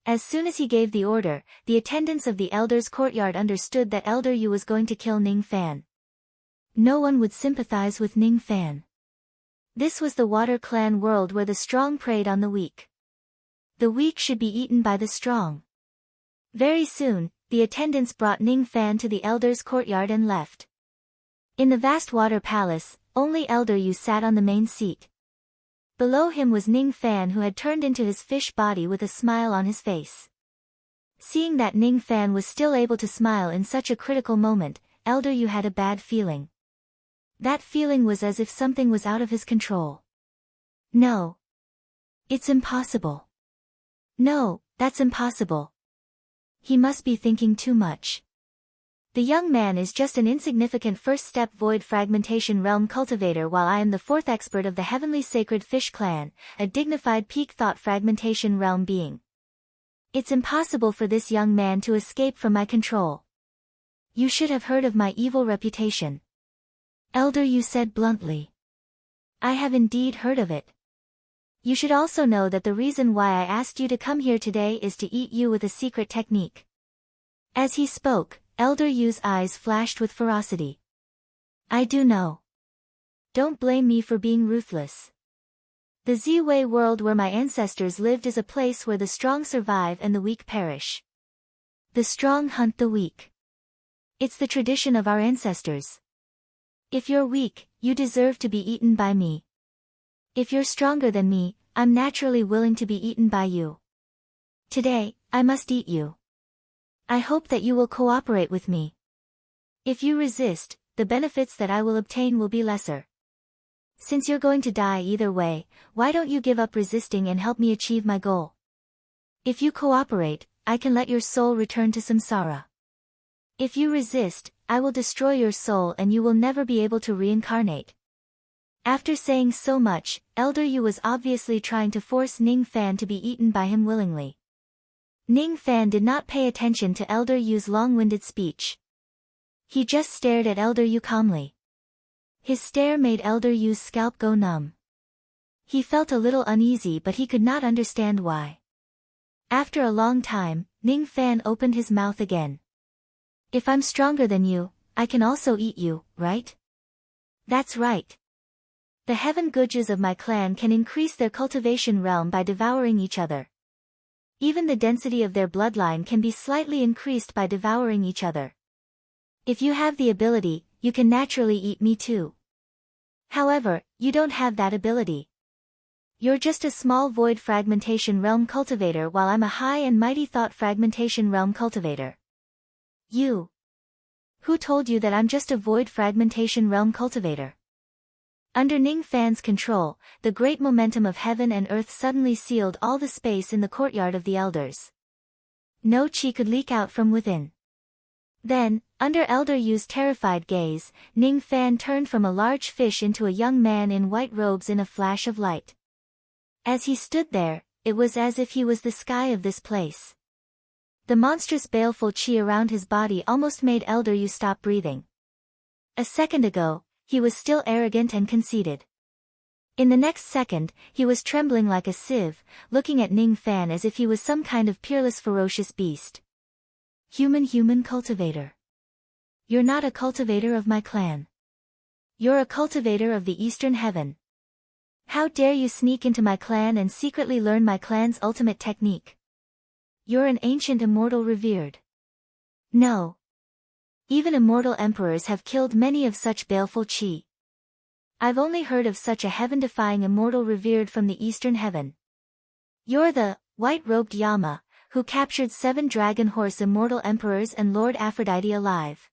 As soon as he gave the order, the attendants of the elder's courtyard understood that Elder Yu was going to kill Ning Fan. No one would sympathize with Ning Fan. This was the Water Clan world where the strong preyed on the weak. The weak should be eaten by the strong. Very soon, the attendants brought Ning Fan to the elder's courtyard and left. In the vast water palace, only Elder Yu sat on the main seat. Below him was Ning Fan, who had turned into his fish body with a smile on his face. Seeing that Ning Fan was still able to smile in such a critical moment, Elder Yu had a bad feeling. That feeling was as if something was out of his control. No. It's impossible. No, that's impossible. He must be thinking too much. The young man is just an insignificant first-step void fragmentation realm cultivator, while I am the 4th expert of the heavenly sacred fish clan, a dignified peak thought fragmentation realm being. It's impossible for this young man to escape from my control. You should have heard of my evil reputation. Elder Yu said bluntly. I have indeed heard of it. You should also know that the reason why I asked you to come here today is to eat you with a secret technique. As he spoke, Elder Yu's eyes flashed with ferocity. I do know. Don't blame me for being ruthless. The Ziwei world where my ancestors lived is a place where the strong survive and the weak perish. The strong hunt the weak. It's the tradition of our ancestors. If you're weak, you deserve to be eaten by me. If you're stronger than me, I'm naturally willing to be eaten by you. Today, I must eat you. I hope that you will cooperate with me. If you resist, the benefits that I will obtain will be lesser. Since you're going to die either way, why don't you give up resisting and help me achieve my goal? If you cooperate, I can let your soul return to samsara. If you resist, I will destroy your soul and you will never be able to reincarnate. After saying so much, Elder Yu was obviously trying to force Ning Fan to be eaten by him willingly. Ning Fan did not pay attention to Elder Yu's long-winded speech. He just stared at Elder Yu calmly. His stare made Elder Yu's scalp go numb. He felt a little uneasy, but he could not understand why. After a long time, Ning Fan opened his mouth again. If I'm stronger than you, I can also eat you, right? That's right. The heaven Gujas of my clan can increase their cultivation realm by devouring each other. Even the density of their bloodline can be slightly increased by devouring each other. If you have the ability, you can naturally eat me too. However, you don't have that ability. You're just a small void fragmentation realm cultivator while I'm a high and mighty thought fragmentation realm cultivator. You. Who told you that I'm just a void fragmentation realm cultivator? Under Ning Fan's control, the great momentum of heaven and earth suddenly sealed all the space in the courtyard of the elders. No chi could leak out from within. Then, under Elder Yu's terrified gaze, Ning Fan turned from a large fish into a young man in white robes in a flash of light. As he stood there, it was as if he was the sky of this place. The monstrous baleful chi around his body almost made Elder Yu stop breathing. A second ago, he was still arrogant and conceited. In the next second, he was trembling like a sieve, looking at Ning Fan as if he was some kind of peerless ferocious beast. Human cultivator. You're not a cultivator of my clan. You're a cultivator of the Eastern Heaven. How dare you sneak into my clan and secretly learn my clan's ultimate technique? You're an ancient immortal revered. No. Even immortal emperors have killed many of such baleful chi. I've only heard of such a heaven-defying immortal revered from the Eastern Heaven. You're the white-robed Yama, who captured 7 dragon horse immortal emperors and Lord Aphrodite alive.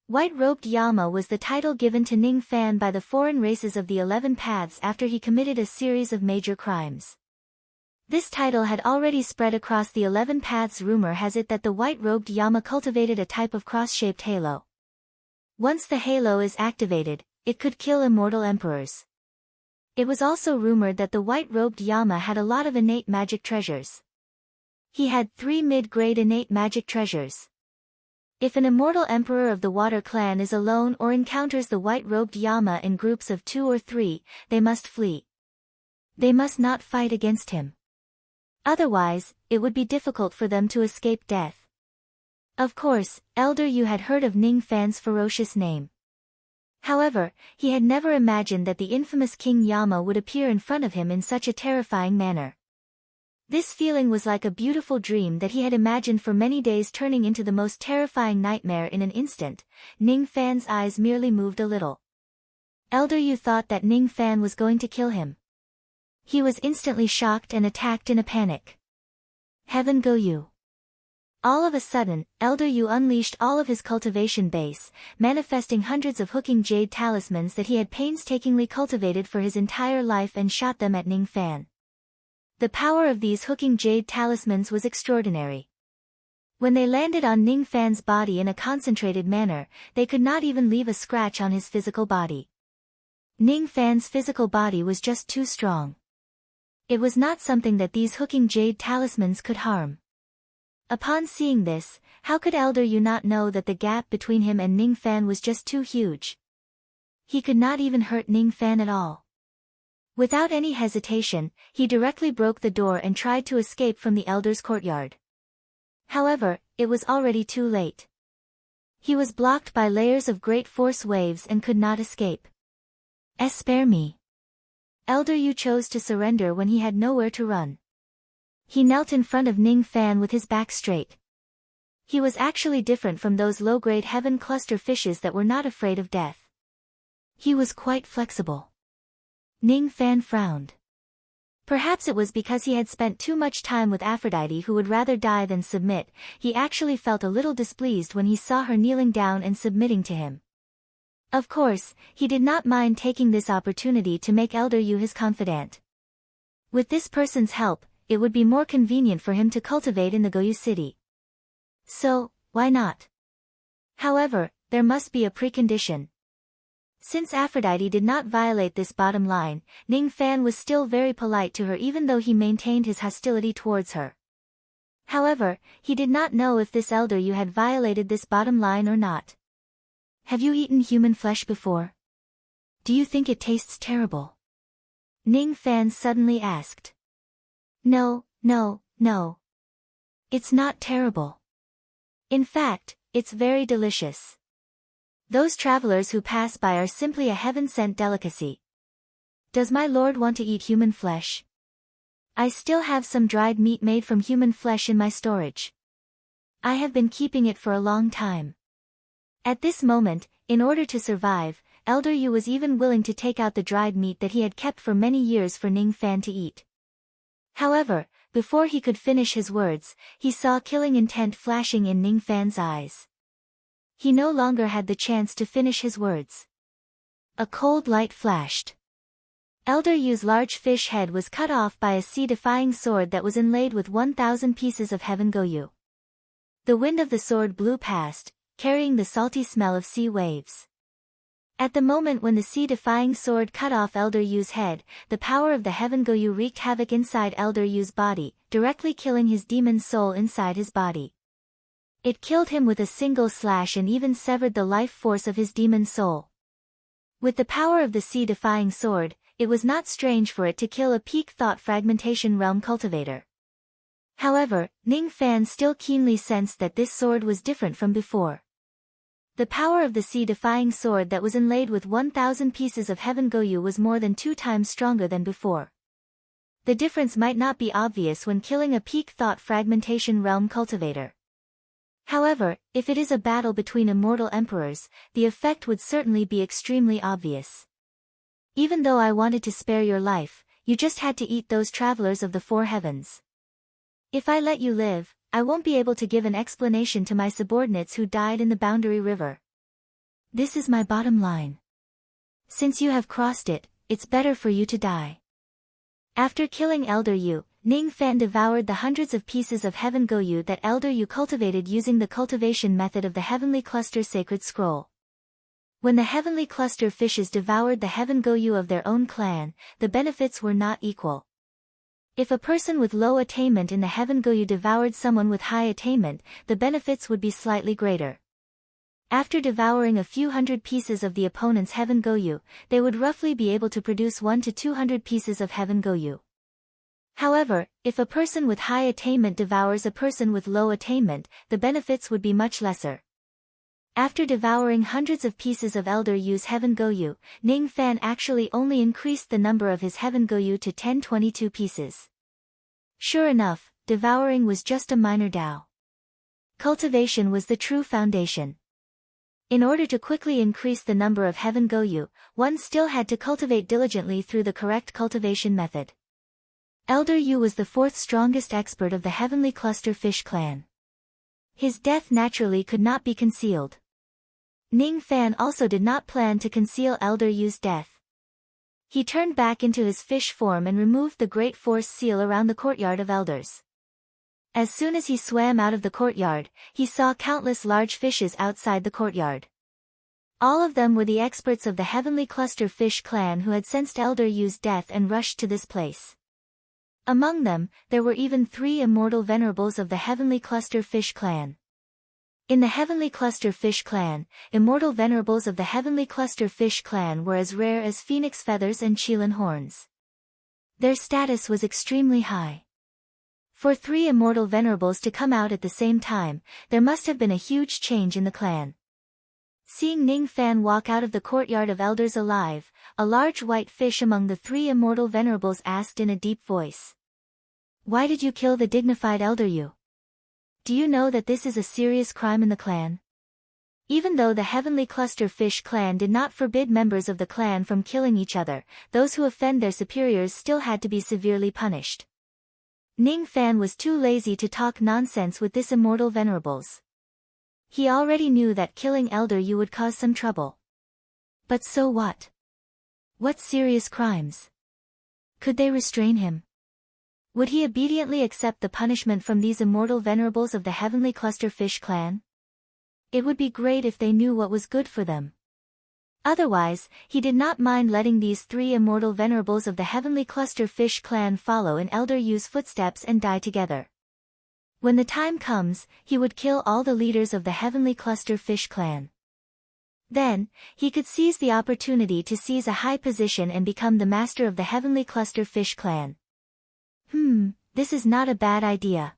White-robed Yama was the title given to Ning Fan by the foreign races of the 11 Paths after he committed a series of major crimes. This title had already spread across the 11 Paths. Rumor has it that the white-robed Yama cultivated a type of cross-shaped halo. Once the halo is activated, it could kill immortal emperors. It was also rumored that the white-robed Yama had a lot of innate magic treasures. He had 3 mid-grade innate magic treasures. If an immortal emperor of the Water Clan is alone or encounters the white-robed Yama in groups of 2 or 3, they must flee. They must not fight against him. Otherwise, it would be difficult for them to escape death. Of course, Elder Yu had heard of Ning Fan's ferocious name. However, he had never imagined that the infamous King Yama would appear in front of him in such a terrifying manner. This feeling was like a beautiful dream that he had imagined for many days turning into the most terrifying nightmare in an instant. Ning Fan's eyes merely moved a little. Elder Yu thought that Ning Fan was going to kill him. He was instantly shocked and attacked in a panic. Heaven go you. All of a sudden, Elder Yu unleashed all of his cultivation base, manifesting hundreds of hooking jade talismans that he had painstakingly cultivated for his entire life and shot them at Ning Fan. The power of these hooking jade talismans was extraordinary. When they landed on Ning Fan's body in a concentrated manner, they could not even leave a scratch on his physical body. Ning Fan's physical body was just too strong. It was not something that these hooking jade talismans could harm. Upon seeing this, how could Elder Yu not know that the gap between him and Ning Fan was just too huge? He could not even hurt Ning Fan at all. Without any hesitation, he directly broke the door and tried to escape from the Elder's courtyard. However, it was already too late. He was blocked by layers of great force waves and could not escape. Spare me. Elder Yu chose to surrender when he had nowhere to run. He knelt in front of Ning Fan with his back straight. He was actually different from those low-grade heaven cluster fishes that were not afraid of death. He was quite flexible. Ning Fan frowned. Perhaps it was because he had spent too much time with Aphrodite, who would rather die than submit. He actually felt a little displeased when he saw her kneeling down and submitting to him. Of course, he did not mind taking this opportunity to make Elder Yu his confidant. With this person's help, it would be more convenient for him to cultivate in the Goyu city. So, why not? However, there must be a precondition. Since Aphrodite did not violate this bottom line, Ning Fan was still very polite to her even though he maintained his hostility towards her. However, he did not know if this Elder Yu had violated this bottom line or not. Have you eaten human flesh before? Do you think it tastes terrible? Ning Fan suddenly asked. No. It's not terrible. In fact, it's very delicious. Those travelers who pass by are simply a heaven-sent delicacy. Does my lord want to eat human flesh? I still have some dried meat made from human flesh in my storage. I have been keeping it for a long time. At this moment, in order to survive, Elder Yu was even willing to take out the dried meat that he had kept for many years for Ning Fan to eat. However, before he could finish his words, he saw killing intent flashing in Ning Fan's eyes. He no longer had the chance to finish his words. A cold light flashed. Elder Yu's large fish head was cut off by a sea-defying sword that was inlaid with 1,000 pieces of heaven Goyu. The wind of the sword blew past, carrying the salty smell of sea waves. At the moment when the sea-defying sword cut off Elder Yu's head, the power of the heaven Goyu wreaked havoc inside Elder Yu's body, directly killing his demon soul inside his body. It killed him with a single slash and even severed the life force of his demon soul. With the power of the sea-defying sword, it was not strange for it to kill a peak thought fragmentation realm cultivator. However, Ning Fan still keenly sensed that this sword was different from before. The power of the sea-defying sword that was inlaid with 1,000 pieces of Heaven Goyu was more than 2 times stronger than before. The difference might not be obvious when killing a peak thought fragmentation realm cultivator. However, if it is a battle between immortal emperors, the effect would certainly be extremely obvious. Even though I wanted to spare your life, you just had to eat those travelers of the 4 heavens. If I let you live, I won't be able to give an explanation to my subordinates who died in the Boundary River. This is my bottom line. Since you have crossed it, it's better for you to die. After killing Elder Yu, Ning Fan devoured the hundreds of pieces of Heaven Goyu that Elder Yu cultivated using the cultivation method of the Heavenly Cluster Sacred Scroll. When the Heavenly Cluster fishes devoured the Heaven Goyu of their own clan, the benefits were not equal. If a person with low attainment in the Heaven Goyu devoured someone with high attainment, the benefits would be slightly greater. After devouring a few hundred pieces of the opponent's Heaven Goyu, they would roughly be able to produce 1 to 200 pieces of Heaven Goyu. However, if a person with high attainment devours a person with low attainment, the benefits would be much lesser. After devouring hundreds of pieces of Elder Yu's Heaven Goyu, Ning Fan actually only increased the number of his Heaven Goyu to 10-22 pieces. Sure enough, devouring was just a minor Dao. Cultivation was the true foundation. In order to quickly increase the number of Heaven Goyu, one still had to cultivate diligently through the correct cultivation method. Elder Yu was the 4th strongest expert of the Heavenly Cluster Fish clan. His death naturally could not be concealed. Ning Fan also did not plan to conceal Elder Yu's death. He turned back into his fish form and removed the Great Force seal around the courtyard of elders. As soon as he swam out of the courtyard, he saw countless large fishes outside the courtyard. All of them were the experts of the Heavenly Cluster Fish clan who had sensed Elder Yu's death and rushed to this place. Among them, there were even 3 immortal venerables of the Heavenly Cluster Fish clan. In the Heavenly Cluster Fish clan, immortal venerables of the Heavenly Cluster Fish clan were as rare as phoenix feathers and qilin horns. Their status was extremely high. For 3 immortal venerables to come out at the same time, there must have been a huge change in the clan. Seeing Ning Fan walk out of the courtyard of elders alive, a large white fish among the 3 immortal venerables asked in a deep voice. Why did you kill the dignified Elder Yu? Do you know that this is a serious crime in the clan? Even though the Heavenly Cluster Fish clan did not forbid members of the clan from killing each other, those who offend their superiors still had to be severely punished. Ning Fan was too lazy to talk nonsense with this immortal venerables. He already knew that killing Elder Yu would cause some trouble. But so what? What serious crimes? Could they restrain him? Would he obediently accept the punishment from these immortal venerables of the Heavenly Cluster Fish clan? It would be great if they knew what was good for them. Otherwise, he did not mind letting these 3 immortal venerables of the Heavenly Cluster Fish clan follow in Elder Yu's footsteps and die together. When the time comes, he would kill all the leaders of the Heavenly Cluster Fish clan. Then, he could seize the opportunity to seize a high position and become the master of the Heavenly Cluster Fish clan. This is not a bad idea.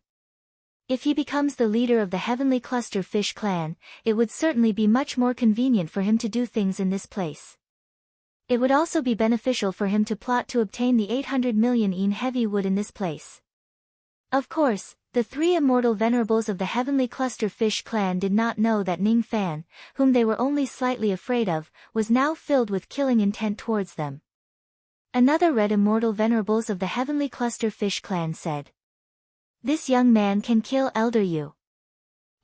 If he becomes the leader of the Heavenly Cluster Fish clan, it would certainly be much more convenient for him to do things in this place. It would also be beneficial for him to plot to obtain the 800 million yen heavy wood in this place. Of course, the 3 immortal venerables of the Heavenly Cluster Fish clan did not know that Ning Fan, whom they were only slightly afraid of, was now filled with killing intent towards them. Another red immortal venerables of the Heavenly Cluster Fish clan said. This young man can kill Elder Yu.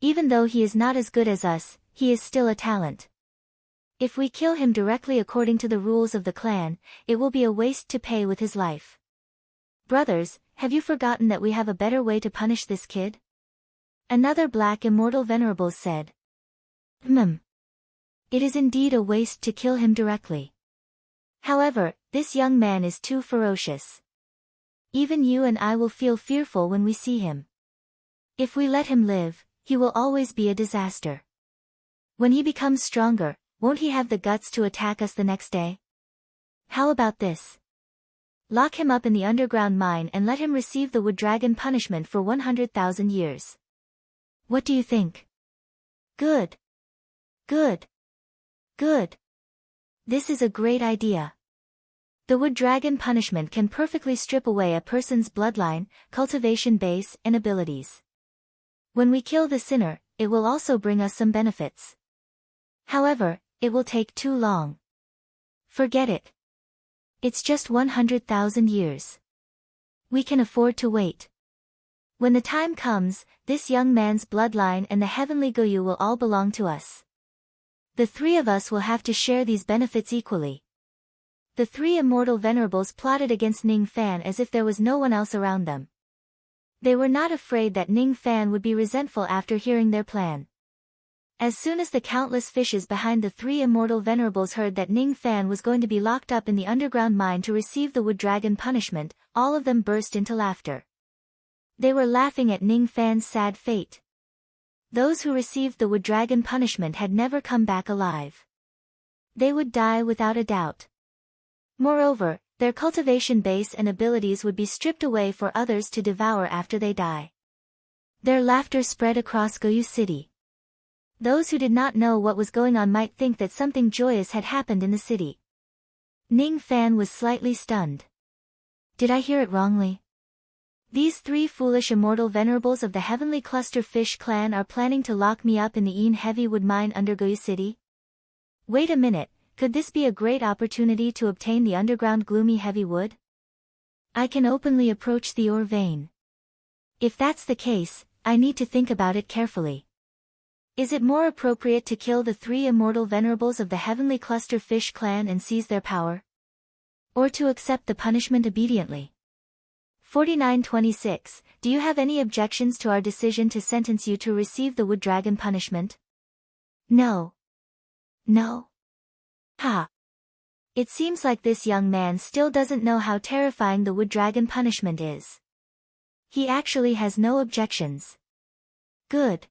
Even though he is not as good as us, he is still a talent. If we kill him directly according to the rules of the clan, it will be a waste to pay with his life. Brothers, have you forgotten that we have a better way to punish this kid? Another black immortal venerables said. It is indeed a waste to kill him directly. However, this young man is too ferocious. Even you and I will feel fearful when we see him. If we let him live, he will always be a disaster. When he becomes stronger, won't he have the guts to attack us the next day? How about this? Lock him up in the underground mine and let him receive the wood dragon punishment for 100,000 years. What do you think? Good. Good. Good. This is a great idea. The wood dragon punishment can perfectly strip away a person's bloodline, cultivation base, and abilities. When we kill the sinner, it will also bring us some benefits. However, it will take too long. Forget it. It's just 100,000 years. We can afford to wait. When the time comes, this young man's bloodline and the heavenly Goyu will all belong to us. The three of us will have to share these benefits equally. The three immortal venerables plotted against Ning Fan as if there was no one else around them. They were not afraid that Ning Fan would be resentful after hearing their plan. As soon as the countless fishes behind the three immortal venerables heard that Ning Fan was going to be locked up in the underground mine to receive the wood dragon punishment, all of them burst into laughter. They were laughing at Ning Fan's sad fate. Those who received the wood dragon punishment had never come back alive. They would die without a doubt. Moreover, their cultivation base and abilities would be stripped away for others to devour after they die. Their laughter spread across Goyu City. Those who did not know what was going on might think that something joyous had happened in the city. Ning Fan was slightly stunned. Did I hear it wrongly? These three foolish immortal venerables of the Heavenly Cluster Fish clan are planning to lock me up in the Een Heavy Wood Mine under Goyu City? Wait a minute, could this be a great opportunity to obtain the underground gloomy heavy wood? I can openly approach the ore vein. If that's the case, I need to think about it carefully. Is it more appropriate to kill the three immortal venerables of the Heavenly Cluster Fish clan and seize their power? Or to accept the punishment obediently? 4926, do you have any objections to our decision to sentence you to receive the wood dragon punishment? No. No. Ha. It seems like this young man still doesn't know how terrifying the wood dragon punishment is. He actually has no objections. Good.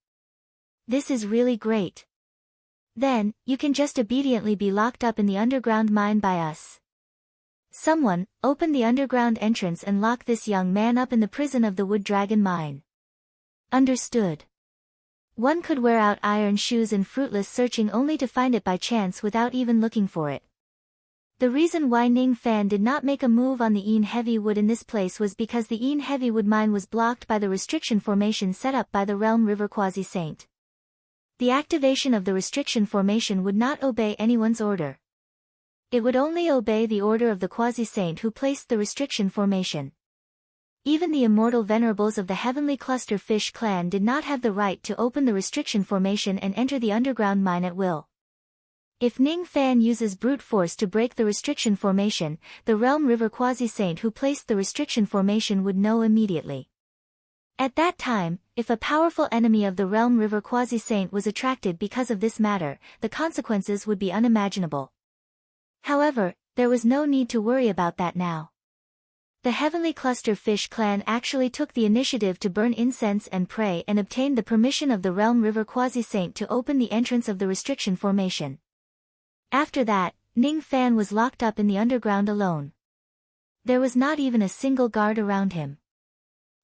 This is really great. Then, you can just obediently be locked up in the underground mine by us. Someone, open the underground entrance and lock this young man up in the prison of the wood dragon mine. Understood. One could wear out iron shoes in fruitless searching only to find it by chance without even looking for it. The reason why Ning Fan did not make a move on the Een Heavy Wood in this place was because the Een Heavy Wood mine was blocked by the restriction formation set up by the Realm River Quasi-Saint. The activation of the restriction formation would not obey anyone's order. It would only obey the order of the Quasi-Saint who placed the restriction formation. Even the immortal venerables of the Heavenly Cluster Fish clan did not have the right to open the restriction formation and enter the underground mine at will. If Ning Fan uses brute force to break the restriction formation, the Realm River Quasi-Saint who placed the restriction formation would know immediately. At that time, if a powerful enemy of the Realm River Quasi-Saint was attracted because of this matter, the consequences would be unimaginable. However, there was no need to worry about that now. The Heavenly Cluster Fish clan actually took the initiative to burn incense and pray and obtained the permission of the Realm River Quasi-Saint to open the entrance of the restriction formation. After that, Ning Fan was locked up in the underground alone. There was not even a single guard around him.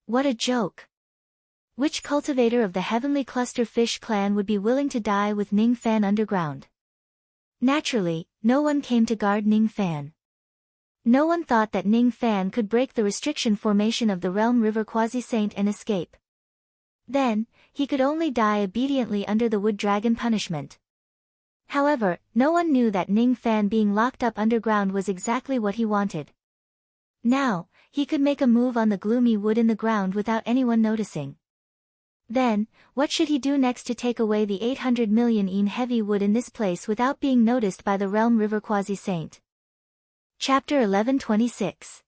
What a joke! Which cultivator of the Heavenly Cluster Fish clan would be willing to die with Ning Fan underground? Naturally, no one came to guard Ning Fan. No one thought that Ning Fan could break the restriction formation of the Realm River Quasi-Saint and escape. Then, he could only die obediently under the wood dragon punishment. However, no one knew that Ning Fan being locked up underground was exactly what he wanted. Now, he could make a move on the gloomy wood in the ground without anyone noticing. Then, what should he do next to take away the 800 million Een heavy wood in this place without being noticed by the Realm River Quasi-Saint? Chapter 1126.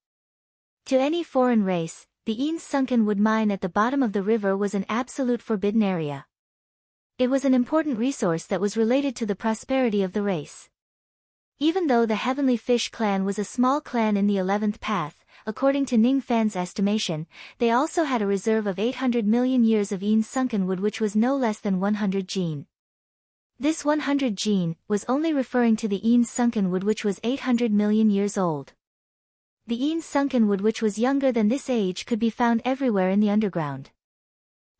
To any foreign race, the Een's sunken wood mine at the bottom of the river was an absolute forbidden area. It was an important resource that was related to the prosperity of the race. Even though the Heavenly Fish clan was a small clan in the 11th path, according to Ning Fan's estimation, they also had a reserve of 800 million years of Eon's sunken wood, which was no less than 100 jin. This 100 jin was only referring to the Eon's sunken wood, which was 800 million years old. The Eon's sunken wood, which was younger than this age, could be found everywhere in the underground.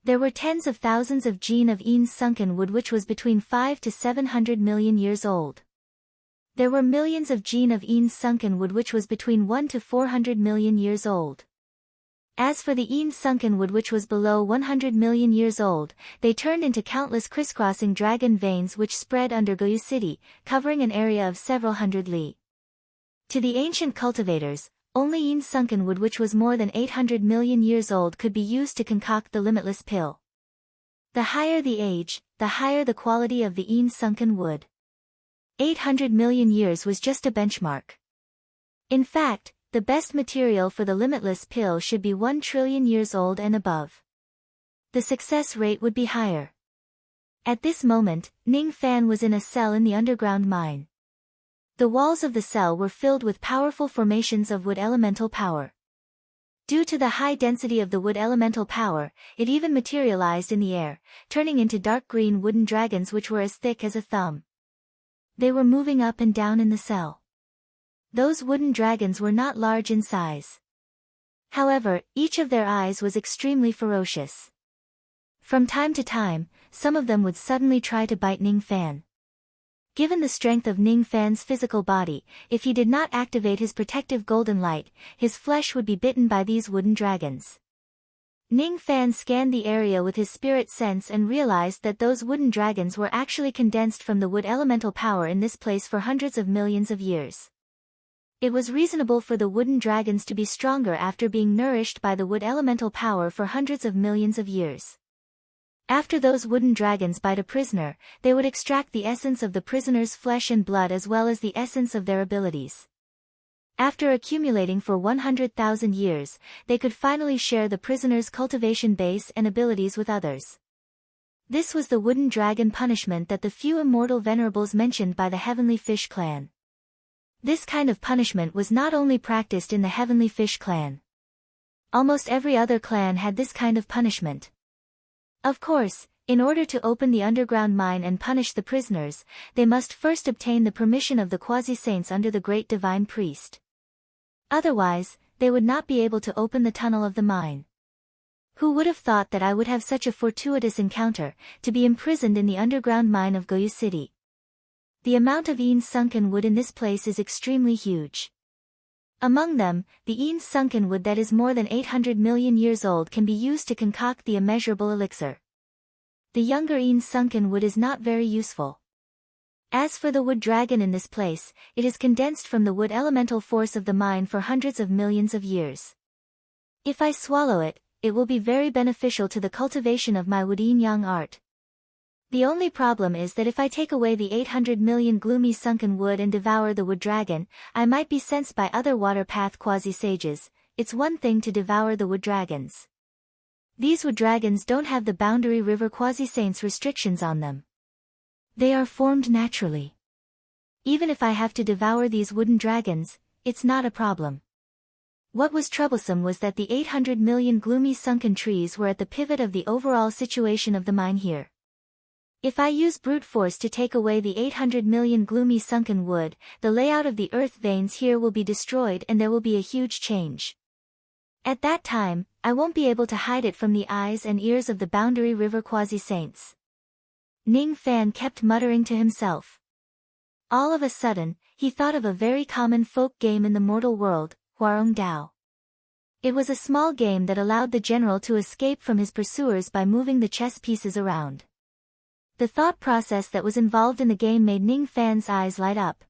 There were tens of thousands of jin of Eon's sunken wood, which was between 5 to 700 million years old. There were millions of jin of Eon's sunken wood, which was between 1 to 400 million years old. As for the Eon's sunken wood, which was below 100 million years old, they turned into countless crisscrossing dragon veins which spread under Goyu City, covering an area of several hundred li. To the ancient cultivators, only Eon's sunken wood, which was more than 800 million years old, could be used to concoct the limitless pill. The higher the age, the higher the quality of the Eon's sunken wood. 800 million years was just a benchmark. In fact, the best material for the limitless pill should be 1 trillion years old and above. The success rate would be higher. At this moment, Ning Fan was in a cell in the underground mine. The walls of the cell were filled with powerful formations of wood elemental power. Due to the high density of the wood elemental power, it even materialized in the air, turning into dark green wooden dragons which were as thick as a thumb. They were moving up and down in the cell. Those wooden dragons were not large in size. However, each of their eyes was extremely ferocious. From time to time, some of them would suddenly try to bite Ning Fan. Given the strength of Ning Fan's physical body, if he did not activate his protective golden light, his flesh would be bitten by these wooden dragons. Ning Fan scanned the area with his spirit sense and realized that those wooden dragons were actually condensed from the wood elemental power in this place for hundreds of millions of years. It was reasonable for the wooden dragons to be stronger after being nourished by the wood elemental power for hundreds of millions of years. After those wooden dragons bite a prisoner, they would extract the essence of the prisoner's flesh and blood as well as the essence of their abilities. After accumulating for 100,000 years, they could finally share the prisoner's cultivation base and abilities with others. This was the wooden dragon punishment that the few immortal venerables mentioned by the Heavenly Fish clan. This kind of punishment was not only practiced in the Heavenly Fish clan. Almost every other clan had this kind of punishment. Of course, in order to open the underground mine and punish the prisoners, they must first obtain the permission of the quasi-saints under the great divine priest. Otherwise, they would not be able to open the tunnel of the mine. Who would have thought that I would have such a fortuitous encounter, to be imprisoned in the underground mine of Goyu City? The amount of Eon's sunken wood in this place is extremely huge. Among them, the Eon's sunken wood that is more than 800 million years old can be used to concoct the immeasurable elixir. The younger Eon's sunken wood is not very useful. As for the wood dragon in this place, it is condensed from the wood elemental force of the mine for hundreds of millions of years. If I swallow it, it will be very beneficial to the cultivation of my wood yin-yang art. The only problem is that if I take away the 800 million gloomy sunken wood and devour the wood dragon, I might be sensed by other water path quasi-sages. It's one thing to devour the wood dragons. These wood dragons don't have the boundary river quasi-saints restrictions on them. They are formed naturally. Even if I have to devour these wooden dragons, it's not a problem. What was troublesome was that the 800 million gloomy sunken trees were at the pivot of the overall situation of the mine here. If I use brute force to take away the 800 million gloomy sunken wood, the layout of the earth veins here will be destroyed and there will be a huge change. At that time, I won't be able to hide it from the eyes and ears of the boundary river quasi-saints. Ning Fan kept muttering to himself. All of a sudden, he thought of a very common folk game in the mortal world, Huarong Dao. It was a small game that allowed the general to escape from his pursuers by moving the chess pieces around. The thought process that was involved in the game made Ning Fan's eyes light up.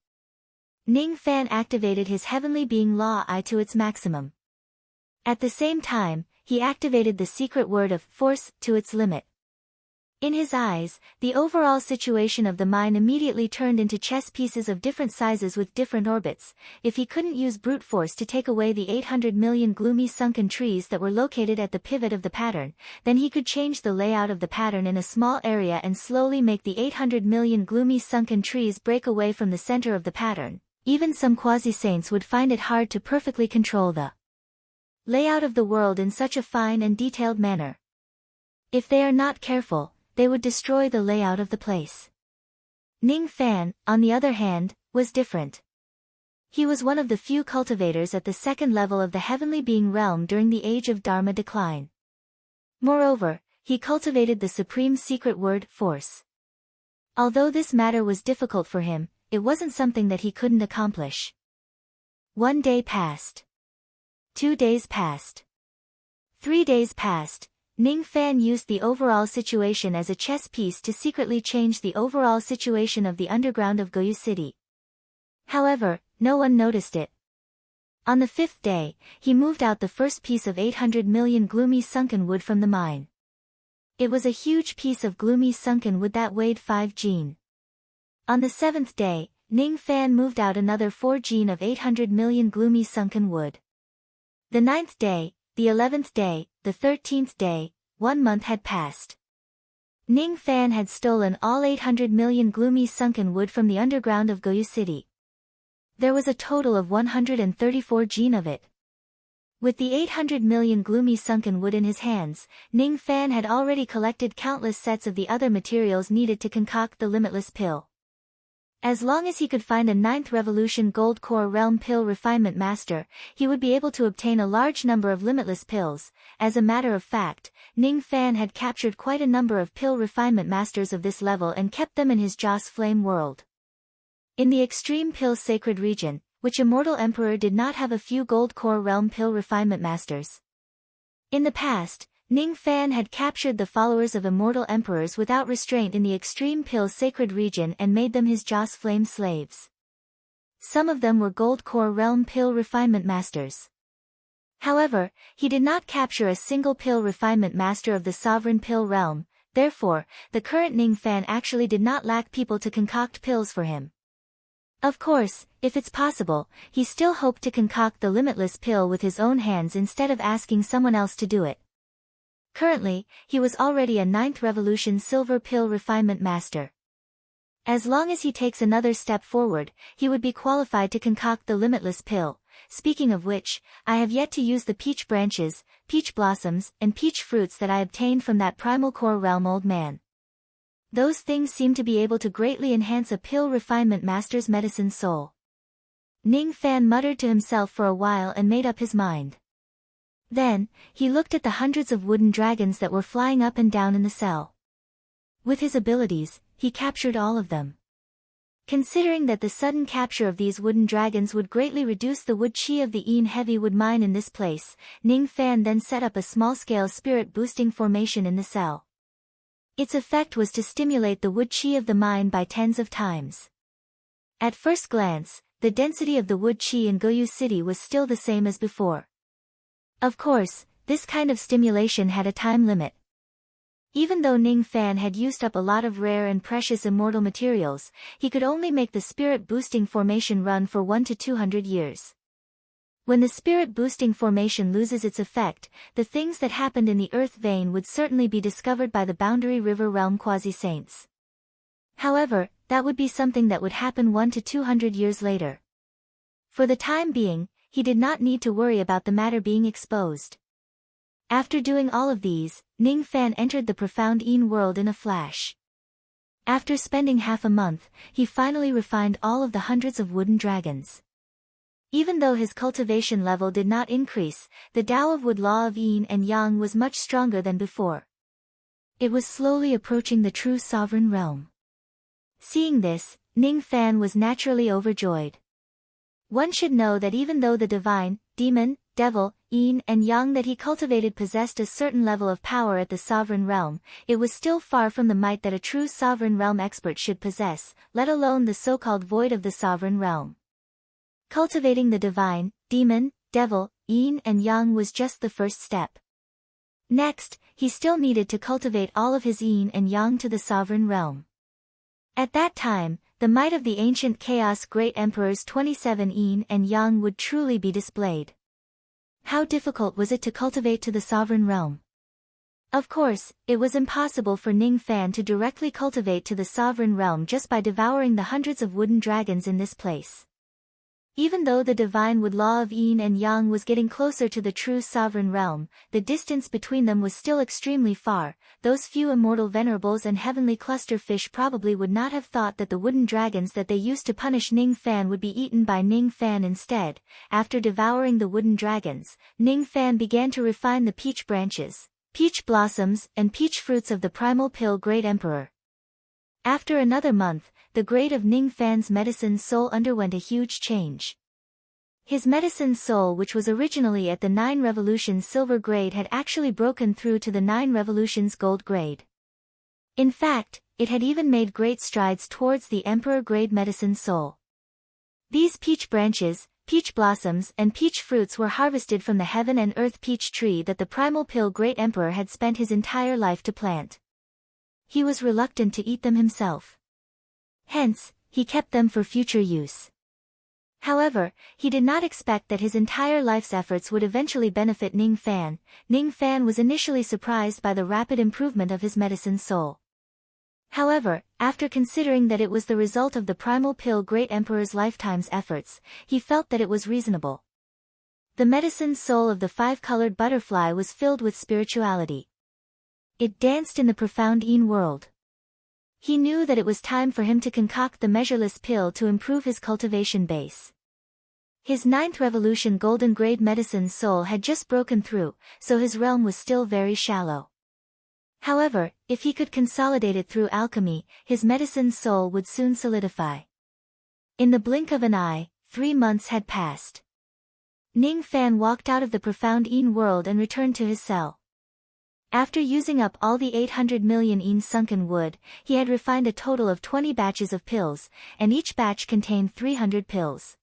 Ning Fan activated his heavenly being law eye to its maximum. At the same time, he activated the secret word of force to its limit. In his eyes, the overall situation of the mine immediately turned into chess pieces of different sizes with different orbits. If he couldn't use brute force to take away the 800 million gloomy sunken trees that were located at the pivot of the pattern, then he could change the layout of the pattern in a small area and slowly make the 800 million gloomy sunken trees break away from the center of the pattern. Even some quasi-saints would find it hard to perfectly control the layout of the world in such a fine and detailed manner. If they are not careful, they would destroy the layout of the place. Ning Fan, on the other hand, was different. He was one of the few cultivators at the second level of the heavenly being realm during the age of Dharma decline. Moreover, he cultivated the supreme secret word, force. Although this matter was difficult for him, it wasn't something that he couldn't accomplish. 1 day passed. 2 days passed. 3 days passed. Ning Fan used the overall situation as a chess piece to secretly change the overall situation of the underground of Goyu City. However, no one noticed it. On the 5th day, he moved out the first piece of 800 million gloomy sunken wood from the mine. It was a huge piece of gloomy sunken wood that weighed 5 jin. On the 7th day, Ning Fan moved out another 4 jin of 800 million gloomy sunken wood. The 9th day, the 11th day, the 13th day, 1 month had passed. Ning Fan had stolen all 800 million gloomy sunken wood from the underground of Goyu City. There was a total of 134 jin of it. With the 800 million gloomy sunken wood in his hands, Ning Fan had already collected countless sets of the other materials needed to concoct the limitless pill. As long as he could find a 9th Revolution Gold Core Realm Pill Refinement Master, he would be able to obtain a large number of limitless pills. As a matter of fact, Ning Fan had captured quite a number of pill refinement masters of this level and kept them in his Joss Flame world. In the extreme pill sacred region, which Immortal Emperor did not have a few Gold Core Realm Pill Refinement Masters. In the past, Ning Fan had captured the followers of Immortal Emperors without restraint in the extreme pill sacred region and made them his Joss Flame slaves. Some of them were Gold Core Realm Pill Refinement Masters. However, he did not capture a single pill refinement master of the Sovereign Pill Realm, therefore, the current Ning Fan actually did not lack people to concoct pills for him. Of course, if it's possible, he still hoped to concoct the limitless pill with his own hands instead of asking someone else to do it. Currently, he was already a 9th Revolution Silver Pill Refinement Master. As long as he takes another step forward, he would be qualified to concoct the limitless pill. Speaking of which, I have yet to use the peach branches, peach blossoms, and peach fruits that I obtained from that Primal Core Realm old man. Those things seem to be able to greatly enhance a pill refinement master's medicine soul. Ning Fan muttered to himself for a while and made up his mind. Then, he looked at the hundreds of wooden dragons that were flying up and down in the cell. With his abilities, he captured all of them. Considering that the sudden capture of these wooden dragons would greatly reduce the wood chi of the Een heavy wood mine in this place, Ning Fan then set up a small-scale spirit-boosting formation in the cell. Its effect was to stimulate the wood chi of the mine by tens of times. At first glance, the density of the wood chi in Goyu City was still the same as before. Of course, this kind of stimulation had a time limit. Even though Ning Fan had used up a lot of rare and precious immortal materials, he could only make the spirit-boosting formation run for 1 to 200 years. When the spirit-boosting formation loses its effect, the things that happened in the earth vein would certainly be discovered by the Boundary River Realm quasi-saints. However, that would be something that would happen 1 to 200 years later. For the time being, he did not need to worry about the matter being exposed. After doing all of these, Ning Fan entered the profound Een world in a flash. After spending half a month, he finally refined all of the hundreds of wooden dragons. Even though his cultivation level did not increase, the Tao of Wood Law of Yin and Yang was much stronger than before. It was slowly approaching the true sovereign realm. Seeing this, Ning Fan was naturally overjoyed. One should know that even though the divine, demon, devil, Yin and Yang that he cultivated possessed a certain level of power at the sovereign realm, it was still far from the might that a true sovereign realm expert should possess, let alone the so-called void of the sovereign realm. Cultivating the divine, demon, devil, Yin and Yang was just the first step. Next, he still needed to cultivate all of his Yin and Yang to the sovereign realm. At that time, the might of the ancient chaos great emperor's 27 Yin and Yang would truly be displayed. How difficult was it to cultivate to the sovereign realm? Of course, it was impossible for Ning Fan to directly cultivate to the sovereign realm just by devouring the hundreds of wooden dragons in this place. Even though the divine wood law of yin and yang was getting closer to the true sovereign realm, the distance between them was still extremely far. Those few immortal venerables and heavenly cluster fish probably would not have thought that the wooden dragons that they used to punish Ning Fan would be eaten by Ning Fan instead. After devouring the wooden dragons, Ning Fan began to refine the peach branches, peach blossoms, and peach fruits of the primal pill Great Emperor. After another month, the grade of Ning Fan's medicine soul underwent a huge change. His medicine soul, which was originally at the 9 revolutions silver grade, had actually broken through to the 9 revolutions gold grade. In fact, it had even made great strides towards the emperor grade medicine soul. These peach branches, peach blossoms, and peach fruits were harvested from the heaven and earth peach tree that the primal pill Great Emperor had spent his entire life to plant. He was reluctant to eat them himself. Hence, he kept them for future use. However, he did not expect that his entire life's efforts would eventually benefit Ning Fan. Ning Fan was initially surprised by the rapid improvement of his medicine soul. However, after considering that it was the result of the primal pill Great Emperor's lifetime's efforts, he felt that it was reasonable. The medicine soul of the 5-colored butterfly was filled with spirituality. It danced in the profound yin world. He knew that it was time for him to concoct the measureless pill to improve his cultivation base. His 9th revolution golden grade medicine soul had just broken through, so his realm was still very shallow. However, if he could consolidate it through alchemy, his medicine soul would soon solidify. In the blink of an eye, 3 months had passed. Ning Fan walked out of the profound yin world and returned to his cell. After using up all the 800 million yin sunken wood, he had refined a total of 20 batches of pills, and each batch contained 300 pills.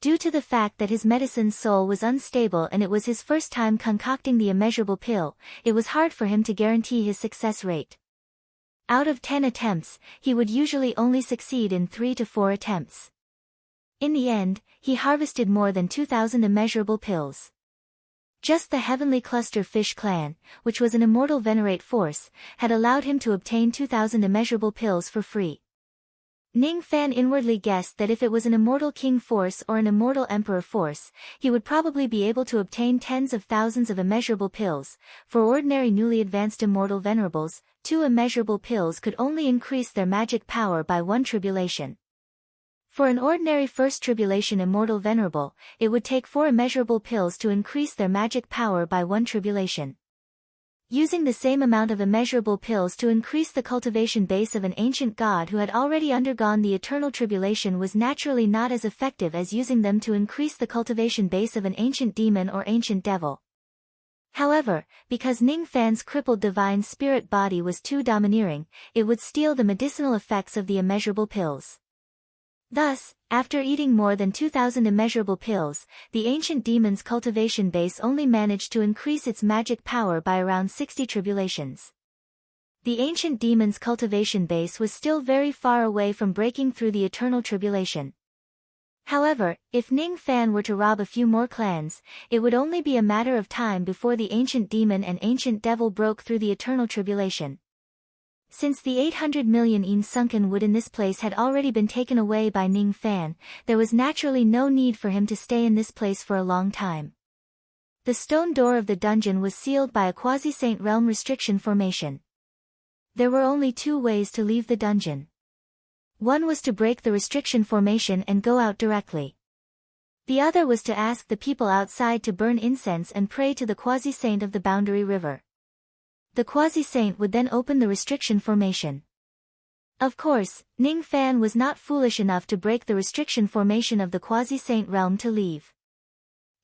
Due to the fact that his medicine soul was unstable and it was his first time concocting the immeasurable pill, it was hard for him to guarantee his success rate. Out of 10 attempts, he would usually only succeed in 3 to 4 attempts. In the end, he harvested more than 2,000 immeasurable pills. Just the heavenly cluster fish clan, which was an immortal venerate force, had allowed him to obtain 2,000 immeasurable pills for free. Ning Fan inwardly guessed that if it was an immortal king force or an immortal emperor force, he would probably be able to obtain tens of thousands of immeasurable pills. For ordinary newly advanced immortal venerables, 2 immeasurable pills could only increase their magic power by 1 tribulation. For an ordinary first tribulation immortal venerable, it would take 4 immeasurable pills to increase their magic power by 1 tribulation. Using the same amount of immeasurable pills to increase the cultivation base of an ancient god who had already undergone the eternal tribulation was naturally not as effective as using them to increase the cultivation base of an ancient demon or ancient devil. However, because Ning Fan's crippled divine spirit body was too domineering, it would steal the medicinal effects of the immeasurable pills. Thus, after eating more than 2,000 immeasurable pills, the ancient demon's cultivation base only managed to increase its magic power by around 60 tribulations. The ancient demon's cultivation base was still very far away from breaking through the eternal tribulation. However, if Ning Fan were to rob a few more clans, it would only be a matter of time before the ancient demon and ancient devil broke through the eternal tribulation. Since the 800 million yin sunken wood in this place had already been taken away by Ning Fan, there was naturally no need for him to stay in this place for a long time. The stone door of the dungeon was sealed by a quasi-saint realm restriction formation. There were only 2 ways to leave the dungeon. One was to break the restriction formation and go out directly. The other was to ask the people outside to burn incense and pray to the quasi-saint of the boundary river. The quasi-saint would then open the restriction formation. Of course, Ning Fan was not foolish enough to break the restriction formation of the quasi-saint realm to leave.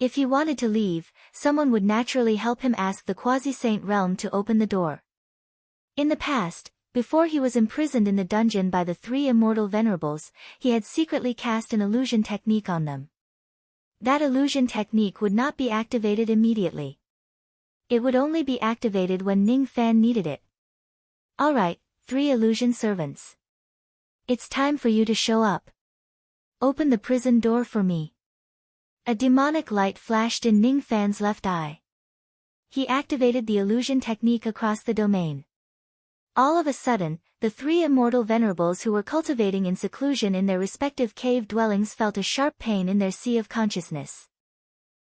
If he wanted to leave, someone would naturally help him ask the quasi-saint realm to open the door. In the past, before he was imprisoned in the dungeon by the 3 immortal venerables, he had secretly cast an illusion technique on them. That illusion technique would not be activated immediately. It would only be activated when Ning Fan needed it. Alright, 3 illusion servants. It's time for you to show up. Open the prison door for me. A demonic light flashed in Ning Fan's left eye. He activated the illusion technique across the domain. All of a sudden, the three immortal venerables who were cultivating in seclusion in their respective cave dwellings felt a sharp pain in their sea of consciousness.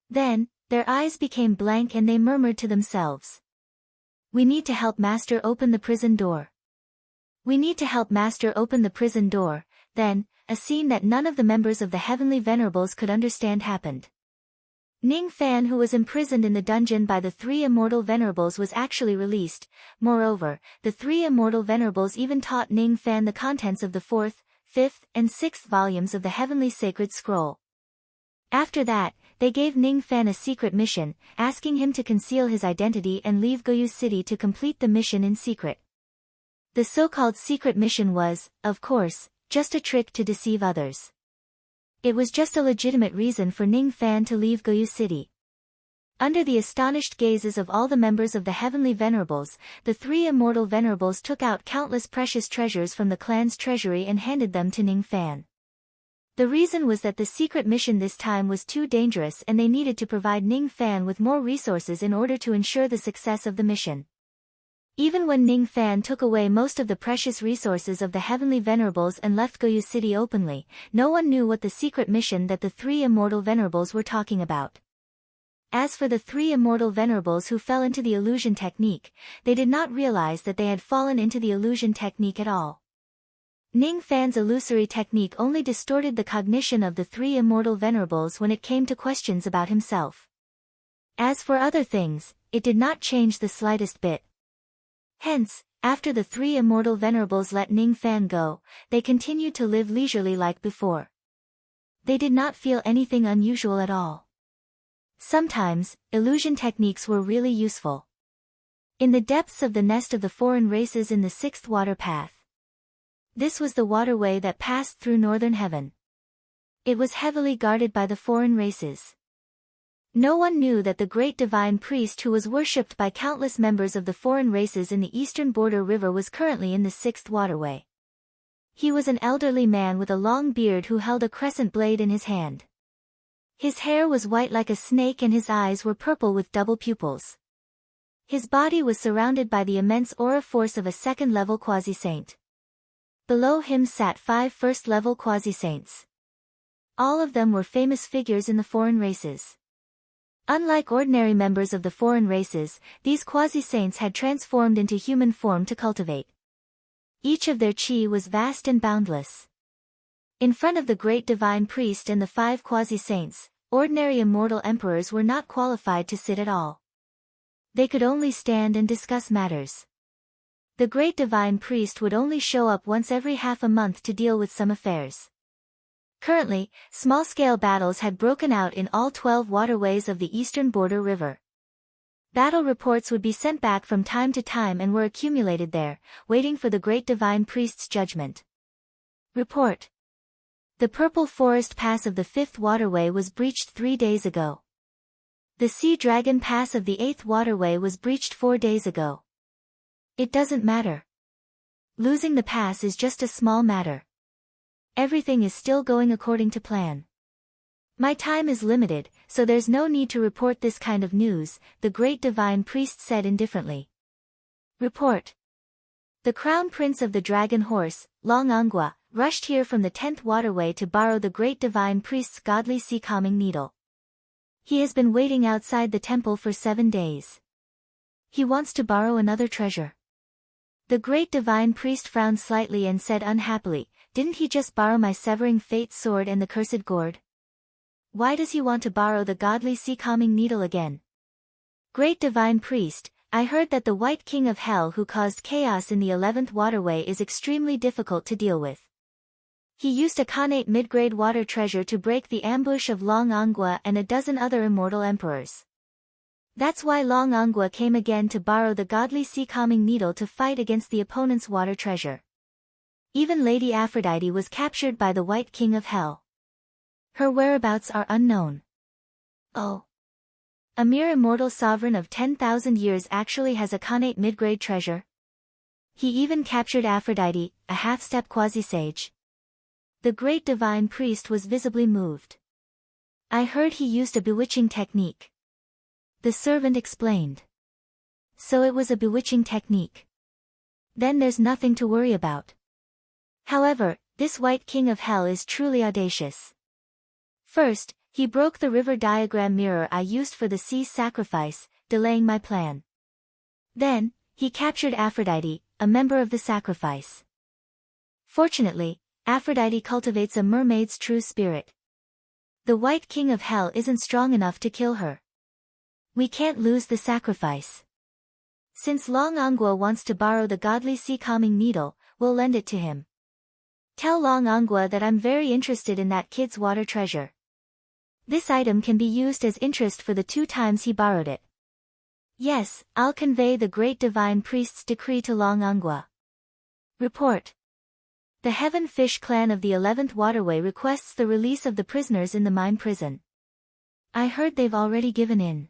Then, their eyes became blank and they murmured to themselves. "We need to help Master open the prison door. We need to help Master open the prison door." Then, a scene that none of the members of the heavenly venerables could understand happened. Ning Fan, who was imprisoned in the dungeon by the three immortal venerables, was actually released. Moreover, the three immortal venerables even taught Ning Fan the contents of the 4th, 5th, and 6th volumes of the heavenly sacred scroll. After that, they gave Ning Fan a secret mission, asking him to conceal his identity and leave Goyu City to complete the mission in secret. The so-called secret mission was, of course, just a trick to deceive others. It was just a legitimate reason for Ning Fan to leave Goyu City. Under the astonished gazes of all the members of the heavenly venerables, the three immortal venerables took out countless precious treasures from the clan's treasury and handed them to Ning Fan. The reason was that the secret mission this time was too dangerous and they needed to provide Ning Fan with more resources in order to ensure the success of the mission. Even when Ning Fan took away most of the precious resources of the heavenly venerables and left Goyu City openly, no one knew what the secret mission that the three immortal venerables were talking about. As for the three immortal venerables who fell into the illusion technique, they did not realize that they had fallen into the illusion technique at all. Ning Fan's illusory technique only distorted the cognition of the three immortal venerables when it came to questions about himself. As for other things, it did not change the slightest bit. Hence, after the three immortal venerables let Ning Fan go, they continued to live leisurely like before. They did not feel anything unusual at all. Sometimes, illusion techniques were really useful. In the depths of the nest of the foreign races in the 6th water path. This was the waterway that passed through northern heaven. It was heavily guarded by the foreign races. No one knew that the great divine priest who was worshipped by countless members of the foreign races in the eastern border river was currently in the 6th waterway. He was an elderly man with a long beard who held a crescent blade in his hand. His hair was white like a snake and his eyes were purple with double pupils. His body was surrounded by the immense aura force of a second-level quasi-saint. Below him sat 5 first-level quasi-saints. All of them were famous figures in the foreign races. Unlike ordinary members of the foreign races, these quasi-saints had transformed into human form to cultivate. Each of their chi was vast and boundless. In front of the great divine priest and the 5 quasi-saints, ordinary immortal emperors were not qualified to sit at all. They could only stand and discuss matters. The great divine priest would only show up once every half a month to deal with some affairs. Currently, small-scale battles had broken out in all 12 waterways of the eastern border river. Battle reports would be sent back from time to time and were accumulated there, waiting for the great divine priest's judgment. Report. The Purple Forest Pass of the 5th waterway was breached 3 days ago. The Sea Dragon Pass of the 8th waterway was breached 4 days ago. It doesn't matter. Losing the pass is just a small matter. Everything is still going according to plan. My time is limited, so there's no need to report this kind of news, the great divine priest said indifferently. Report. The crown prince of the dragon horse, Long Angua, rushed here from the 10th waterway to borrow the great divine priest's godly sea calming needle. He has been waiting outside the temple for 7 days. He wants to borrow another treasure. The great divine priest frowned slightly and said unhappily, "Didn't he just borrow my severing fate sword and the cursed gourd? Why does he want to borrow the godly sea-calming needle again?" Great divine priest, I heard that the White King of Hell who caused chaos in the 11th waterway is extremely difficult to deal with. He used a Khanate mid-grade water treasure to break the ambush of Long Angua and a dozen other immortal emperors. That's why Long Angua came again to borrow the godly sea-calming needle to fight against the opponent's water treasure. Even Lady Aphrodite was captured by the White King of Hell. Her whereabouts are unknown. Oh. A mere immortal sovereign of 10,000 years actually has a Khanate mid-grade treasure? He even captured Aphrodite, a half-step quasi-sage. The great divine priest was visibly moved. I heard he used a bewitching technique. The servant explained. So it was a bewitching technique. then there's nothing to worry about. However, this White King of Hell is truly audacious. First, he broke the river diagram mirror I used for the sea's sacrifice, delaying my plan. Then, he captured Aphrodite, a member of the sacrifice. Fortunately, Aphrodite cultivates a mermaid's true spirit. The White King of Hell isn't strong enough to kill her. We can't lose the sacrifice. Since Long Angua wants to borrow the godly sea-calming needle, we'll lend it to him. Tell Long Angua that I'm very interested in that kid's water treasure. This item can be used as interest for the 2 times he borrowed it. Yes, I'll convey the great divine priest's decree to Long Angua. Report. The Heaven Fish clan of the 11th Waterway requests the release of the prisoners in the mine prison. I heard they've already given in.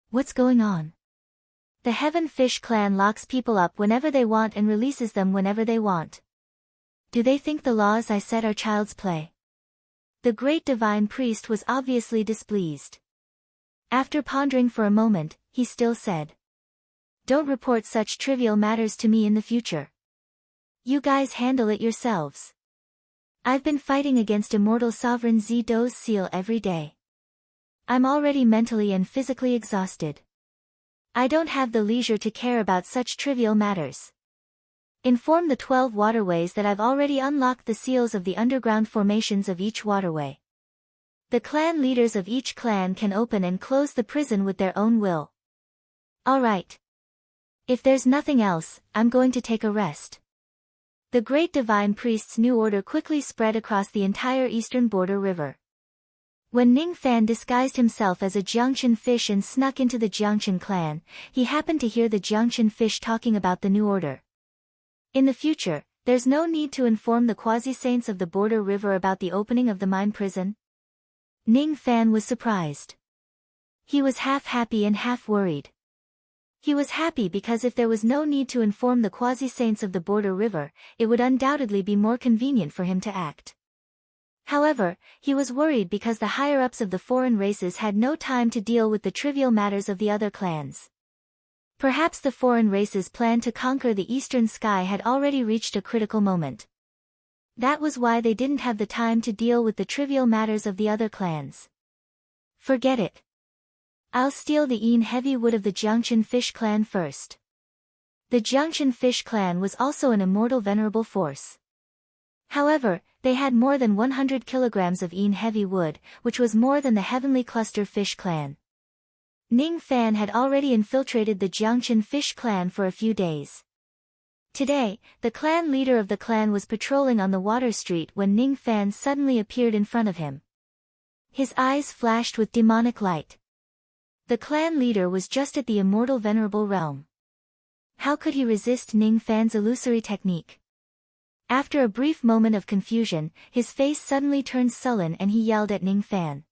What's going on? The Heaven Fish clan locks people up whenever they want and releases them whenever they want. Do they think the laws I set are child's play? The great divine priest was obviously displeased. After pondering for a moment, he still said, "Don't report such trivial matters to me in the future. You guys handle it yourselves. I've been fighting against Immortal Sovereign Zido's seal every day. I'm already mentally and physically exhausted. I don't have the leisure to care about such trivial matters. Inform the 12 waterways that I've already unlocked the seals of the underground formations of each waterway. The clan leaders of each clan can open and close the prison with their own will. Alright. If there's nothing else, I'm going to take a rest." The great divine priest's new order quickly spread across the entire eastern border river. When Ning Fan disguised himself as a Jiangchen fish and snuck into the Jiangchen clan, he happened to hear the Jiangchen fish talking about the new order. In the future, there's no need to inform the quasi-saints of the border river about the opening of the mine prison. Ning Fan was surprised. He was half happy and half worried. He was happy because if there was no need to inform the quasi-saints of the border river, it would undoubtedly be more convenient for him to act. However, he was worried because the higher-ups of the foreign races had no time to deal with the trivial matters of the other clans. Perhaps the foreign races' plan to conquer the eastern sky had already reached a critical moment. That was why they didn't have the time to deal with the trivial matters of the other clans. Forget it. I'll steal the Een heavy wood of the Jiangchen Fish clan first. The Jiangchen Fish clan was also an immortal venerable force. However, they had more than 100 kilograms of Een heavy wood, which was more than the Heavenly Cluster Fish clan. Ning Fan had already infiltrated the Jiangchen Fish clan for a few days. Today, the clan leader of the clan was patrolling on the water street when Ning Fan suddenly appeared in front of him. His eyes flashed with demonic light. The clan leader was just at the immortal venerable realm. How could he resist Ning Fan's illusory technique? After a brief moment of confusion, his face suddenly turned sullen and he yelled at Ning Fan.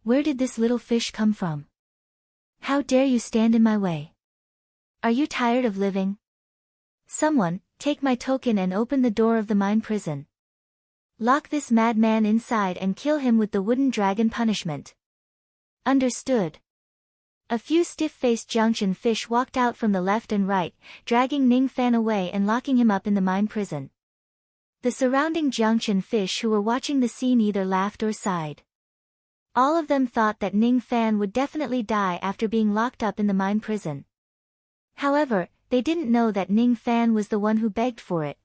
"Where did this little fish come from? How dare you stand in my way? Are you tired of living? Someone, take my token and open the door of the mine prison. Lock this madman inside and kill him with the wooden dragon punishment." Understood. A few stiff-faced Jiangchen fish walked out from the left and right, dragging Ning Fan away and locking him up in the mine prison. The surrounding Jiangchen fish who were watching the scene either laughed or sighed. All of them thought that Ning Fan would definitely die after being locked up in the mine prison. However, they didn't know that Ning Fan was the one who begged for it.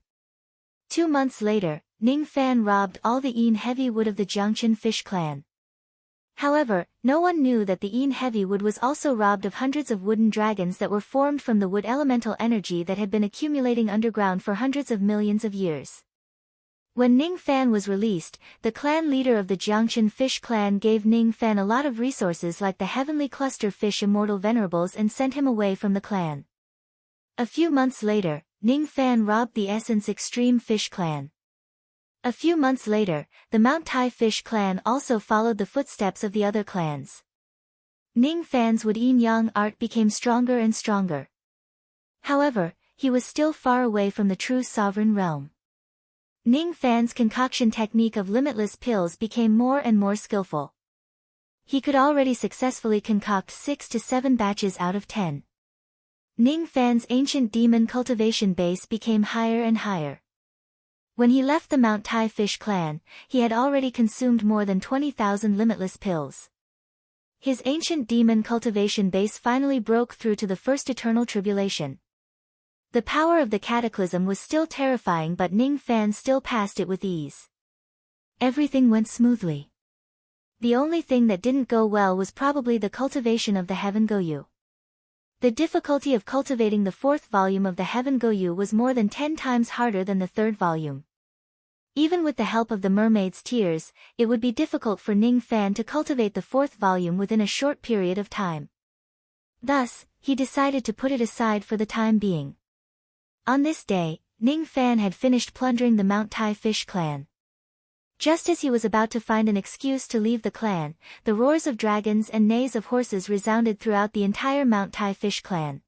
2 months later, Ning Fan robbed all the Een heavy wood of the Jiangchen Fish clan. However, no one knew that the Een heavy wood was also robbed of hundreds of wooden dragons that were formed from the wood elemental energy that had been accumulating underground for hundreds of millions of years. When Ning Fan was released, the clan leader of the Jiangchen Fish clan gave Ning Fan a lot of resources like the Heavenly Cluster Fish Immortal Venerables and sent him away from the clan. A few months later, Ning Fan robbed the Essence Extreme Fish clan. A few months later, the Mount Tai Fish clan also followed the footsteps of the other clans. Ning Fan's wood yin yang art became stronger and stronger. However, he was still far away from the true sovereign realm. Ning Fan's concoction technique of limitless pills became more and more skillful. He could already successfully concoct 6 to 7 batches out of 10. Ning Fan's ancient demon cultivation base became higher and higher. When he left the Mount Tai Fish clan, he had already consumed more than 20,000 limitless pills. His ancient demon cultivation base finally broke through to the first eternal tribulation. The power of the cataclysm was still terrifying, but Ning Fan still passed it with ease. Everything went smoothly. The only thing that didn't go well was probably the cultivation of the Heaven Goyu. The difficulty of cultivating the fourth volume of the Heaven Goyu was more than 10 times harder than the third volume. Even with the help of the mermaid's tears, it would be difficult for Ning Fan to cultivate the fourth volume within a short period of time. Thus, he decided to put it aside for the time being. On this day, Ning Fan had finished plundering the Mount Tai Fish clan. Just as he was about to find an excuse to leave the clan, the roars of dragons and neighs of horses resounded throughout the entire Mount Tai Fish clan.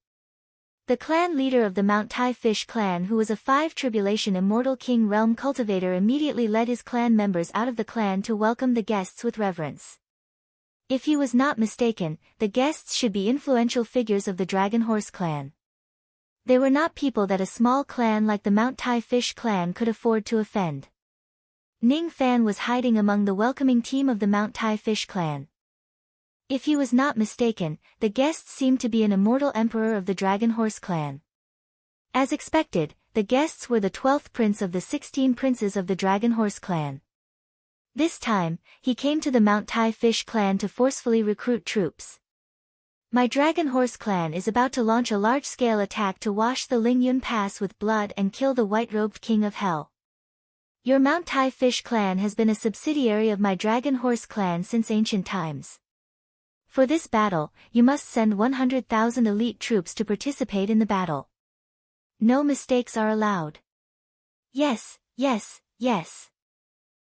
The clan leader of the Mount Tai Fish clan, who was a 5-tribulation immortal king realm cultivator, immediately led his clan members out of the clan to welcome the guests with reverence. If he was not mistaken, the guests should be influential figures of the Dragon Horse clan. They were not people that a small clan like the Mount Tai Fish clan could afford to offend. Ning Fan was hiding among the welcoming team of the Mount Tai Fish clan. If he was not mistaken, the guests seemed to be an immortal emperor of the Dragon Horse clan. As expected, the guests were the 12th prince of the 16 princes of the Dragon Horse clan. This time, he came to the Mount Tai Fish clan to forcefully recruit troops. My Dragon Horse clan is about to launch a large-scale attack to wash the Lingyun Pass with blood and kill the white-robed king of hell. Your Mount Tai Fish clan has been a subsidiary of my Dragon Horse clan since ancient times. For this battle, you must send 100,000 elite troops to participate in the battle. No mistakes are allowed. Yes, yes, yes.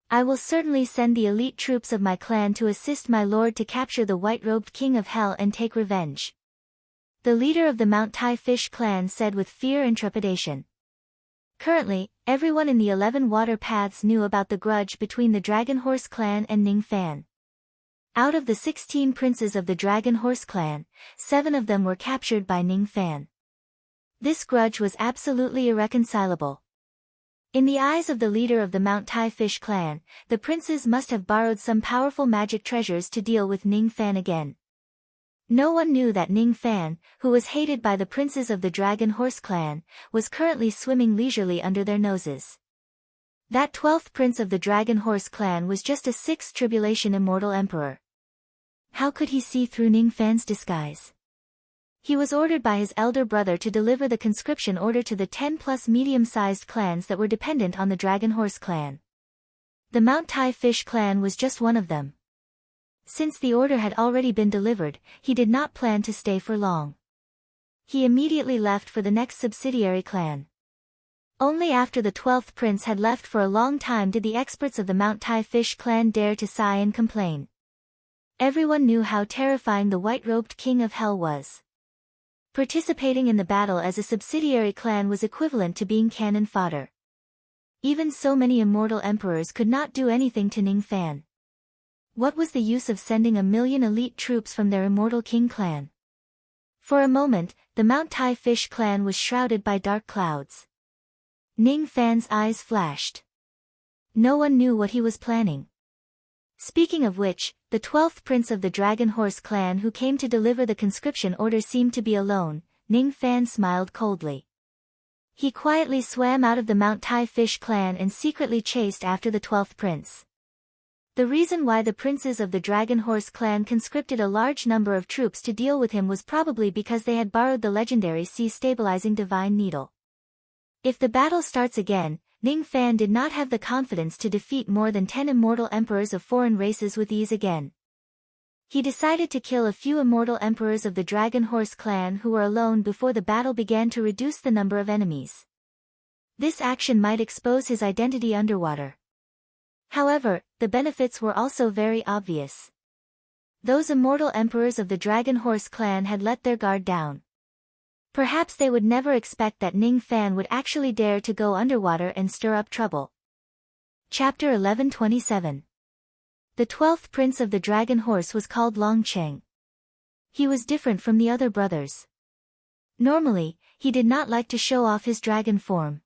I will certainly send the elite troops of my clan to assist my lord to capture the white-robed king of hell and take revenge. The leader of the Mount Tai Fish clan said with fear and trepidation. Currently, everyone in the 11 water paths knew about the grudge between the Dragon Horse clan and Ning Fan. Out of the 16 princes of the Dragon Horse clan, 7 of them were captured by Ning Fan. This grudge was absolutely irreconcilable. In the eyes of the leader of the Mount Tai Fish clan, the princes must have borrowed some powerful magic treasures to deal with Ning Fan again. No one knew that Ning Fan, who was hated by the princes of the Dragon Horse clan, was currently swimming leisurely under their noses. That 12th prince of the Dragon Horse clan was just a 6th tribulation immortal emperor. How could he see through Ning Fan's disguise? He was ordered by his elder brother to deliver the conscription order to the 10+ medium-sized clans that were dependent on the Dragon Horse clan. The Mount Tai Fish clan was just one of them. Since the order had already been delivered, he did not plan to stay for long. He immediately left for the next subsidiary clan. Only after the 12th prince had left for a long time did the experts of the Mount Tai Fish clan dare to sigh and complain. Everyone knew how terrifying the white-robed king of hell was. Participating in the battle as a subsidiary clan was equivalent to being cannon fodder. Even so, many immortal emperors could not do anything to Ning Fan. What was the use of sending 1,000,000 elite troops from their immortal king clan? For a moment, the Mount Tai Fish clan was shrouded by dark clouds. Ning Fan's eyes flashed. No one knew what he was planning. Speaking of which, the 12th prince of the Dragon Horse clan who came to deliver the conscription order seemed to be alone. Ning Fan smiled coldly. He quietly swam out of the Mount Tai Fish clan and secretly chased after the 12th prince. The reason why the princes of the Dragon Horse clan conscripted a large number of troops to deal with him was probably because they had borrowed the legendary sea-stabilizing divine needle. If the battle starts again, Ning Fan did not have the confidence to defeat more than 10 immortal emperors of foreign races with ease again. He decided to kill a few immortal emperors of the Dragon Horse clan who were alone before the battle began to reduce the number of enemies. This action might expose his identity underwater. However, the benefits were also very obvious. Those immortal emperors of the Dragon Horse clan had let their guard down. Perhaps they would never expect that Ning Fan would actually dare to go underwater and stir up trouble. Chapter 1127. The 12th prince of the Dragon Horse was called Long Cheng. He was different from the other brothers. Normally, he did not like to show off his dragon form.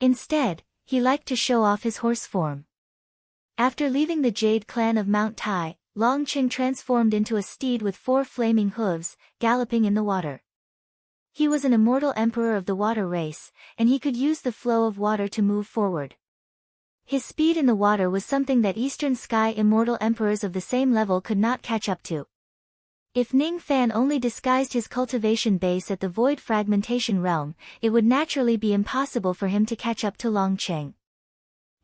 Instead, he liked to show off his horse form. After leaving the Jade clan of Mount Tai, Long Qing transformed into a steed with 4 flaming hooves, galloping in the water. He was an immortal emperor of the water race, and he could use the flow of water to move forward. His speed in the water was something that Eastern Sky immortal emperors of the same level could not catch up to. If Ning Fan only disguised his cultivation base at the void fragmentation realm, it would naturally be impossible for him to catch up to Long Qing.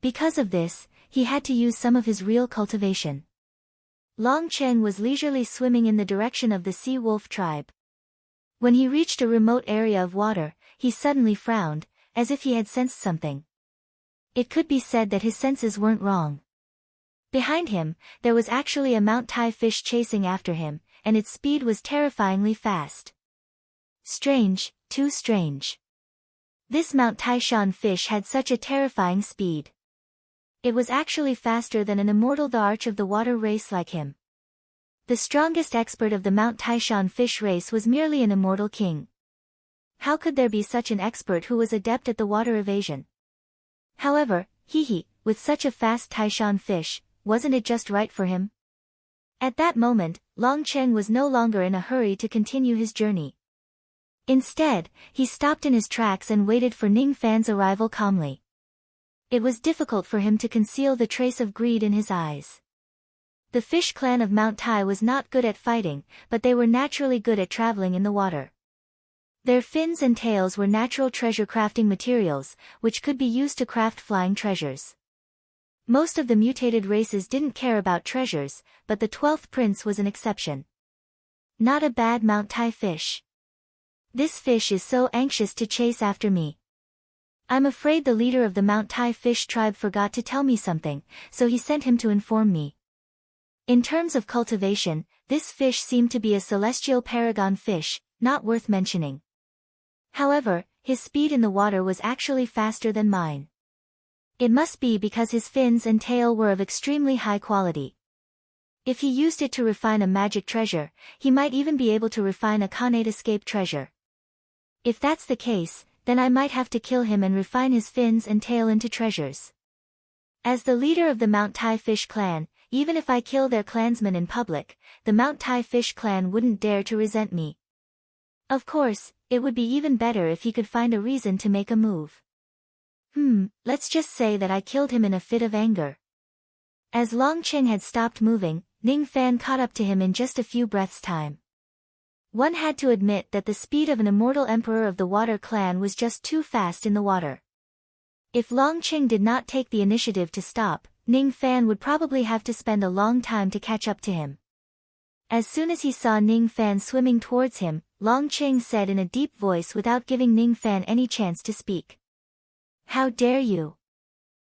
Because of this, he had to use some of his real cultivation. Long Qing was leisurely swimming in the direction of the sea wolf tribe. When he reached a remote area of water, he suddenly frowned, as if he had sensed something. It could be said that his senses weren't wrong. Behind him, there was actually a Mount Tai fish chasing after him, and its speed was terrifyingly fast. Strange, too strange. This Mount Taishan fish had such a terrifying speed. It was actually faster than an immortal the arch of the water race like him. The strongest expert of the Mount Taishan fish race was merely an immortal king. How could there be such an expert who was adept at the water evasion? However, with such a fast Taishan fish, wasn't it just right for him? At that moment, Long Qing was no longer in a hurry to continue his journey. Instead, he stopped in his tracks and waited for Ning Fan's arrival calmly. It was difficult for him to conceal the trace of greed in his eyes. The fish clan of Mount Tai was not good at fighting, but they were naturally good at traveling in the water. Their fins and tails were natural treasure crafting materials, which could be used to craft flying treasures. Most of the mutated races didn't care about treasures, but the 12th prince was an exception. Not a bad Mount Tai fish. This fish is so anxious to chase after me. I'm afraid the leader of the Mount Tai fish tribe forgot to tell me something, so he sent him to inform me. In terms of cultivation, this fish seemed to be a celestial paragon fish, not worth mentioning. However, his speed in the water was actually faster than mine. It must be because his fins and tail were of extremely high quality. If he used it to refine a magic treasure, he might even be able to refine a Khanate escape treasure. If that's the case, then I might have to kill him and refine his fins and tail into treasures. As the leader of the Mount Tai fish clan, even if I kill their clansmen in public, the Mount Tai fish clan wouldn't dare to resent me. Of course, it would be even better if he could find a reason to make a move. Let's just say that I killed him in a fit of anger. As Long Qing had stopped moving, Ning Fan caught up to him in just a few breaths' time. One had to admit that the speed of an immortal emperor of the water clan was just too fast in the water. If Long Qing did not take the initiative to stop, Ning Fan would probably have to spend a long time to catch up to him. As soon as he saw Ning Fan swimming towards him, Long Qing said in a deep voice without giving Ning Fan any chance to speak. How dare you?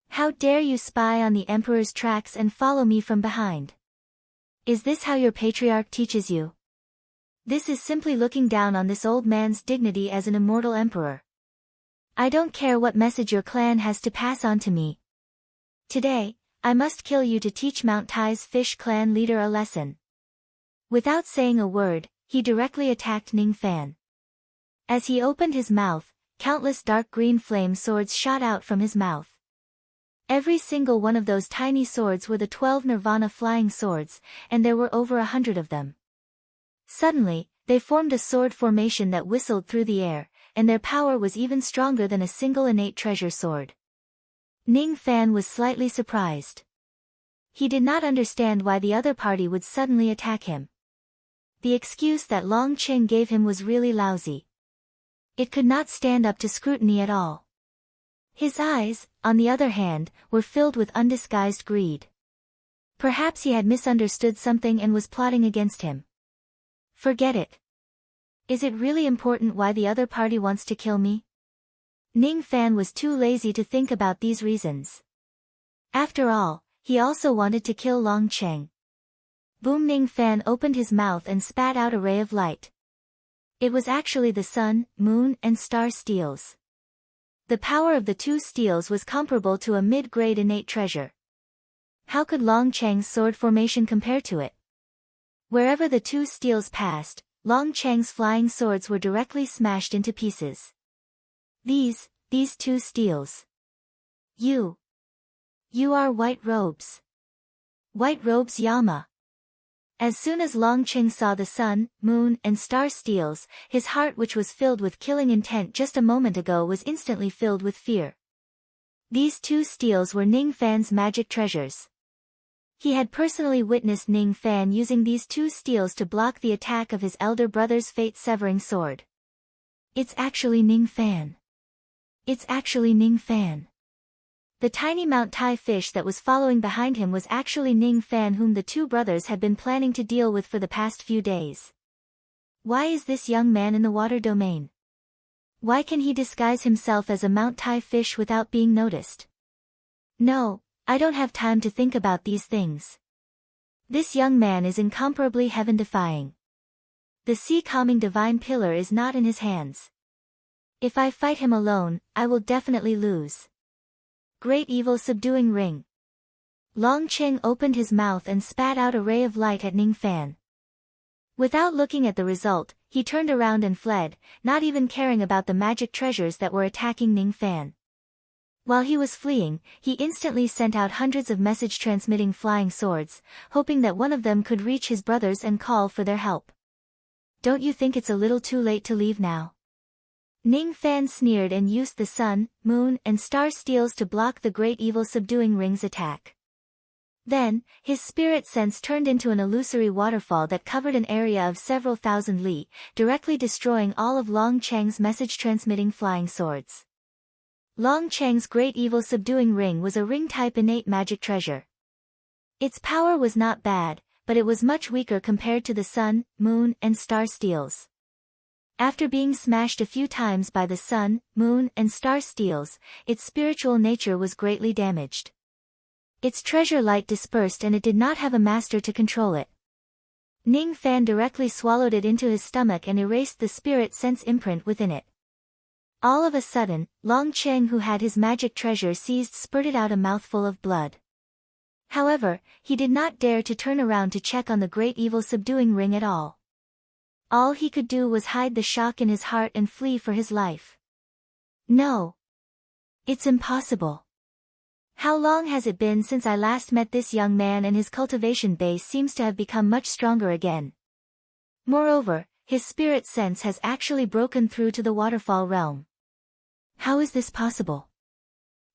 How dare you spy on the emperor's tracks and follow me from behind? Is this how your patriarch teaches you? This is simply looking down on this old man's dignity as an immortal emperor. I don't care what message your clan has to pass on to me. Today, I must kill you to teach Mount Tai's fish clan leader a lesson. Without saying a word, he directly attacked Ning Fan. As he opened his mouth, countless dark green flame swords shot out from his mouth. Every single one of those tiny swords were the 12 Nirvana flying swords, and there were over 100 of them. Suddenly, they formed a sword formation that whistled through the air, and their power was even stronger than a single innate treasure sword. Ning Fan was slightly surprised. He did not understand why the other party would suddenly attack him. The excuse that Long Qing gave him was really lousy. It could not stand up to scrutiny at all. His eyes, on the other hand, were filled with undisguised greed. Perhaps he had misunderstood something and was plotting against him. Forget it. Is it really important why the other party wants to kill me? Ning Fan was too lazy to think about these reasons. After all, he also wanted to kill Long Qing. Boom! Ning Fan opened his mouth and spat out a ray of light. It was actually the sun, moon, and star steels. The power of the two steels was comparable to a mid-grade innate treasure. How could Long Qing's sword formation compare to it? Wherever the two steels passed, Long Cheng's flying swords were directly smashed into pieces. These two steals. You are White Robes. White Robes Yama. As soon as Long Cheng saw the sun, moon, and star steals, his heart, which was filled with killing intent just a moment ago, was instantly filled with fear. These two steals were Ning Fan's magic treasures. He had personally witnessed Ning Fan using these two steals to block the attack of his elder brother's fate-severing sword. It's actually Ning Fan. It's actually Ning Fan. The tiny Mount Tai fish that was following behind him was actually Ning Fan, whom the two brothers had been planning to deal with for the past few days. Why is this young man in the water domain? Why can he disguise himself as a Mount Tai fish without being noticed? No, I don't have time to think about these things. This young man is incomparably heaven-defying. The sea-calming divine pillar is not in his hands. If I fight him alone, I will definitely lose. Great evil subduing ring. Long Cheng opened his mouth and spat out a ray of light at Ning Fan. Without looking at the result, he turned around and fled, not even caring about the magic treasures that were attacking Ning Fan. While he was fleeing, he instantly sent out hundreds of message-transmitting flying swords, hoping that one of them could reach his brothers and call for their help. Don't you think it's a little too late to leave now? Ning Fan sneered and used the sun, moon, and star steals to block the great evil subduing ring's attack. Then, his spirit sense turned into an illusory waterfall that covered an area of several thousand li, directly destroying all of Long Cheng's message-transmitting flying swords. Long Cheng's great evil subduing ring was a ring-type innate magic treasure. Its power was not bad, but it was much weaker compared to the sun, moon, and star steals. After being smashed a few times by the sun, moon, and star steals, its spiritual nature was greatly damaged. Its treasure light dispersed and it did not have a master to control it. Ning Fan directly swallowed it into his stomach and erased the spirit sense imprint within it. All of a sudden, Long Cheng, who had his magic treasure seized, spurted out a mouthful of blood. However, he did not dare to turn around to check on the great evil subduing ring at all. All he could do was hide the shock in his heart and flee for his life. No. It's impossible. How long has it been since I last met this young man, and his cultivation base seems to have become much stronger again. Moreover, his spirit sense has actually broken through to the waterfall realm. How is this possible?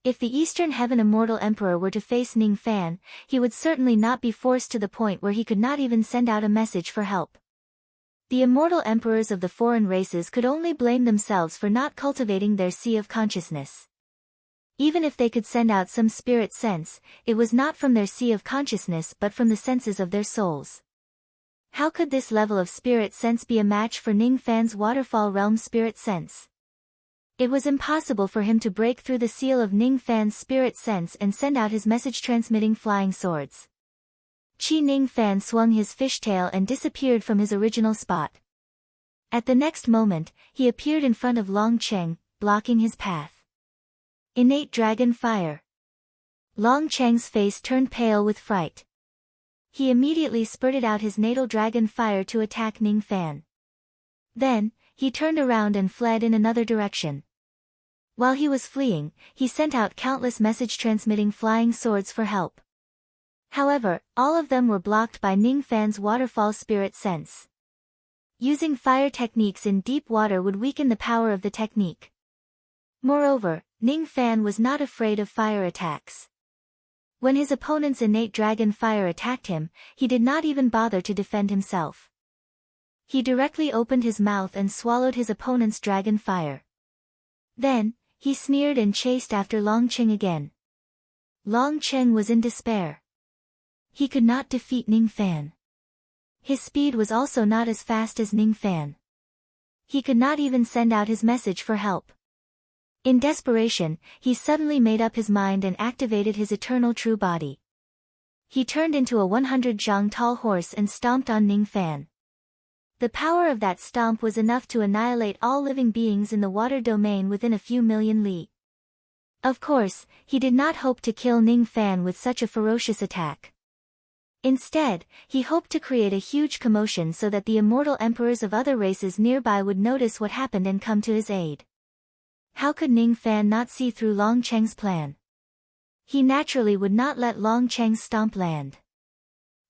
If the Eastern Heaven Immortal Emperor were to face Ning Fan, he would certainly not be forced to the point where he could not even send out a message for help. The immortal emperors of the foreign races could only blame themselves for not cultivating their sea of consciousness. Even if they could send out some spirit sense, it was not from their sea of consciousness but from the senses of their souls. How could this level of spirit sense be a match for Ning Fan's waterfall realm spirit sense? It was impossible for him to break through the seal of Ning Fan's spirit sense and send out his message-transmitting flying swords. Chi Ning Fan swung his fishtail and disappeared from his original spot. At the next moment, he appeared in front of Long Cheng, blocking his path. Innate Dragon Fire. Long Cheng's face turned pale with fright. He immediately spurted out his natal dragon fire to attack Ning Fan. Then, he turned around and fled in another direction. While he was fleeing, he sent out countless message-transmitting flying swords for help. However, all of them were blocked by Ning Fan's waterfall spirit sense. Using fire techniques in deep water would weaken the power of the technique. Moreover, Ning Fan was not afraid of fire attacks. When his opponent's innate dragon fire attacked him, he did not even bother to defend himself. He directly opened his mouth and swallowed his opponent's dragon fire. Then, he sneered and chased after Long Cheng again. Long Cheng was in despair. He could not defeat Ning Fan. His speed was also not as fast as Ning Fan. He could not even send out his message for help. In desperation, he suddenly made up his mind and activated his eternal true body. He turned into a 100 zhang tall horse and stomped on Ning Fan. The power of that stomp was enough to annihilate all living beings in the water domain within a few million li. Of course, he did not hope to kill Ning Fan with such a ferocious attack. Instead, he hoped to create a huge commotion so that the immortal emperors of other races nearby would notice what happened and come to his aid. How could Ning Fan not see through Long Cheng's plan? He naturally would not let Long Cheng's stomp land.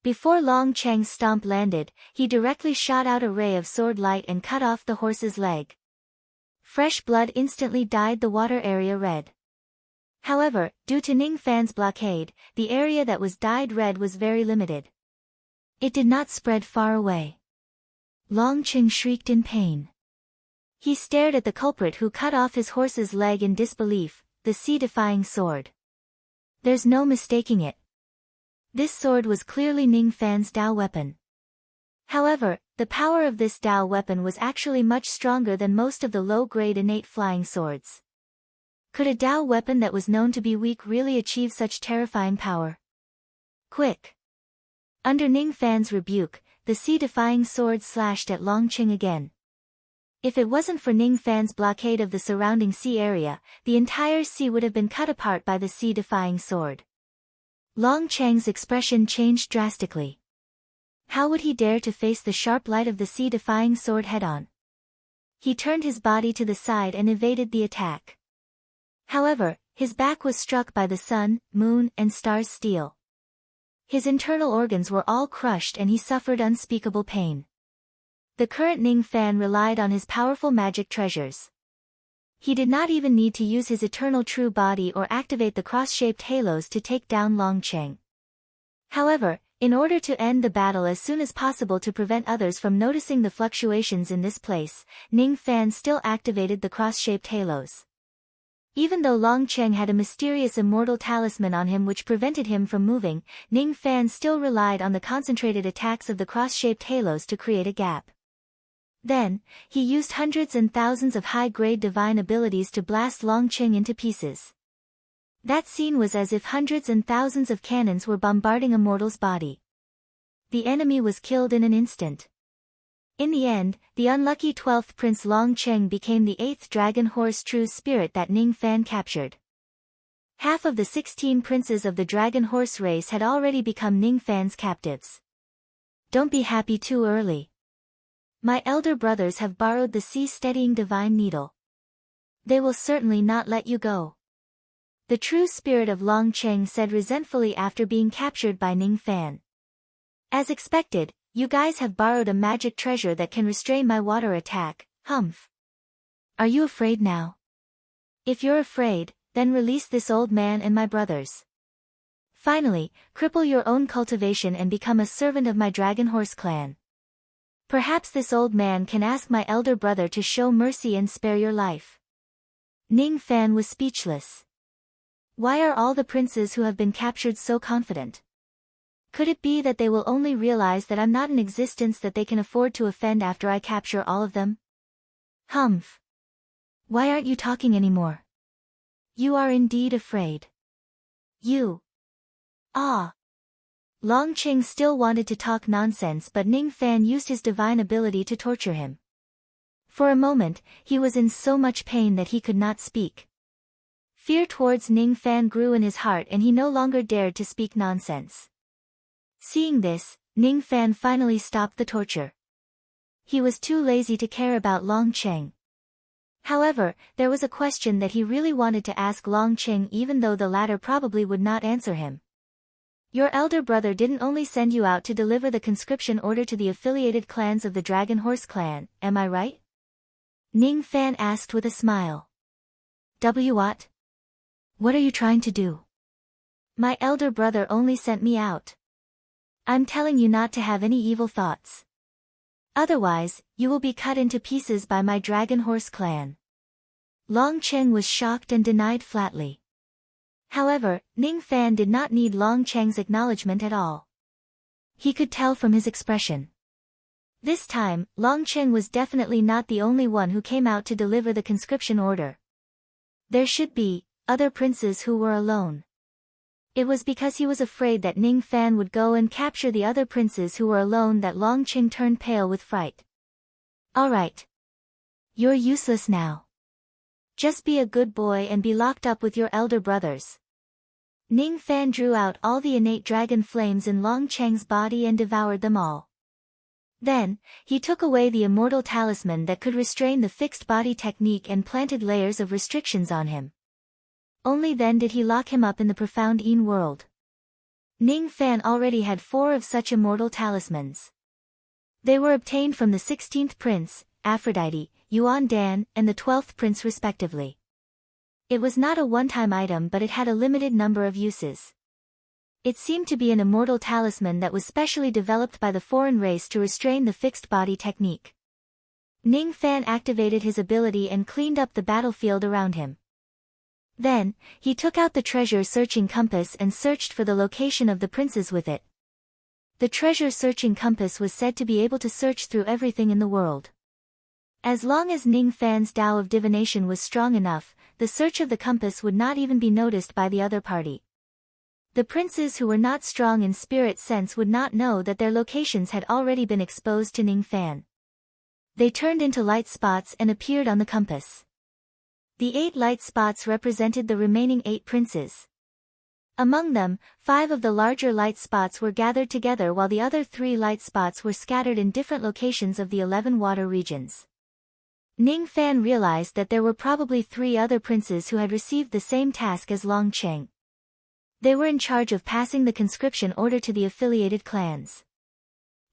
Before Long Cheng's stomp landed, he directly shot out a ray of sword light and cut off the horse's leg. Fresh blood instantly dyed the water area red. However, due to Ning Fan's blockade, the area that was dyed red was very limited. It did not spread far away. Long Cheng shrieked in pain. He stared at the culprit who cut off his horse's leg in disbelief, the sea-defying sword. There's no mistaking it. This sword was clearly Ning Fan's Dao weapon. However, the power of this Dao weapon was actually much stronger than most of the low-grade innate flying swords. Could a Dao weapon that was known to be weak really achieve such terrifying power? Quick! Under Ning Fan's rebuke, the sea-defying sword slashed at Long Cheng again. If it wasn't for Ning Fan's blockade of the surrounding sea area, the entire sea would have been cut apart by the sea-defying sword. Long Cheng's expression changed drastically. How would he dare to face the sharp light of the sea-defying sword head-on? He turned his body to the side and evaded the attack. However, his back was struck by the sun, moon, and stars' steel. His internal organs were all crushed and he suffered unspeakable pain. The current Ning Fan relied on his powerful magic treasures. He did not even need to use his eternal true body or activate the cross-shaped halos to take down Long Cheng. However, in order to end the battle as soon as possible to prevent others from noticing the fluctuations in this place, Ning Fan still activated the cross-shaped halos. Even though Long Cheng had a mysterious immortal talisman on him which prevented him from moving, Ning Fan still relied on the concentrated attacks of the cross-shaped halos to create a gap. Then, he used hundreds and thousands of high-grade divine abilities to blast Long Cheng into pieces. That scene was as if hundreds and thousands of cannons were bombarding a mortal's body. The enemy was killed in an instant. In the end, the unlucky 12th Prince Long Cheng became the 8th dragon horse true spirit that Ning Fan captured. Half of the 16 princes of the dragon horse race had already become Ning Fan's captives. Don't be happy too early. My elder brothers have borrowed the sea-steadying divine needle. They will certainly not let you go. The true spirit of Long Cheng said resentfully after being captured by Ning Fan. As expected, you guys have borrowed a magic treasure that can restrain my water attack, humph. Are you afraid now? If you're afraid, then release this old man and my brothers. Finally, cripple your own cultivation and become a servant of my dragon horse clan. Perhaps this old man can ask my elder brother to show mercy and spare your life. Ning Fan was speechless. Why are all the princes who have been captured so confident? Could it be that they will only realize that I'm not in existence that they can afford to offend after I capture all of them? Humph. Why aren't you talking anymore? You are indeed afraid. You. Ah. Long Cheng still wanted to talk nonsense but Ning Fan used his divine ability to torture him. For a moment, he was in so much pain that he could not speak. Fear towards Ning Fan grew in his heart and he no longer dared to speak nonsense. Seeing this, Ning Fan finally stopped the torture. He was too lazy to care about Long Cheng. However, there was a question that he really wanted to ask Long Cheng even though the latter probably would not answer him. Your elder brother didn't only send you out to deliver the conscription order to the affiliated clans of the Dragon Horse clan, am I right? Ning Fan asked with a smile. What? What are you trying to do? My elder brother only sent me out. I'm telling you not to have any evil thoughts. Otherwise, you will be cut into pieces by my Dragon Horse clan. Long Cheng was shocked and denied flatly. However, Ning Fan did not need Long Cheng's acknowledgement at all. He could tell from his expression. This time, Long Cheng was definitely not the only one who came out to deliver the conscription order. There should be other princes who were alone. It was because he was afraid that Ning Fan would go and capture the other princes who were alone that Long Cheng turned pale with fright. Alright. You're useless now. Just be a good boy and be locked up with your elder brothers. Ning Fan drew out all the innate dragon flames in Long Cheng's body and devoured them all. Then, he took away the immortal talisman that could restrain the fixed body technique and planted layers of restrictions on him. Only then did he lock him up in the profound Yin world. Ning Fan already had 4 of such immortal talismans. They were obtained from the 16th prince, Aphrodite, Yuan Dan, and the 12th prince respectively. It was not a one-time item, but it had a limited number of uses. It seemed to be an immortal talisman that was specially developed by the foreign race to restrain the fixed body technique. Ning Fan activated his ability and cleaned up the battlefield around him. Then, he took out the treasure-searching compass and searched for the location of the princes with it. The treasure-searching compass was said to be able to search through everything in the world. As long as Ning Fan's Tao of divination was strong enough, the search of the compass would not even be noticed by the other party. The princes who were not strong in spirit sense would not know that their locations had already been exposed to Ning Fan. They turned into light spots and appeared on the compass. The 8 light spots represented the remaining 8 princes. Among them, 5 of the larger light spots were gathered together while the other 3 light spots were scattered in different locations of the 11 water regions. Ning Fan realized that there were probably 3 other princes who had received the same task as Long Cheng. They were in charge of passing the conscription order to the affiliated clans.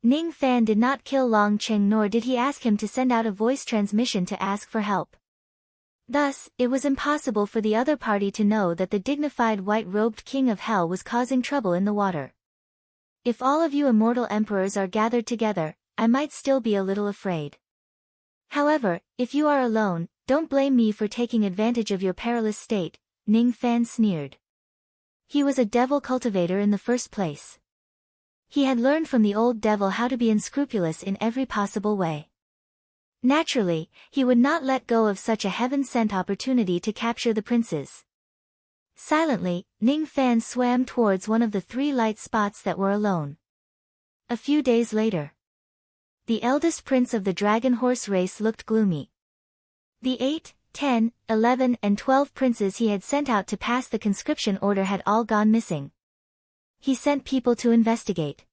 Ning Fan did not kill Long Cheng, nor did he ask him to send out a voice transmission to ask for help. Thus, it was impossible for the other party to know that the dignified white-robed king of hell was causing trouble in the water. If all of you immortal emperors are gathered together, I might still be a little afraid. However, if you are alone, don't blame me for taking advantage of your perilous state, Ning Fan sneered. He was a devil cultivator in the first place. He had learned from the old devil how to be unscrupulous in every possible way. Naturally, he would not let go of such a heaven-sent opportunity to capture the princes. Silently, Ning Fan swam towards one of the 3 light spots that were alone. A few days later, the eldest prince of the dragon horse race looked gloomy. The 8, 10, 11, and 12 princes he had sent out to pass the conscription order had all gone missing. He sent people to investigate.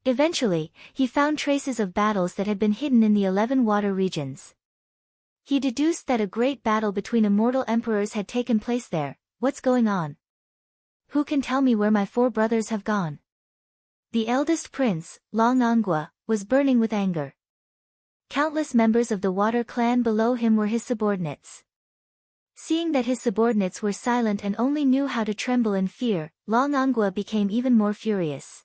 Eventually, he found traces of battles that had been hidden in the 11 water regions. He deduced that a great battle between immortal emperors had taken place there. What's going on? Who can tell me where my 4 brothers have gone? The eldest prince, Long Angua, was burning with anger. Countless members of the water clan below him were his subordinates. Seeing that his subordinates were silent and only knew how to tremble in fear, Long Angua became even more furious.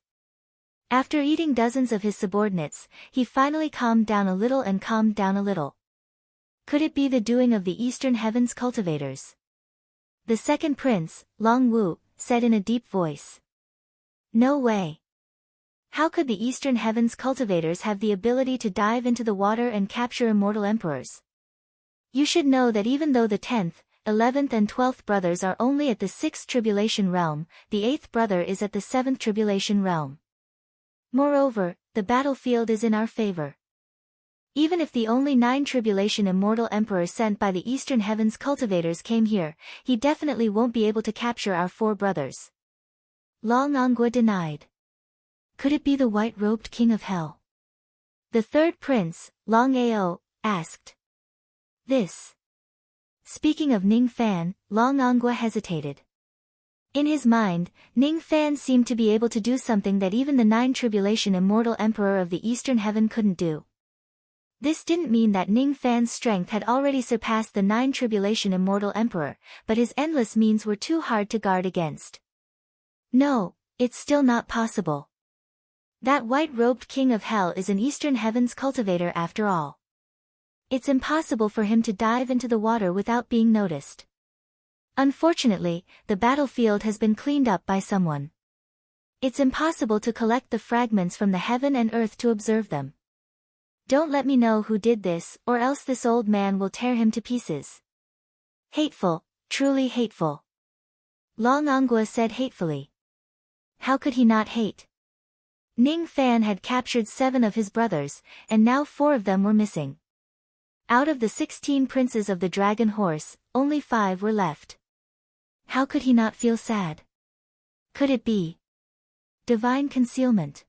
After eating dozens of his subordinates, he finally calmed down a little. Could it be the doing of the Eastern Heavens cultivators? The second prince, Long Wu, said in a deep voice. No way. How could the Eastern Heavens cultivators have the ability to dive into the water and capture immortal emperors? You should know that even though the 10th, 11th and 12th brothers are only at the 6th tribulation realm, the 8th brother is at the 7th tribulation realm. Moreover, the battlefield is in our favor. Even if the only 9 tribulation immortal emperors sent by the Eastern Heavens cultivators came here, he definitely won't be able to capture our 4 brothers. Long Angua denied. Could it be the white-robed king of hell? The third prince, Long Ao, asked. This. Speaking of Ning Fan, Long Angua hesitated. In his mind, Ning Fan seemed to be able to do something that even the 9 tribulation immortal emperor of the Eastern Heaven couldn't do. This didn't mean that Ning Fan's strength had already surpassed the 9 tribulation immortal emperor, but his endless means were too hard to guard against. No, it's still not possible. That white-robed king of hell is an Eastern Heavens cultivator after all. It's impossible for him to dive into the water without being noticed. Unfortunately, the battlefield has been cleaned up by someone. It's impossible to collect the fragments from the heaven and earth to observe them. Don't let me know who did this, or else this old man will tear him to pieces. Hateful, truly hateful. Long Angua said hatefully. How could he not hate? Ning Fan had captured 7 of his brothers, and now 4 of them were missing. Out of the 16 princes of the dragon horse, only 5 were left. How could he not feel sad? Could it be divine concealment?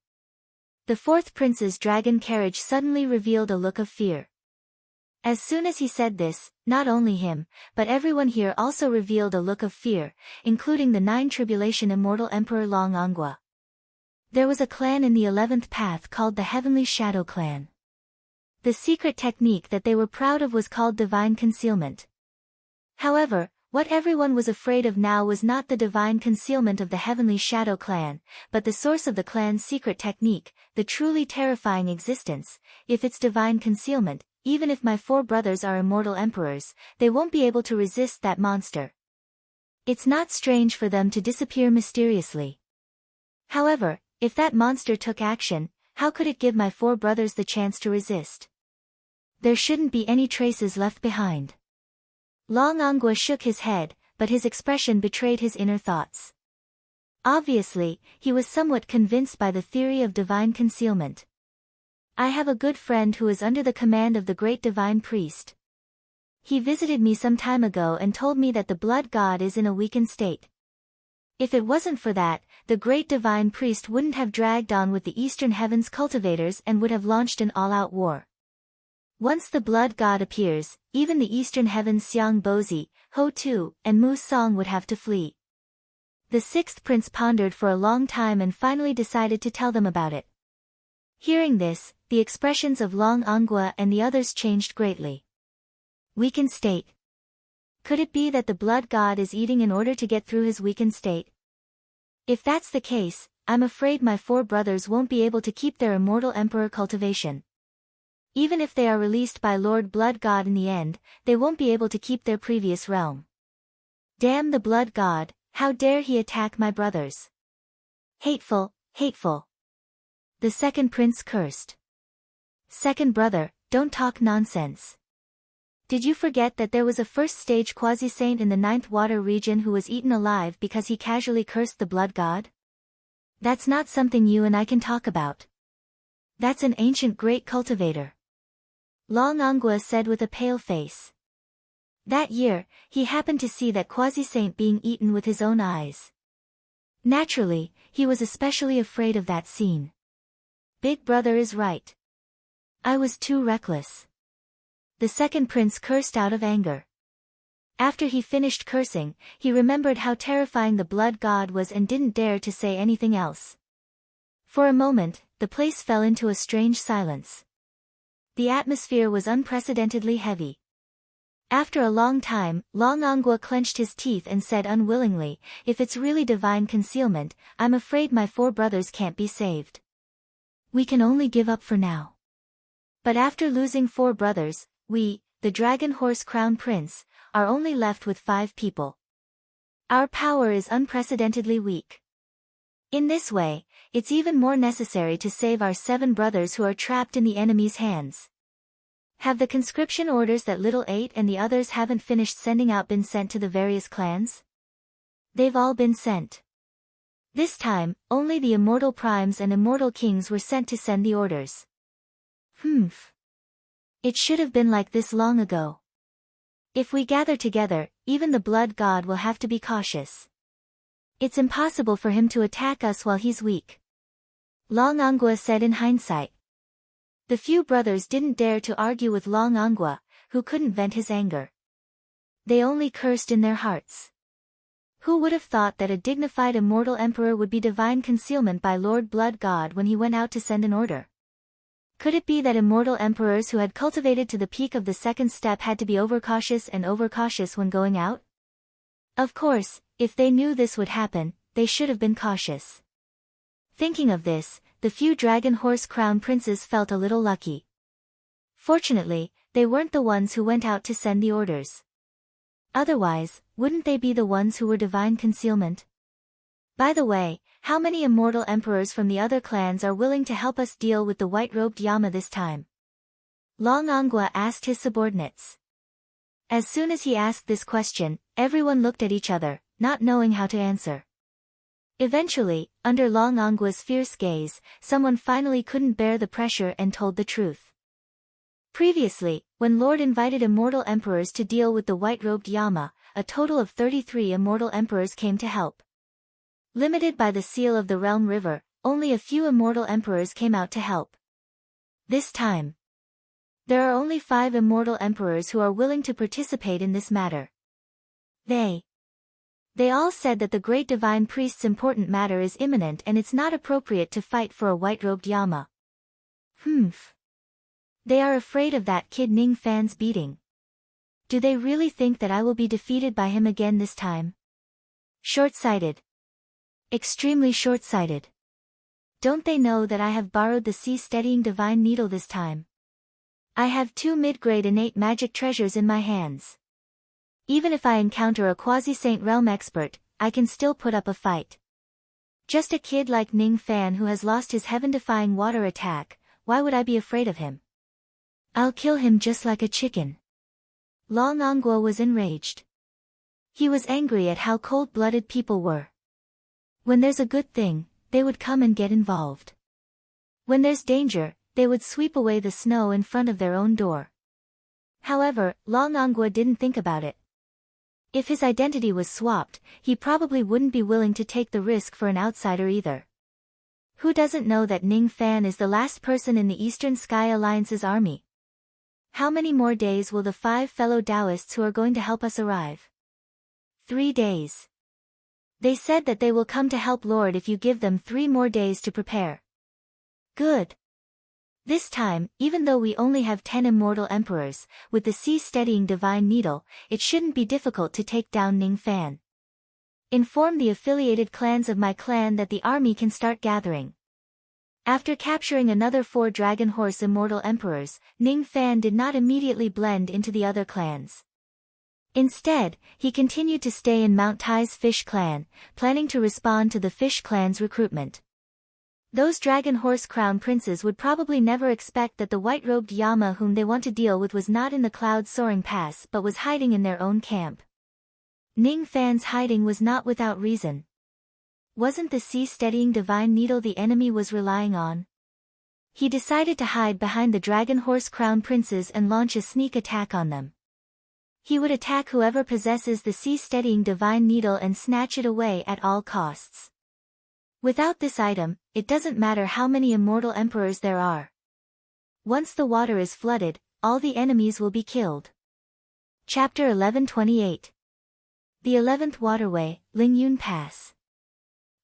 The fourth prince's dragon carriage suddenly revealed a look of fear. As soon as he said this, not only him, but everyone here also revealed a look of fear, including the 9 tribulation immortal Emperor Long Angua. There was a clan in the 11th path called the Heavenly Shadow Clan. The secret technique that they were proud of was called divine concealment. However, what everyone was afraid of now was not the divine concealment of the Heavenly Shadow Clan, but the source of the clan's secret technique, the truly terrifying existence. If it's divine concealment, even if my 4 brothers are immortal emperors, they won't be able to resist that monster. It's not strange for them to disappear mysteriously. However, if that monster took action, how could it give my 4 brothers the chance to resist? There shouldn't be any traces left behind. Long Angua shook his head, but his expression betrayed his inner thoughts. Obviously, he was somewhat convinced by the theory of divine concealment. I have a good friend who is under the command of the great divine priest. He visited me some time ago and told me that the blood god is in a weakened state. If it wasn't for that, the great divine priest wouldn't have dragged on with the eastern heavens cultivators and would have launched an all-out war. Once the blood god appears, even the eastern heavens Xiang Bozi, Ho Tu, and Mu Song would have to flee. The 6th prince pondered for a long time and finally decided to tell them about it. Hearing this, the expressions of Long Angua and the others changed greatly. Weakened state. Could it be that the blood god is eating in order to get through his weakened state? If that's the case, I'm afraid my 4 brothers won't be able to keep their immortal emperor cultivation. Even if they are released by Lord Blood God in the end, they won't be able to keep their previous realm. Damn the blood god, how dare he attack my brothers? Hateful, hateful. The 2nd prince cursed. Second brother, don't talk nonsense. Did you forget that there was a first-stage quasi-saint in the 9th water region who was eaten alive because he casually cursed the blood god? That's not something you and I can talk about. That's an ancient great cultivator. Long Angua said with a pale face. That year, he happened to see that quasi-saint being eaten with his own eyes. Naturally, he was especially afraid of that scene. Big brother is right. I was too reckless. The 2nd prince cursed out of anger. After he finished cursing, he remembered how terrifying the blood god was and didn't dare to say anything else. For a moment, the place fell into a strange silence. The atmosphere was unprecedentedly heavy. After a long time, Long Angua clenched his teeth and said unwillingly, if it's really divine concealment, I'm afraid my 4 brothers can't be saved. We can only give up for now. But after losing 4 brothers, we, the Dragon Horse Crown Prince, are only left with 5 people. Our power is unprecedentedly weak. In this way, it's even more necessary to save our 7 brothers who are trapped in the enemy's hands. Have the conscription orders that Little 8 and the others haven't finished sending out been sent to the various clans? They've all been sent. This time, only the immortal primes and immortal kings were sent to send the orders. It should have been like this long ago. If we gather together, even the blood god will have to be cautious. It's impossible for him to attack us while he's weak. Long Angua said in hindsight. The few brothers didn't dare to argue with Long Angua, who couldn't vent his anger. They only cursed in their hearts. Who would have thought that a dignified immortal emperor would be divine concealment by Lord Blood God when he went out to send an order? Could it be that immortal emperors who had cultivated to the peak of the 2nd step had to be overcautious when going out? Of course, if they knew this would happen, they should have been cautious. Thinking of this, the few Dragon Horse Crown Princes felt a little lucky. Fortunately, they weren't the ones who went out to send the orders. Otherwise, wouldn't they be the ones who were divine concealment? By the way, how many immortal emperors from the other clans are willing to help us deal with the white-robed Yama this time? Long Angua asked his subordinates. As soon as he asked this question, everyone looked at each other, not knowing how to answer. Eventually, under Long Angua's fierce gaze, someone finally couldn't bear the pressure and told the truth. Previously, when Lord invited immortal emperors to deal with the white-robed Yama, a total of 33 immortal emperors came to help. Limited by the seal of the Realm River, only a few immortal emperors came out to help. This time, there are only 5 immortal emperors who are willing to participate in this matter. They all said that the great divine priest's important matter is imminent and it's not appropriate to fight for a white-robed Yama. They are afraid of that kid Ning Fan's beating. Do they really think that I will be defeated by him again this time? Short-sighted. Extremely short-sighted. Don't they know that I have borrowed the sea-steadying divine needle this time? I have 2 mid-grade innate magic treasures in my hands. Even if I encounter a quasi-Saint Realm expert, I can still put up a fight. Just a kid like Ning Fan who has lost his heaven-defying water attack, why would I be afraid of him? I'll kill him just like a chicken. Long Angguo was enraged. He was angry at how cold-blooded people were. When there's a good thing, they would come and get involved. When there's danger, they would sweep away the snow in front of their own door. However, Long Angguo didn't think about it. If his identity was swapped, he probably wouldn't be willing to take the risk for an outsider either. Who doesn't know that Ning Fan is the last person in the Eastern Sky Alliance's army? How many more days will the 5 fellow Taoists who are going to help us arrive? 3 days. They said that they will come to help Lord if you give them 3 more days to prepare. Good. This time, even though we only have 10 immortal emperors, with the sea-steadying divine needle, it shouldn't be difficult to take down Ning Fan. Inform the affiliated clans of my clan that the army can start gathering. After capturing another 4 Dragon Horse immortal emperors, Ning Fan did not immediately blend into the other clans. Instead, he continued to stay in Mount Tai's Fish Clan, planning to respond to the Fish Clan's recruitment. Those Dragon Horse Crown Princes would probably never expect that the white-robed Yama whom they want to deal with was not in the cloud-soaring pass but was hiding in their own camp. Ning Fan's hiding was not without reason. Wasn't the sea-steadying divine needle the enemy was relying on? He decided to hide behind the Dragon Horse Crown Princes and launch a sneak attack on them. He would attack whoever possesses the sea-steadying divine needle and snatch it away at all costs. Without this item, it doesn't matter how many immortal emperors there are. Once the water is flooded, all the enemies will be killed. Chapter 1128. The 11th Waterway, Lingyun Pass.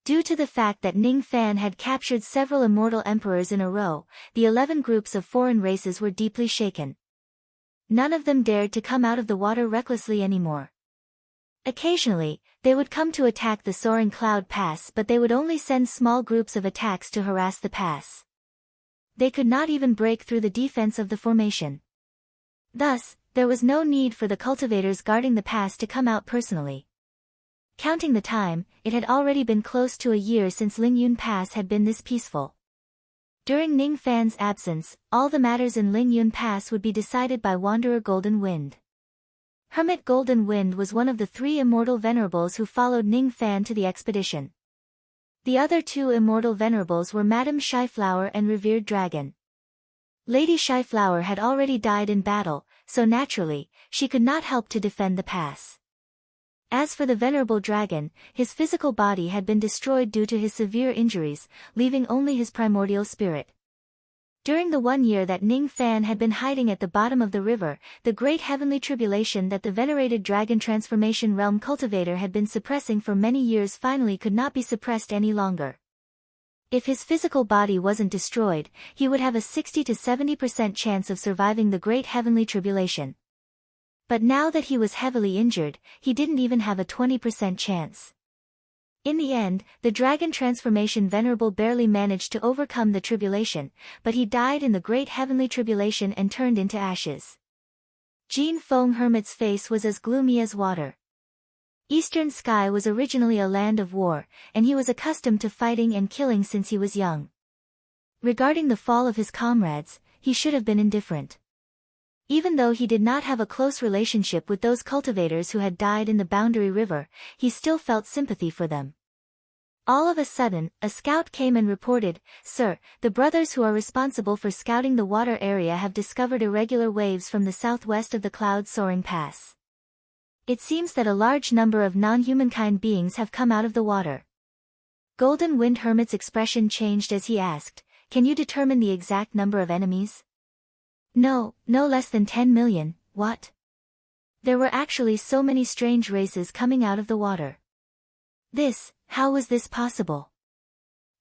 Due to the fact that Ning Fan had captured several immortal emperors in a row, the 11 groups of foreign races were deeply shaken. None of them dared to come out of the water recklessly anymore. Occasionally, they would come to attack the soaring cloud pass, but they would only send small groups of attacks to harass the pass. They could not even break through the defense of the formation. Thus, there was no need for the cultivators guarding the pass to come out personally. Counting the time, it had already been close to a year since Lingyun Pass had been this peaceful. During Ning Fan's absence, all the matters in Lingyun Pass would be decided by Wanderer Golden Wind. Hermit Golden Wind was one of the 3 immortal venerables who followed Ning Fan to the expedition. The other 2 immortal venerables were Madame Shyflower and Revered Dragon. Lady Shyflower had already died in battle, so naturally, she could not help to defend the pass. As for the Venerable Dragon, his physical body had been destroyed due to his severe injuries, leaving only his primordial spirit. During the 1 year that Ning Fan had been hiding at the bottom of the river, the great heavenly tribulation that the venerated dragon transformation realm cultivator had been suppressing for many years finally could not be suppressed any longer. If his physical body wasn't destroyed, he would have a 60 to 70% chance of surviving the great heavenly tribulation. But now that he was heavily injured, he didn't even have a 20% chance. In the end, the dragon transformation venerable barely managed to overcome the tribulation, but he died in the great heavenly tribulation and turned into ashes. Jin Feng Hermit's face was as gloomy as water. Eastern Sky was originally a land of war, and he was accustomed to fighting and killing since he was young. Regarding the fall of his comrades, he should have been indifferent. Even though he did not have a close relationship with those cultivators who had died in the Boundary River, he still felt sympathy for them. All of a sudden, a scout came and reported, "Sir, the brothers who are responsible for scouting the water area have discovered irregular waves from the southwest of the cloud-soaring pass. It seems that a large number of non-humankind beings have come out of the water." Golden Wind Hermit's expression changed as he asked, "Can you determine the exact number of enemies?" "No, no less than 10 million, what?" There were actually so many strange races coming out of the water. How was this possible?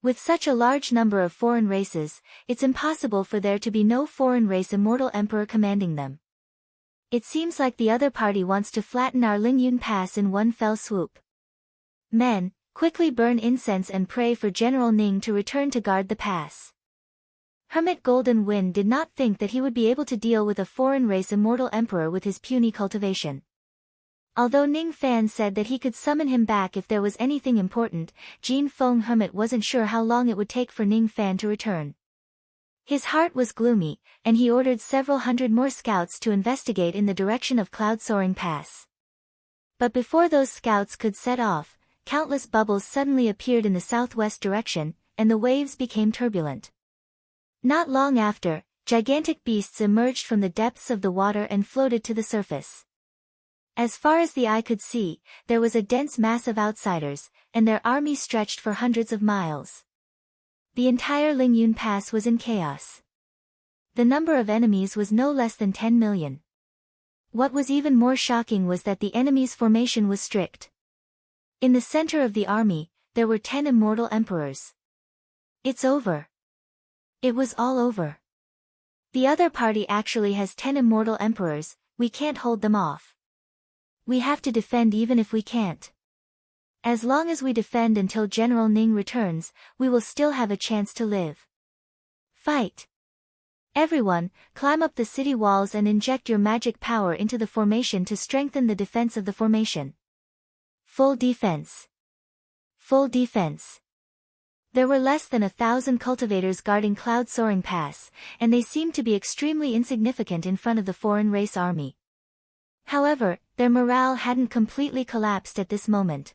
With such a large number of foreign races, it's impossible for there to be no foreign race immortal emperor commanding them. It seems like the other party wants to flatten our Lingyun Pass in one fell swoop. Men, quickly burn incense and pray for General Ning to return to guard the pass. Hermit Golden Wind did not think that he would be able to deal with a foreign race immortal emperor with his puny cultivation. Although Ning Fan said that he could summon him back if there was anything important, Jin Feng Hermit wasn't sure how long it would take for Ning Fan to return. His heart was gloomy, and he ordered several hundred more scouts to investigate in the direction of Cloud Soaring Pass. But before those scouts could set off, countless bubbles suddenly appeared in the southwest direction, and the waves became turbulent. Not long after, gigantic beasts emerged from the depths of the water and floated to the surface. As far as the eye could see, there was a dense mass of outsiders, and their army stretched for hundreds of miles. The entire Lingyun Pass was in chaos. The number of enemies was no less than 10 million. What was even more shocking was that the enemy's formation was strict. In the center of the army, there were 10 immortal emperors. It's over. It was all over. The other party actually has 10 immortal emperors, we can't hold them off. We have to defend even if we can't. As long as we defend until General Ning returns, we will still have a chance to live. Fight! Everyone, climb up the city walls and inject your magic power into the formation to strengthen the defense of the formation. Full defense. Full defense. There were less than 1,000 cultivators guarding Cloud Soaring Pass, and they seemed to be extremely insignificant in front of the foreign race army. However, their morale hadn't completely collapsed at this moment.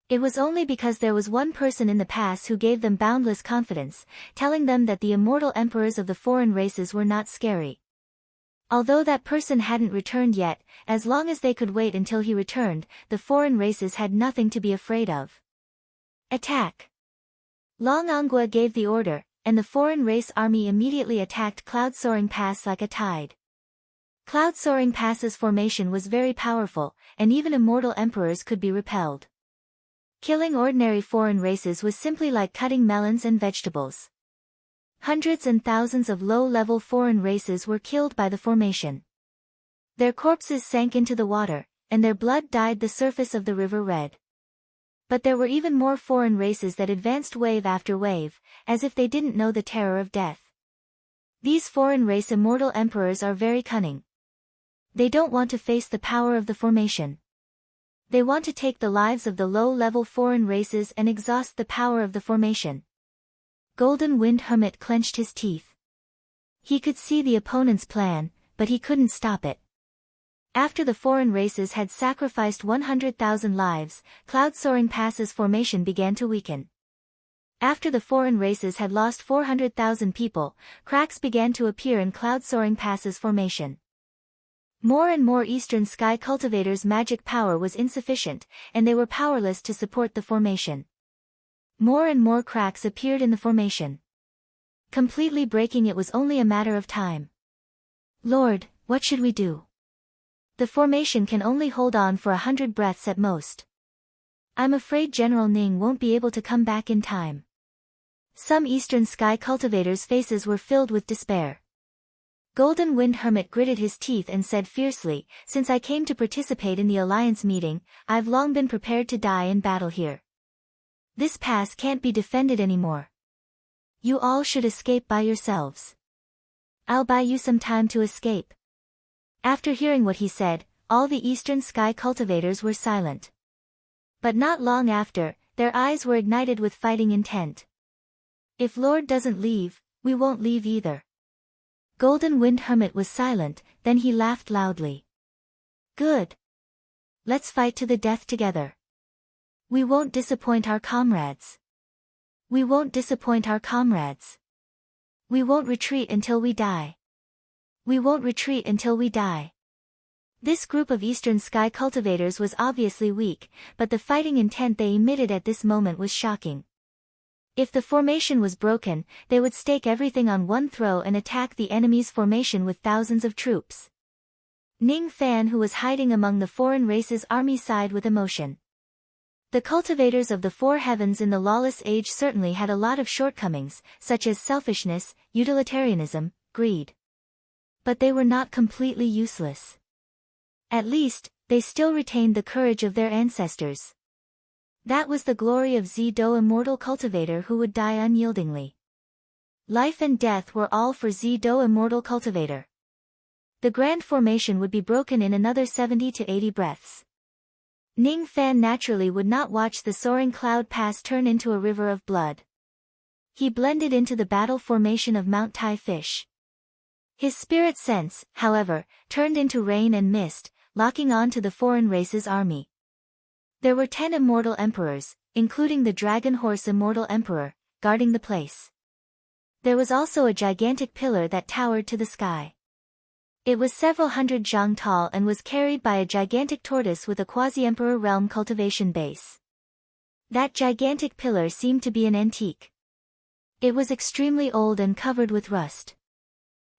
It was only because there was one person in the pass who gave them boundless confidence, telling them that the immortal emperors of the foreign races were not scary. Although that person hadn't returned yet, as long as they could wait until he returned, the foreign races had nothing to be afraid of. Attack! Long Anghua gave the order, and the foreign race army immediately attacked Cloud Soaring Pass like a tide. Cloud Soaring Pass's formation was very powerful, and even immortal emperors could be repelled. Killing ordinary foreign races was simply like cutting melons and vegetables. Hundreds and thousands of low-level foreign races were killed by the formation. Their corpses sank into the water, and their blood dyed the surface of the river red. But there were even more foreign races that advanced wave after wave, as if they didn't know the terror of death. These foreign race immortal emperors are very cunning. They don't want to face the power of the formation. They want to take the lives of the low-level foreign races and exhaust the power of the formation. Golden Wind Hermit clenched his teeth. He could see the opponent's plan, but he couldn't stop it. After the foreign races had sacrificed 100,000 lives, Cloud Soaring Pass's formation began to weaken. After the foreign races had lost 400,000 people, cracks began to appear in Cloud Soaring Pass's formation. More and more Eastern Sky cultivators' magic power was insufficient, and they were powerless to support the formation. More and more cracks appeared in the formation. Completely breaking it was only a matter of time. Lord, what should we do? The formation can only hold on for 100 breaths at most. I'm afraid General Ning won't be able to come back in time. Some Eastern Sky cultivators' faces were filled with despair. Golden Wind Hermit gritted his teeth and said fiercely, "Since I came to participate in the Alliance meeting, I've long been prepared to die in battle here. This pass can't be defended anymore. You all should escape by yourselves. I'll buy you some time to escape." After hearing what he said, all the Eastern Sky cultivators were silent. But not long after, their eyes were ignited with fighting intent. "If Lord doesn't leave, we won't leave either." Golden Wind Hermit was silent, then he laughed loudly. "Good. Let's fight to the death together. We won't disappoint our comrades. We won't disappoint our comrades. We won't retreat until we die. We won't retreat until we die." This group of Eastern Sky cultivators was obviously weak, but the fighting intent they emitted at this moment was shocking. If the formation was broken, they would stake everything on one throw and attack the enemy's formation with thousands of troops. Ning Fan, who was hiding among the foreign race's army, sighed with emotion. The cultivators of the four heavens in the lawless age certainly had a lot of shortcomings, such as selfishness, utilitarianism, greed. But they were not completely useless. At least, they still retained the courage of their ancestors. That was the glory of Zido, immortal cultivator who would die unyieldingly. Life and death were all for Zido, immortal cultivator. The grand formation would be broken in another 70 to 80 breaths. Ning Fan naturally would not watch the soaring cloud pass turn into a river of blood. He blended into the battle formation of Mount Tai fish. His spirit sense, however, turned into rain and mist, locking on to the foreign race's army. There were 10 immortal emperors, including the dragon horse immortal emperor, guarding the place. There was also a gigantic pillar that towered to the sky. It was several hundred zhang tall and was carried by a gigantic tortoise with a quasi-emperor realm cultivation base. That gigantic pillar seemed to be an antique. It was extremely old and covered with rust.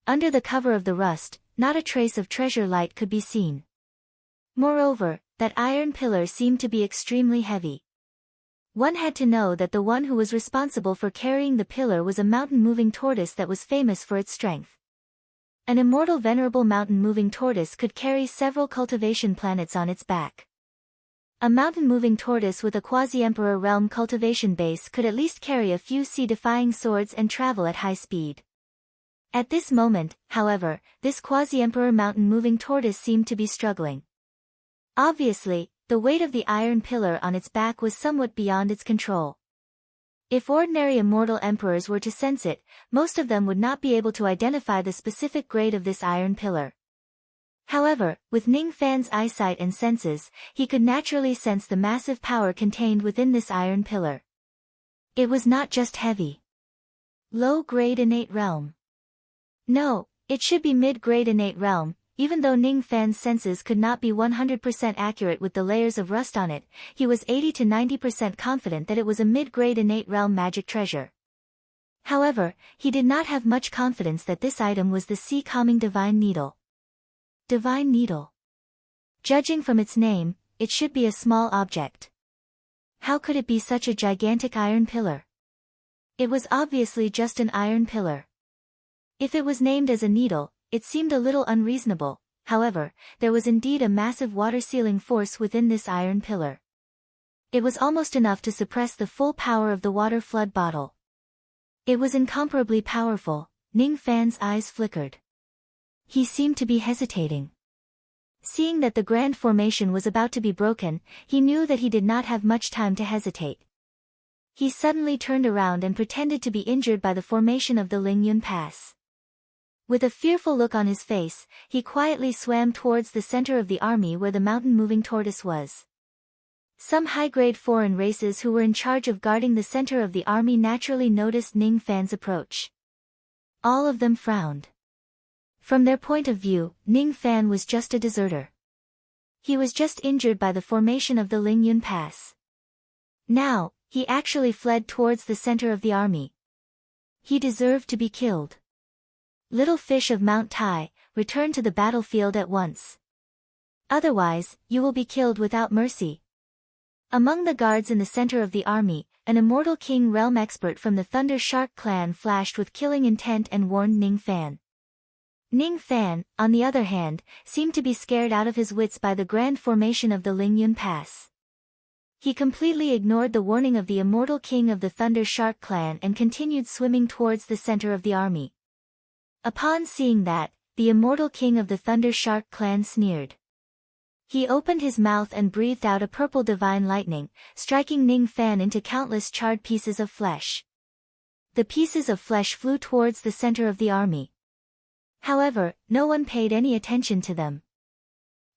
Under the cover of the rust, not a trace of treasure light could be seen. Moreover, that iron pillar seemed to be extremely heavy. One had to know that the one who was responsible for carrying the pillar was a mountain-moving tortoise that was famous for its strength. An immortal venerable mountain-moving tortoise could carry several cultivation planets on its back. A mountain-moving tortoise with a quasi-emperor realm cultivation base could at least carry a few sea-defying swords and travel at high speed. At this moment, however, this quasi-emperor mountain-moving tortoise seemed to be struggling. Obviously, the weight of the iron pillar on its back was somewhat beyond its control. If ordinary immortal emperors were to sense it, most of them would not be able to identify the specific grade of this iron pillar. However, with Ning Fan's eyesight and senses, he could naturally sense the massive power contained within this iron pillar. It was not just heavy. Low-grade innate realm. No, it should be mid-grade innate realm. Even though Ning Fan's senses could not be 100% accurate with the layers of rust on it, he was 80 to 90% confident that it was a mid-grade innate realm magic treasure. However, he did not have much confidence that this item was the sea-calming divine needle. Divine needle. Judging from its name, it should be a small object. How could it be such a gigantic iron pillar? It was obviously just an iron pillar. If it was named as a needle, it seemed a little unreasonable. However, there was indeed a massive water-sealing force within this iron pillar. It was almost enough to suppress the full power of the water flood bottle. It was incomparably powerful. Ning Fan's eyes flickered. He seemed to be hesitating. Seeing that the grand formation was about to be broken, he knew that he did not have much time to hesitate. He suddenly turned around and pretended to be injured by the formation of the Lingyun Pass. With a fearful look on his face, he quietly swam towards the center of the army where the mountain-moving tortoise was. Some high-grade foreign races who were in charge of guarding the center of the army naturally noticed Ning Fan's approach. All of them frowned. From their point of view, Ning Fan was just a deserter. He was just injured by the formation of the Lingyun Pass. Now, he actually fled towards the center of the army. He deserved to be killed. Little fish of Mount Tai, return to the battlefield at once. Otherwise, you will be killed without mercy. Among the guards in the center of the army, an immortal king realm expert from the Thunder Shark clan flashed with killing intent and warned Ning Fan. Ning Fan, on the other hand, seemed to be scared out of his wits by the grand formation of the Lingyun Pass. He completely ignored the warning of the immortal king of the Thunder Shark clan and continued swimming towards the center of the army. Upon seeing that, the immortal king of the Thunder Shark clan sneered. He opened his mouth and breathed out a purple divine lightning, striking Ning Fan into countless charred pieces of flesh. The pieces of flesh flew towards the center of the army. However, no one paid any attention to them.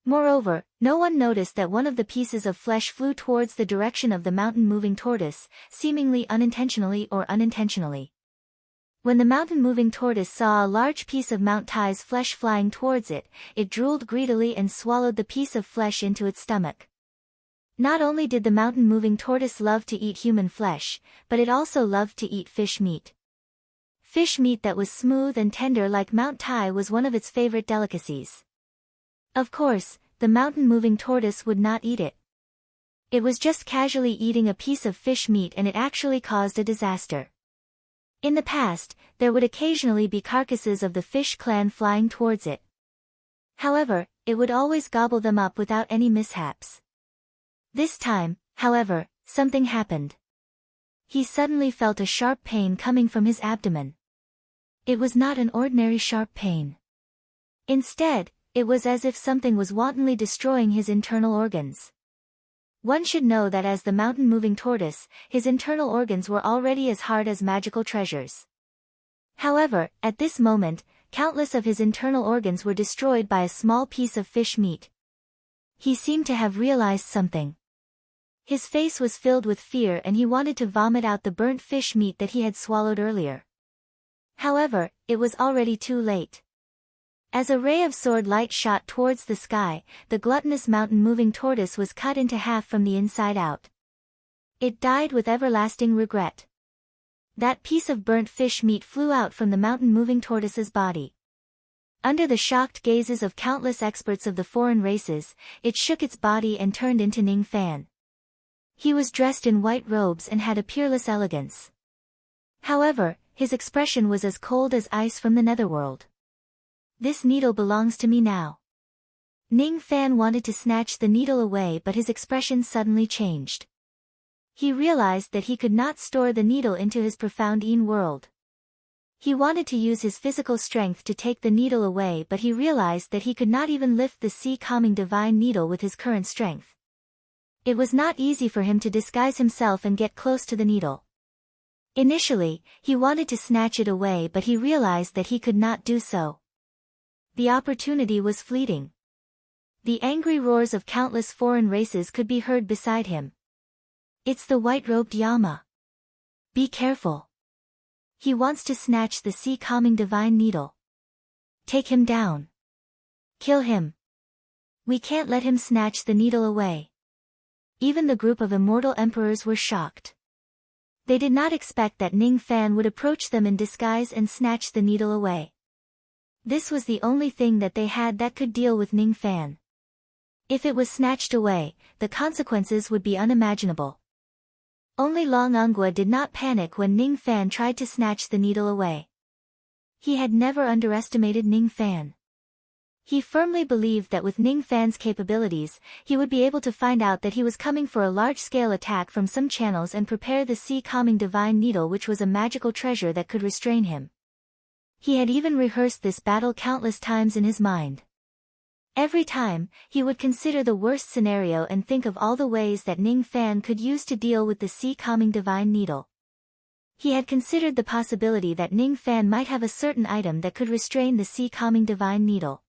Moreover, no one noticed that one of the pieces of flesh flew towards the direction of the mountain-moving tortoise, seemingly unintentionally or unintentionally. When the mountain-moving tortoise saw a large piece of Mount Tai's flesh flying towards it, it drooled greedily and swallowed the piece of flesh into its stomach. Not only did the mountain-moving tortoise love to eat human flesh, but it also loved to eat fish meat. Fish meat that was smooth and tender like Mount Tai was one of its favorite delicacies. Of course, the mountain-moving tortoise would not eat it. It was just casually eating a piece of fish meat and it actually caused a disaster. In the past, there would occasionally be carcasses of the fish clan flying towards it. However, it would always gobble them up without any mishaps. This time, however, something happened. He suddenly felt a sharp pain coming from his abdomen. It was not an ordinary sharp pain. Instead, it was as if something was wantonly destroying his internal organs. One should know that as the mountain-moving tortoise, his internal organs were already as hard as magical treasures. However, at this moment, countless of his internal organs were destroyed by a small piece of fish meat. He seemed to have realized something. His face was filled with fear and he wanted to vomit out the burnt fish meat that he had swallowed earlier. However, it was already too late. As a ray of sword light shot towards the sky, the gluttonous mountain-moving tortoise was cut into half from the inside out. It died with everlasting regret. That piece of burnt fish meat flew out from the mountain-moving tortoise's body. Under the shocked gazes of countless experts of the foreign races, it shook its body and turned into Ning Fan. He was dressed in white robes and had a peerless elegance. However, his expression was as cold as ice from the netherworld. This needle belongs to me now. Ning Fan wanted to snatch the needle away but his expression suddenly changed. He realized that he could not store the needle into his profound Yin world. He wanted to use his physical strength to take the needle away but he realized that he could not even lift the sea-calming divine needle with his current strength. It was not easy for him to disguise himself and get close to the needle. Initially, he wanted to snatch it away but he realized that he could not do so. The opportunity was fleeting. The angry roars of countless foreign races could be heard beside him. It's the white-robed Yama. Be careful. He wants to snatch the sea-calming divine needle. Take him down. Kill him. We can't let him snatch the needle away. Even the group of immortal emperors were shocked. They did not expect that Ning Fan would approach them in disguise and snatch the needle away. This was the only thing that they had that could deal with Ning Fan. If it was snatched away, the consequences would be unimaginable. Only Long Ongua did not panic when Ning Fan tried to snatch the needle away. He had never underestimated Ning Fan. He firmly believed that with Ning Fan's capabilities, he would be able to find out that he was coming for a large-scale attack from some channels and prepare the sea-calming divine needle, which was a magical treasure that could restrain him. He had even rehearsed this battle countless times in his mind. Every time, he would consider the worst scenario and think of all the ways that Ning Fan could use to deal with the sea-calming divine needle. He had considered the possibility that Ning Fan might have a certain item that could restrain the sea-calming divine needle.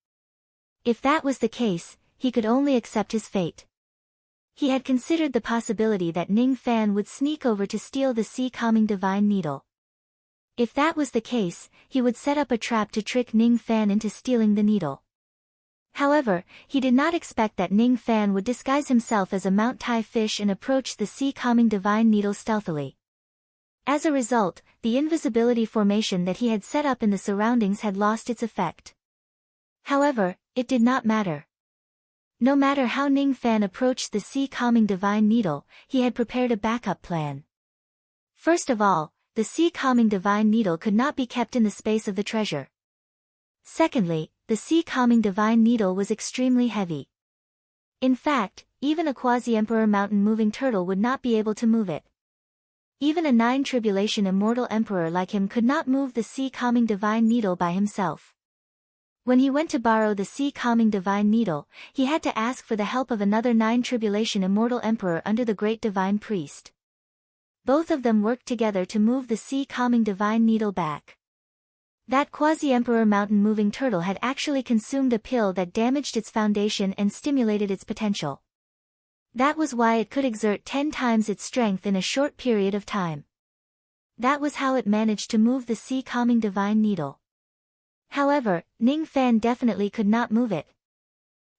If that was the case, he could only accept his fate. He had considered the possibility that Ning Fan would sneak over to steal the sea-calming divine needle. If that was the case, he would set up a trap to trick Ning Fan into stealing the needle. However, he did not expect that Ning Fan would disguise himself as a Mount Tai fish and approach the sea-calming divine needle stealthily. As a result, the invisibility formation that he had set up in the surroundings had lost its effect. However, it did not matter. No matter how Ning Fan approached the sea-calming divine needle, he had prepared a backup plan. First of all, the sea-calming divine needle could not be kept in the space of the treasure. Secondly, the sea-calming divine needle was extremely heavy. In fact, even a quasi-emperor mountain-moving turtle would not be able to move it. Even a 9 tribulation immortal emperor like him could not move the sea-calming divine needle by himself. When he went to borrow the sea-calming divine needle, he had to ask for the help of another 9 tribulation immortal emperor under the great divine priest. Both of them worked together to move the sea-calming divine needle back. That quasi-emperor mountain-moving turtle had actually consumed a pill that damaged its foundation and stimulated its potential. That was why it could exert 10 times its strength in a short period of time. That was how it managed to move the sea-calming divine needle. However, Ning Fan definitely could not move it.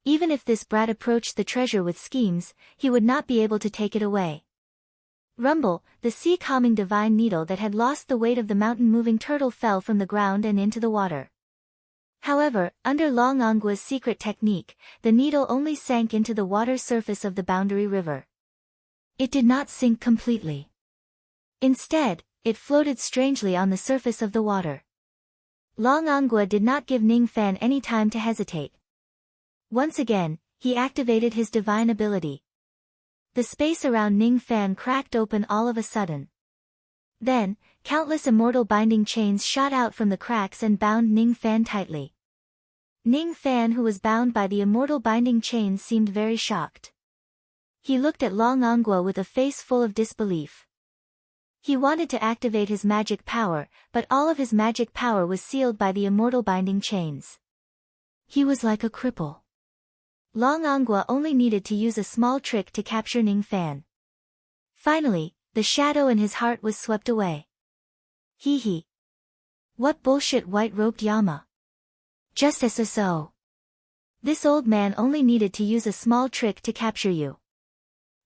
Even if this brat approached the treasure with schemes, he would not be able to take it away. Rumble, the sea-calming divine needle that had lost the weight of the mountain-moving turtle, fell from the ground and into the water. However, under Long Angwa's secret technique, the needle only sank into the water surface of the boundary river. It did not sink completely. Instead, it floated strangely on the surface of the water. Long Angwa did not give Ning Fan any time to hesitate. Once again, he activated his divine ability. The space around Ning Fan cracked open all of a sudden. Then, countless immortal binding chains shot out from the cracks and bound Ning Fan tightly. Ning Fan, who was bound by the immortal binding chains, seemed very shocked. He looked at Long Angwa with a face full of disbelief. He wanted to activate his magic power, but all of his magic power was sealed by the immortal binding chains. He was like a cripple. Long Angwa only needed to use a small trick to capture Ning Fan. Finally, the shadow in his heart was swept away. Hee hee. What bullshit, white-robed Yama. Just as so. This old man only needed to use a small trick to capture you.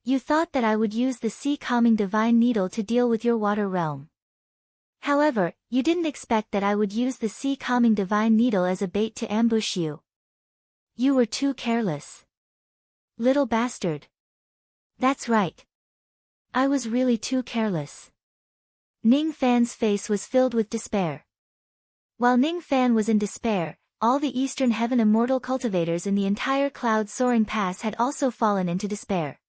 You thought that I would use the sea-calming divine needle to deal with your water realm. However, you didn't expect that I would use the sea-calming divine needle as a bait to ambush you. You were too careless. Little bastard. That's right. I was really too careless. Ning Fan's face was filled with despair. While Ning Fan was in despair, all the Eastern Heaven immortal cultivators in the entire cloud-soaring pass had also fallen into despair.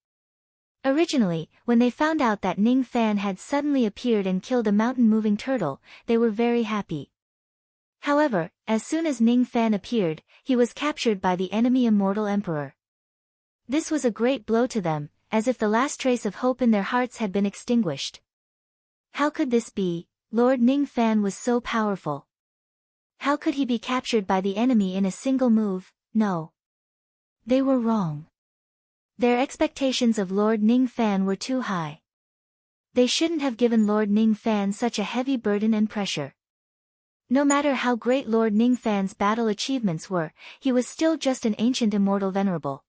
Originally, when they found out that Ning Fan had suddenly appeared and killed a mountain-moving turtle, they were very happy. However, as soon as Ning Fan appeared, he was captured by the enemy immortal emperor. This was a great blow to them, as if the last trace of hope in their hearts had been extinguished. How could this be? Lord Ning Fan was so powerful. How could he be captured by the enemy in a single move? No. They were wrong. Their expectations of Lord Ning Fan were too high. They shouldn't have given Lord Ning Fan such a heavy burden and pressure. No matter how great Lord Ning Fan's battle achievements were, he was still just an ancient immortal venerable.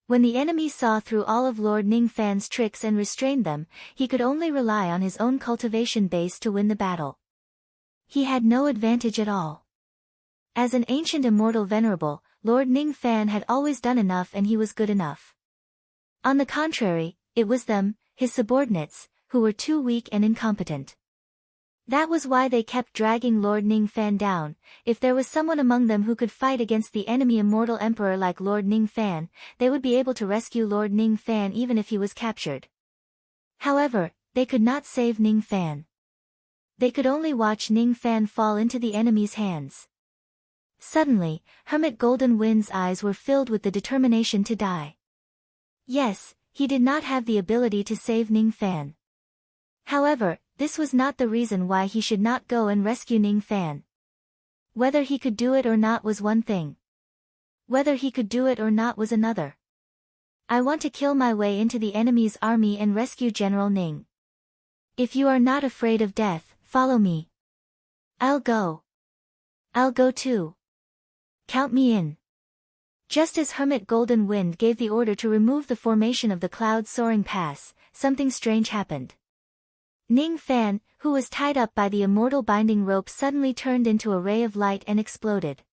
When the enemy saw through all of Lord Ning Fan's tricks and restrained them, he could only rely on his own cultivation base to win the battle. He had no advantage at all. As an ancient immortal venerable, Lord Ning Fan had always done enough and he was good enough. On the contrary, it was them, his subordinates, who were too weak and incompetent. That was why they kept dragging Lord Ning Fan down. If there was someone among them who could fight against the enemy immortal emperor like Lord Ning Fan, they would be able to rescue Lord Ning Fan even if he was captured. However, they could not save Ning Fan. They could only watch Ning Fan fall into the enemy's hands. Suddenly, Hermit Golden Wind's eyes were filled with the determination to die. Yes, he did not have the ability to save Ning Fan. However, this was not the reason why he should not go and rescue Ning Fan. Whether he could do it or not was one thing. Whether he could do it or not was another. I want to kill my way into the enemy's army and rescue General Ning. If you are not afraid of death, follow me. I'll go. I'll go too. Count me in. Just as Hermit Golden Wind gave the order to remove the formation of the cloud-soaring pass, something strange happened. Ning Fan, who was tied up by the immortal binding rope, suddenly turned into a ray of light and exploded.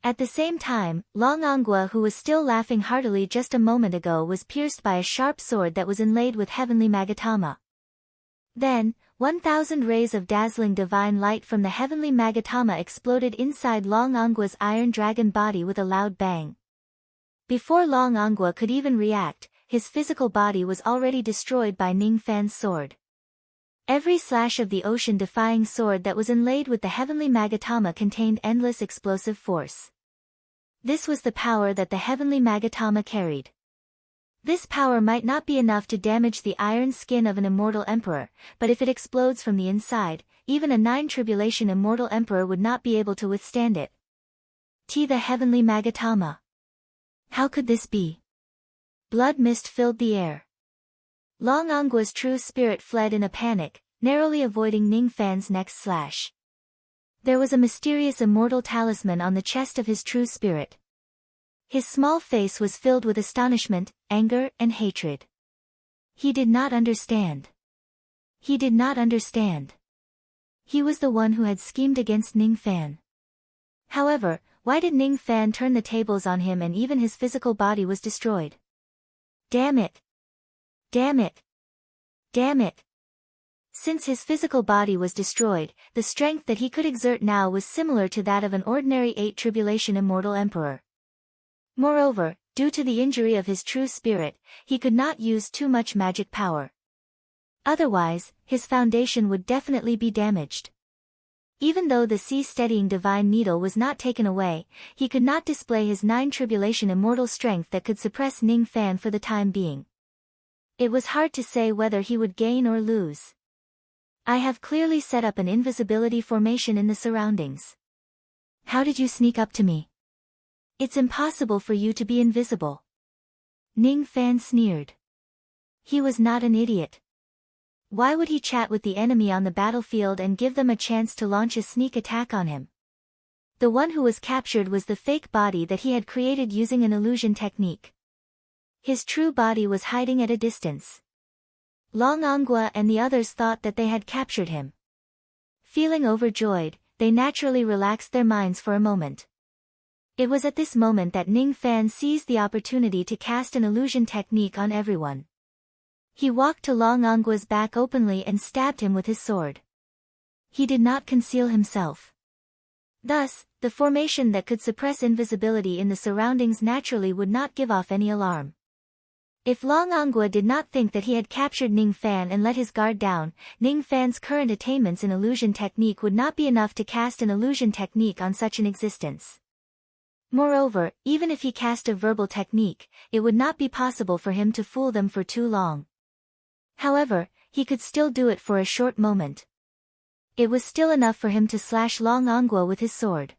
At the same time, Long Angwa, who was still laughing heartily just a moment ago, was pierced by a sharp sword that was inlaid with heavenly Magatama. Then, 1,000 rays of dazzling divine light from the heavenly Magatama exploded inside Long Angwa's iron dragon body with a loud bang. Before Long Angwa could even react, his physical body was already destroyed by Ning Fan's sword. Every slash of the ocean-defying sword that was inlaid with the heavenly Magatama contained endless explosive force. This was the power that the heavenly Magatama carried. This power might not be enough to damage the iron skin of an immortal emperor, but if it explodes from the inside, even a 9 immortal emperor would not be able to withstand it. The heavenly Magatama. How could this be? Blood mist filled the air. Long Angwa's true spirit fled in a panic, narrowly avoiding Ning Fan's next slash. There was a mysterious immortal talisman on the chest of his true spirit. His small face was filled with astonishment, anger, and hatred. He did not understand. He did not understand. He was the one who had schemed against Ning Fan. However, why did Ning Fan turn the tables on him and even his physical body was destroyed? Damn it! Damn it! Damn it! Since his physical body was destroyed, the strength that he could exert now was similar to that of an ordinary 8 Tribulation Immortal Emperor. Moreover, due to the injury of his true spirit, he could not use too much magic power. Otherwise, his foundation would definitely be damaged. Even though the sea-steadying divine needle was not taken away, he could not display his 9 Tribulation Immortal strength that could suppress Ning Fan for the time being. It was hard to say whether he would gain or lose. I have clearly set up an invisibility formation in the surroundings. How did you sneak up to me? It's impossible for you to be invisible. Ning Fan sneered. He was not an idiot. Why would he chat with the enemy on the battlefield and give them a chance to launch a sneak attack on him? The one who was captured was the fake body that he had created using an illusion technique. His true body was hiding at a distance. Long Angua and the others thought that they had captured him. Feeling overjoyed, they naturally relaxed their minds for a moment. It was at this moment that Ning Fan seized the opportunity to cast an illusion technique on everyone. He walked to Long Angua's back openly and stabbed him with his sword. He did not conceal himself. Thus, the formation that could suppress invisibility in the surroundings naturally would not give off any alarm. If Long Angua did not think that he had captured Ning Fan and let his guard down, Ning Fan's current attainments in illusion technique would not be enough to cast an illusion technique on such an existence. Moreover, even if he cast a verbal technique, it would not be possible for him to fool them for too long. However, he could still do it for a short moment. It was still enough for him to slash Long Angua with his sword.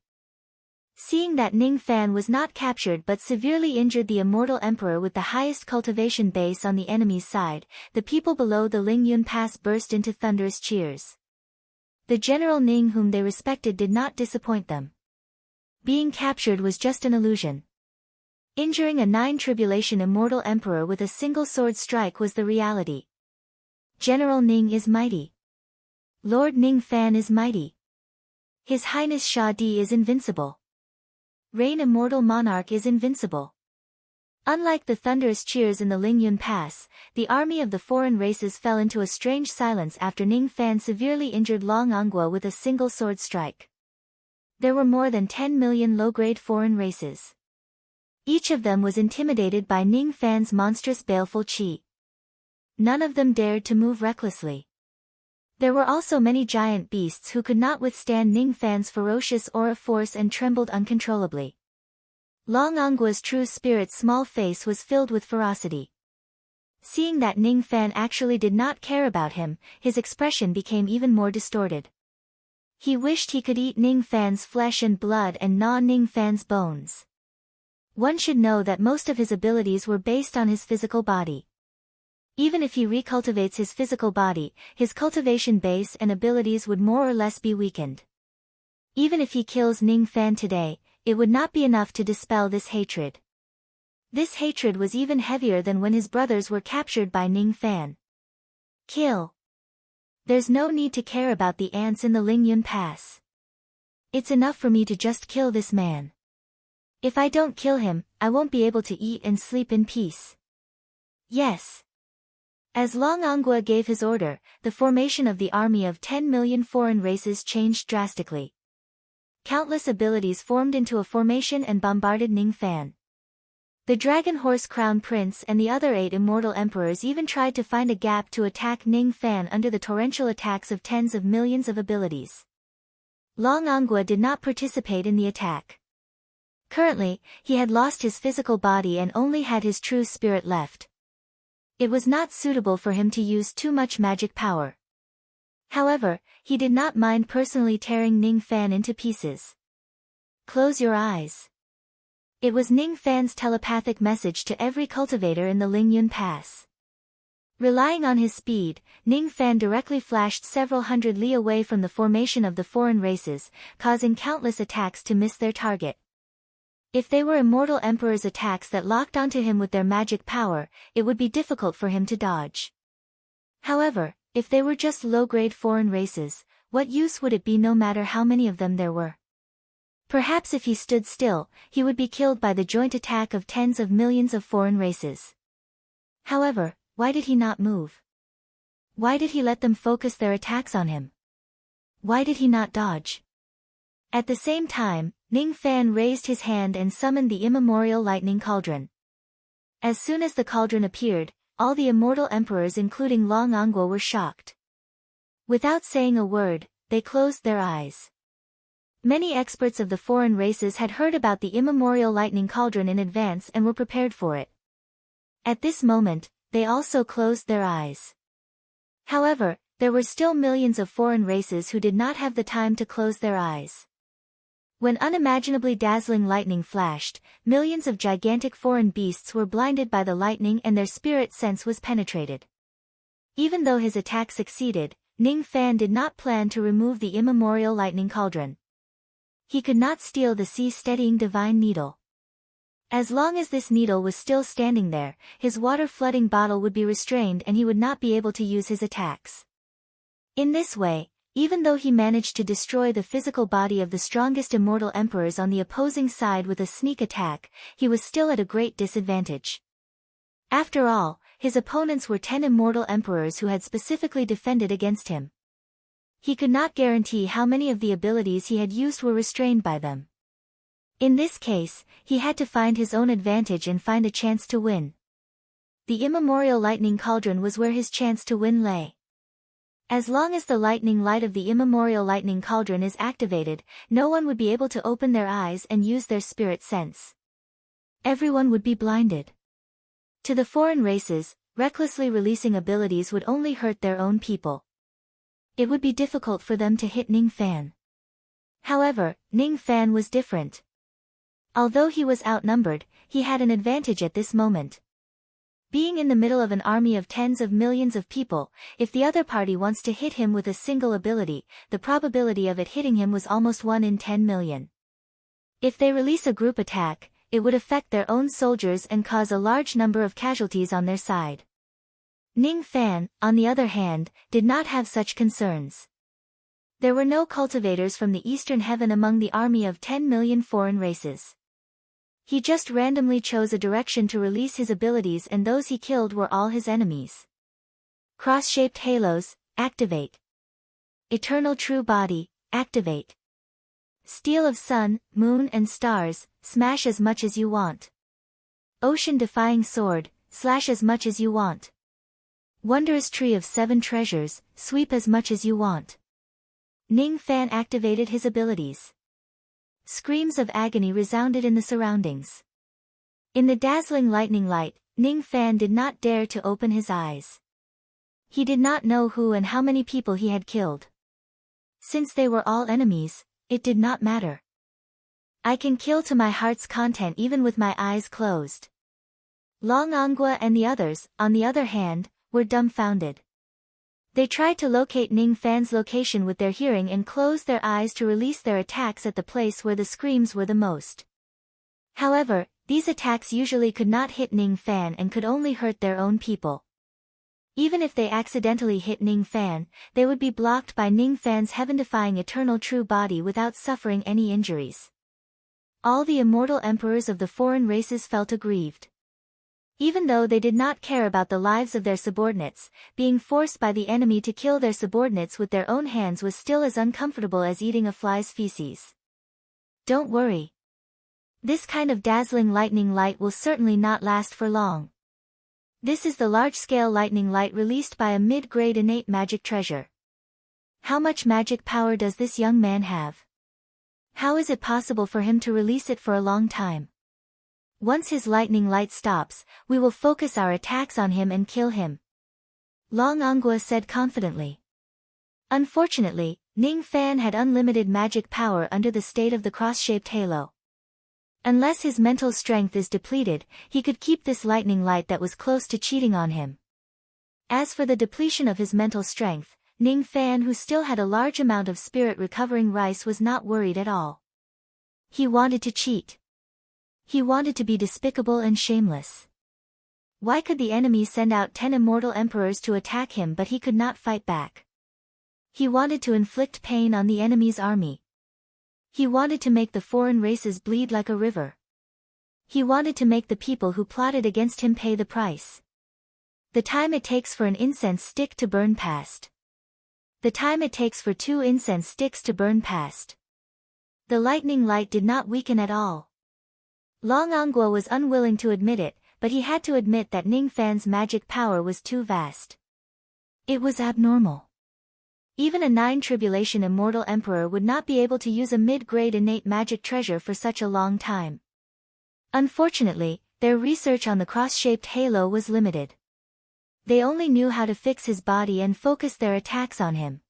Seeing that Ning Fan was not captured but severely injured the immortal emperor with the highest cultivation base on the enemy's side, the people below the Lingyun Pass burst into thunderous cheers. The General Ning whom they respected did not disappoint them. Being captured was just an illusion. Injuring a 9 Tribulation Immortal Emperor with a single sword strike was the reality. General Ning is mighty. Lord Ning Fan is mighty. His Highness Sha Di is invincible. Reign Immortal Monarch is invincible. Unlike the thunderous cheers in the Lingyun Pass, the army of the foreign races fell into a strange silence after Ning Fan severely injured Long Angua with a single sword strike. There were more than 10 million low-grade foreign races. Each of them was intimidated by Ning Fan's monstrous baleful qi. None of them dared to move recklessly. There were also many giant beasts who could not withstand Ning Fan's ferocious aura force and trembled uncontrollably. Long Angua's true spirit's small face was filled with ferocity. Seeing that Ning Fan actually did not care about him, his expression became even more distorted. He wished he could eat Ning Fan's flesh and blood and gnaw Ning Fan's bones. One should know that most of his abilities were based on his physical body. Even if he recultivates his physical body, his cultivation base and abilities would more or less be weakened. Even if he kills Ning Fan today, it would not be enough to dispel this hatred. This hatred was even heavier than when his brothers were captured by Ning Fan. Kill. There's no need to care about the ants in the Lingyun Pass. It's enough for me to just kill this man. If I don't kill him, I won't be able to eat and sleep in peace. Yes. As Long Angua gave his order, the formation of the army of 10 million foreign races changed drastically. Countless abilities formed into a formation and bombarded Ning Fan. The Dragon Horse Crown Prince and the other 8 immortal emperors even tried to find a gap to attack Ning Fan under the torrential attacks of tens of millions of abilities. Long Angua did not participate in the attack. Currently, he had lost his physical body and only had his true spirit left. It was not suitable for him to use too much magic power. However, he did not mind personally tearing Ning Fan into pieces. Close your eyes. It was Ning Fan's telepathic message to every cultivator in the Lingyun Pass. Relying on his speed, Ning Fan directly flashed several hundred li away from the formation of the foreign races, causing countless attacks to miss their target. If they were immortal emperor's attacks that locked onto him with their magic power, it would be difficult for him to dodge. However, if they were just low-grade foreign races, what use would it be no matter how many of them there were? Perhaps if he stood still, he would be killed by the joint attack of tens of millions of foreign races. However, why did he not move? Why did he let them focus their attacks on him? Why did he not dodge? At the same time, Ning Fan raised his hand and summoned the immemorial lightning cauldron. As soon as the cauldron appeared, all the immortal emperors including Long Angguo were shocked. Without saying a word, they closed their eyes. Many experts of the foreign races had heard about the immemorial lightning cauldron in advance and were prepared for it. At this moment, they also closed their eyes. However, there were still millions of foreign races who did not have the time to close their eyes. When unimaginably dazzling lightning flashed, millions of gigantic foreign beasts were blinded by the lightning and their spirit sense was penetrated. Even though his attack succeeded, Ning Fan did not plan to remove the immemorial lightning cauldron. He could not steal the sea-steadying divine needle. As long as this needle was still standing there, his water-flooding bottle would be restrained and he would not be able to use his attacks. In this way, even though he managed to destroy the physical body of the strongest immortal emperors on the opposing side with a sneak attack, he was still at a great disadvantage. After all, his opponents were 10 immortal emperors who had specifically defended against him. He could not guarantee how many of the abilities he had used were restrained by them. In this case, he had to find his own advantage and find a chance to win. The immemorial lightning cauldron was where his chance to win lay. As long as the lightning light of the immemorial lightning cauldron is activated, no one would be able to open their eyes and use their spirit sense. Everyone would be blinded. To the foreign races, recklessly releasing abilities would only hurt their own people. It would be difficult for them to hit Ning Fan. However, Ning Fan was different. Although he was outnumbered, he had an advantage at this moment. Being in the middle of an army of tens of millions of people, if the other party wants to hit him with a single ability, the probability of it hitting him was almost 1 in 10 million. If they release a group attack, it would affect their own soldiers and cause a large number of casualties on their side. Ning Fan, on the other hand, did not have such concerns. There were no cultivators from the eastern heaven among the army of 10 million foreign races. He just randomly chose a direction to release his abilities and those he killed were all his enemies. Cross-shaped halos, activate. Eternal true body, activate. Steel of sun, moon and stars, smash as much as you want. Ocean-defying sword, slash as much as you want. Wondrous tree of 7 treasures, sweep as much as you want. Ning Fan activated his abilities. Screams of agony resounded in the surroundings. In the dazzling lightning light, Ning Fan did not dare to open his eyes. He did not know who and how many people he had killed. Since they were all enemies, it did not matter. I can kill to my heart's content even with my eyes closed. Long Angguo and the others, on the other hand, were dumbfounded. They tried to locate Ning Fan's location with their hearing and closed their eyes to release their attacks at the place where the screams were the most. However, these attacks usually could not hit Ning Fan and could only hurt their own people. Even if they accidentally hit Ning Fan, they would be blocked by Ning Fan's heaven-defying eternal true body without suffering any injuries. All the immortal emperors of the foreign races felt aggrieved. Even though they did not care about the lives of their subordinates, being forced by the enemy to kill their subordinates with their own hands was still as uncomfortable as eating a fly's feces. Don't worry. This kind of dazzling lightning light will certainly not last for long. This is the large-scale lightning light released by a mid-grade innate magic treasure. How much magic power does this young man have? How is it possible for him to release it for a long time? Once his lightning light stops, we will focus our attacks on him and kill him. Long Angguo said confidently. Unfortunately, Ning Fan had unlimited magic power under the state of the cross-shaped halo. Unless his mental strength is depleted, he could keep this lightning light that was close to cheating on him. As for the depletion of his mental strength, Ning Fan, who still had a large amount of spirit recovering rice, was not worried at all. He wanted to cheat. He wanted to be despicable and shameless. Why could the enemy send out 10 immortal emperors to attack him but he could not fight back? He wanted to inflict pain on the enemy's army. He wanted to make the foreign races bleed like a river. He wanted to make the people who plotted against him pay the price. The time it takes for an incense stick to burn past. The time it takes for 2 incense sticks to burn past. The lightning light did not weaken at all. Long Anguo was unwilling to admit it, but he had to admit that Ning Fan's magic power was too vast. It was abnormal. Even a 9 tribulation immortal emperor would not be able to use a mid-grade innate magic treasure for such a long time. Unfortunately, their research on the cross-shaped halo was limited. They only knew how to fix his body and focus their attacks on him.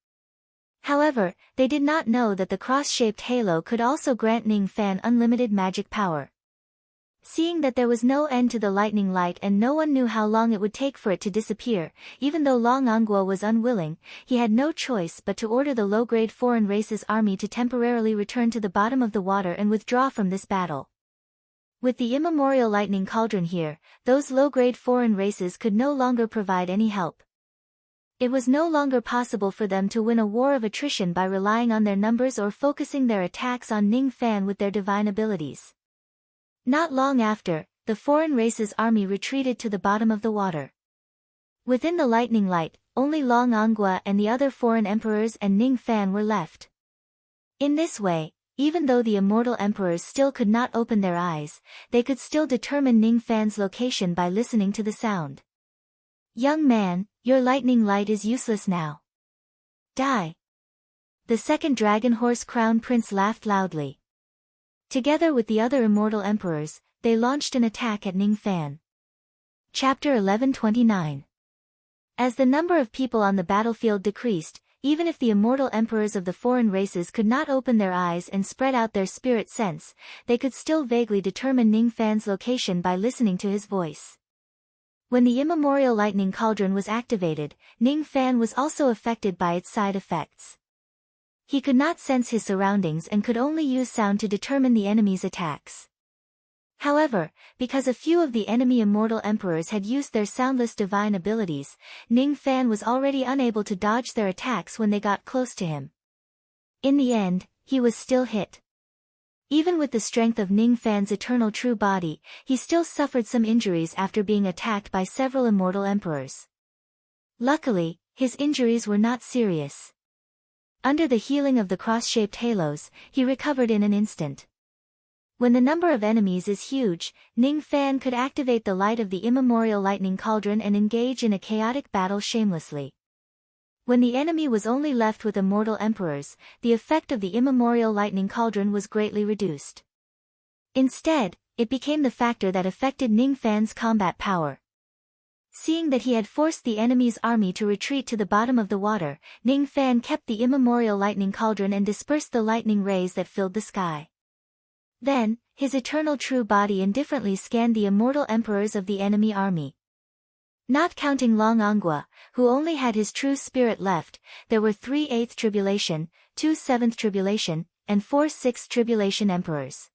However, they did not know that the cross-shaped halo could also grant Ning Fan unlimited magic power. Seeing that there was no end to the lightning light and no one knew how long it would take for it to disappear, even though Long Anguo was unwilling, he had no choice but to order the low-grade foreign races army to temporarily return to the bottom of the water and withdraw from this battle. With the immemorial lightning cauldron here, those low-grade foreign races could no longer provide any help. It was no longer possible for them to win a war of attrition by relying on their numbers or focusing their attacks on Ning Fan with their divine abilities. Not long after, the foreign race's army retreated to the bottom of the water. Within the lightning light, only Long Anguo and the other foreign emperors and Ning Fan were left. In this way, even though the immortal emperors still could not open their eyes, they could still determine Ning Fan's location by listening to the sound. "Young man, your lightning light is useless now. Die." The second dragon horse crown prince laughed loudly. Together with the other immortal emperors, they launched an attack at Ning Fan. Chapter 1129. As the number of people on the battlefield decreased, even if the immortal emperors of the foreign races could not open their eyes and spread out their spirit sense, they could still vaguely determine Ning Fan's location by listening to his voice. When the immemorial lightning cauldron was activated, Ning Fan was also affected by its side effects. He could not sense his surroundings and could only use sound to determine the enemy's attacks. However, because a few of the enemy immortal emperors had used their soundless divine abilities, Ning Fan was already unable to dodge their attacks when they got close to him. In the end, he was still hit. Even with the strength of Ning Fan's eternal true body, he still suffered some injuries after being attacked by several immortal emperors. Luckily, his injuries were not serious. Under the healing of the cross-shaped halos, he recovered in an instant. When the number of enemies is huge, Ning Fan could activate the light of the immemorial lightning cauldron and engage in a chaotic battle shamelessly. When the enemy was only left with immortal emperors, the effect of the immemorial lightning cauldron was greatly reduced. Instead, it became the factor that affected Ning Fan's combat power. Seeing that he had forced the enemy's army to retreat to the bottom of the water, Ning Fan kept the immemorial lightning cauldron and dispersed the lightning rays that filled the sky. Then, his eternal true body indifferently scanned the immortal emperors of the enemy army. Not counting Long Anguo, who only had his true spirit left, there were 3 8th tribulation, 2 7th tribulation, and 4 6th tribulation emperors.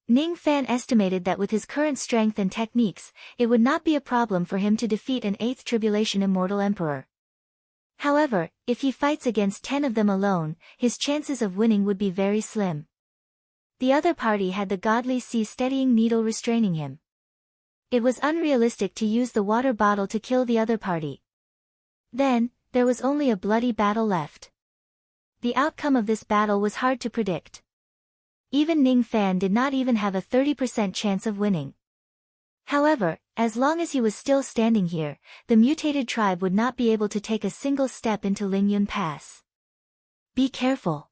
Ning Fan estimated that with his current strength and techniques, it would not be a problem for him to defeat an 8th tribulation immortal emperor. However, if he fights against 10 of them alone, his chances of winning would be very slim. The other party had the godly sea steadying needle restraining him. It was unrealistic to use the water bottle to kill the other party. Then, there was only a bloody battle left. The outcome of this battle was hard to predict. Even Ning Fan did not even have a 30% chance of winning. However, as long as he was still standing here, the mutated tribe would not be able to take a single step into Lingyun Pass. Be careful.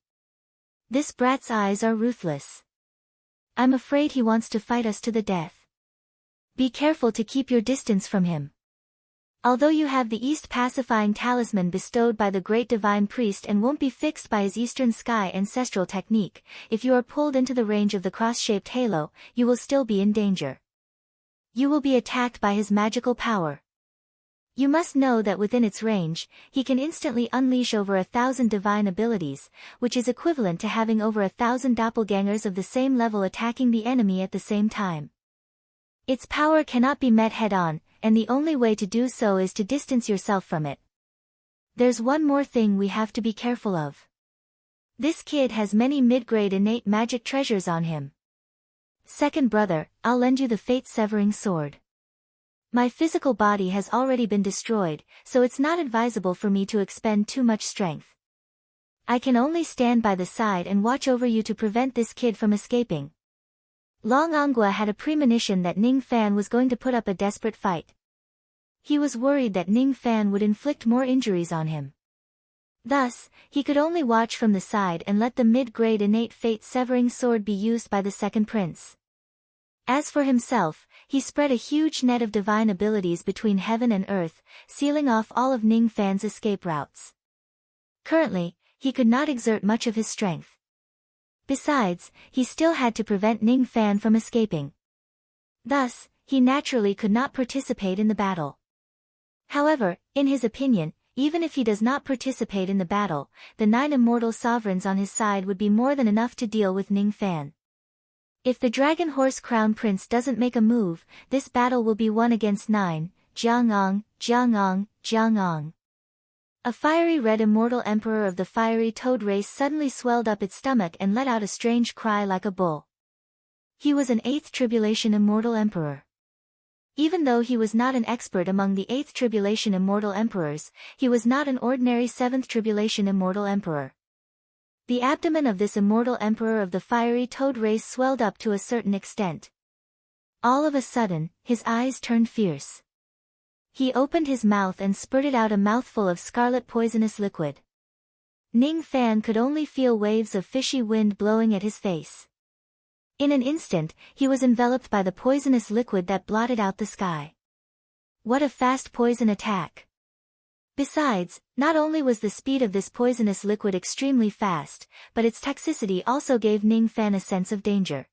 This brat's eyes are ruthless. I'm afraid he wants to fight us to the death. Be careful to keep your distance from him. Although you have the East pacifying talisman bestowed by the great divine priest and won't be fixed by his Eastern Sky ancestral technique, if you are pulled into the range of the cross-shaped halo, you will still be in danger. You will be attacked by his magical power. You must know that within its range, he can instantly unleash over 1,000 divine abilities, which is equivalent to having over 1,000 doppelgangers of the same level attacking the enemy at the same time. Its power cannot be met head-on, and the only way to do so is to distance yourself from it. There's one more thing we have to be careful of. This kid has many mid-grade innate magic treasures on him. Second brother, I'll lend you the fate-severing sword. My physical body has already been destroyed, so it's not advisable for me to expend too much strength. I can only stand by the side and watch over you to prevent this kid from escaping. Long Anghua had a premonition that Ning Fan was going to put up a desperate fight. He was worried that Ning Fan would inflict more injuries on him. Thus, he could only watch from the side and let the mid-grade innate fate-severing sword be used by the second prince. As for himself, he spread a huge net of divine abilities between heaven and earth, sealing off all of Ning Fan's escape routes. Currently, he could not exert much of his strength. Besides, he still had to prevent Ning Fan from escaping. Thus, he naturally could not participate in the battle. However, in his opinion, even if he does not participate in the battle, the 9 immortal sovereigns on his side would be more than enough to deal with Ning Fan. If the Dragon Horse Crown Prince doesn't make a move, this battle will be 1 against 9, Jiangong, Jiangong, Jiangong. A fiery red immortal emperor of the fiery toad race suddenly swelled up its stomach and let out a strange cry like a bull. He was an 8th Tribulation Immortal Emperor. Even though he was not an expert among the 8th Tribulation Immortal Emperors, he was not an ordinary 7th Tribulation Immortal Emperor. The abdomen of this immortal emperor of the fiery toad race swelled up to a certain extent. All of a sudden, his eyes turned fierce. He opened his mouth and spurted out a mouthful of scarlet poisonous liquid. Ning Fan could only feel waves of fishy wind blowing at his face. In an instant, he was enveloped by the poisonous liquid that blotted out the sky. What a fast poison attack! Besides, not only was the speed of this poisonous liquid extremely fast, but its toxicity also gave Ning Fan a sense of danger.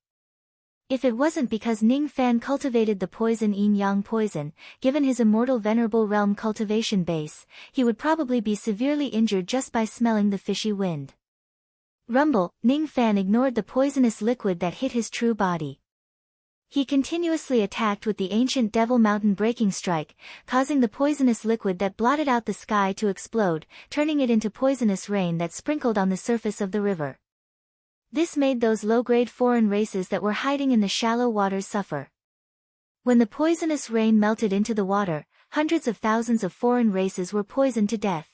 If it wasn't because Ning Fan cultivated the poison yin-yang poison, given his immortal venerable realm cultivation base, he would probably be severely injured just by smelling the fishy wind. Rumble, Ning Fan ignored the poisonous liquid that hit his true body. He continuously attacked with the ancient Devil Mountain breaking strike, causing the poisonous liquid that blotted out the sky to explode, turning it into poisonous rain that sprinkled on the surface of the river. This made those low-grade foreign races that were hiding in the shallow waters suffer. When the poisonous rain melted into the water, hundreds of thousands of foreign races were poisoned to death.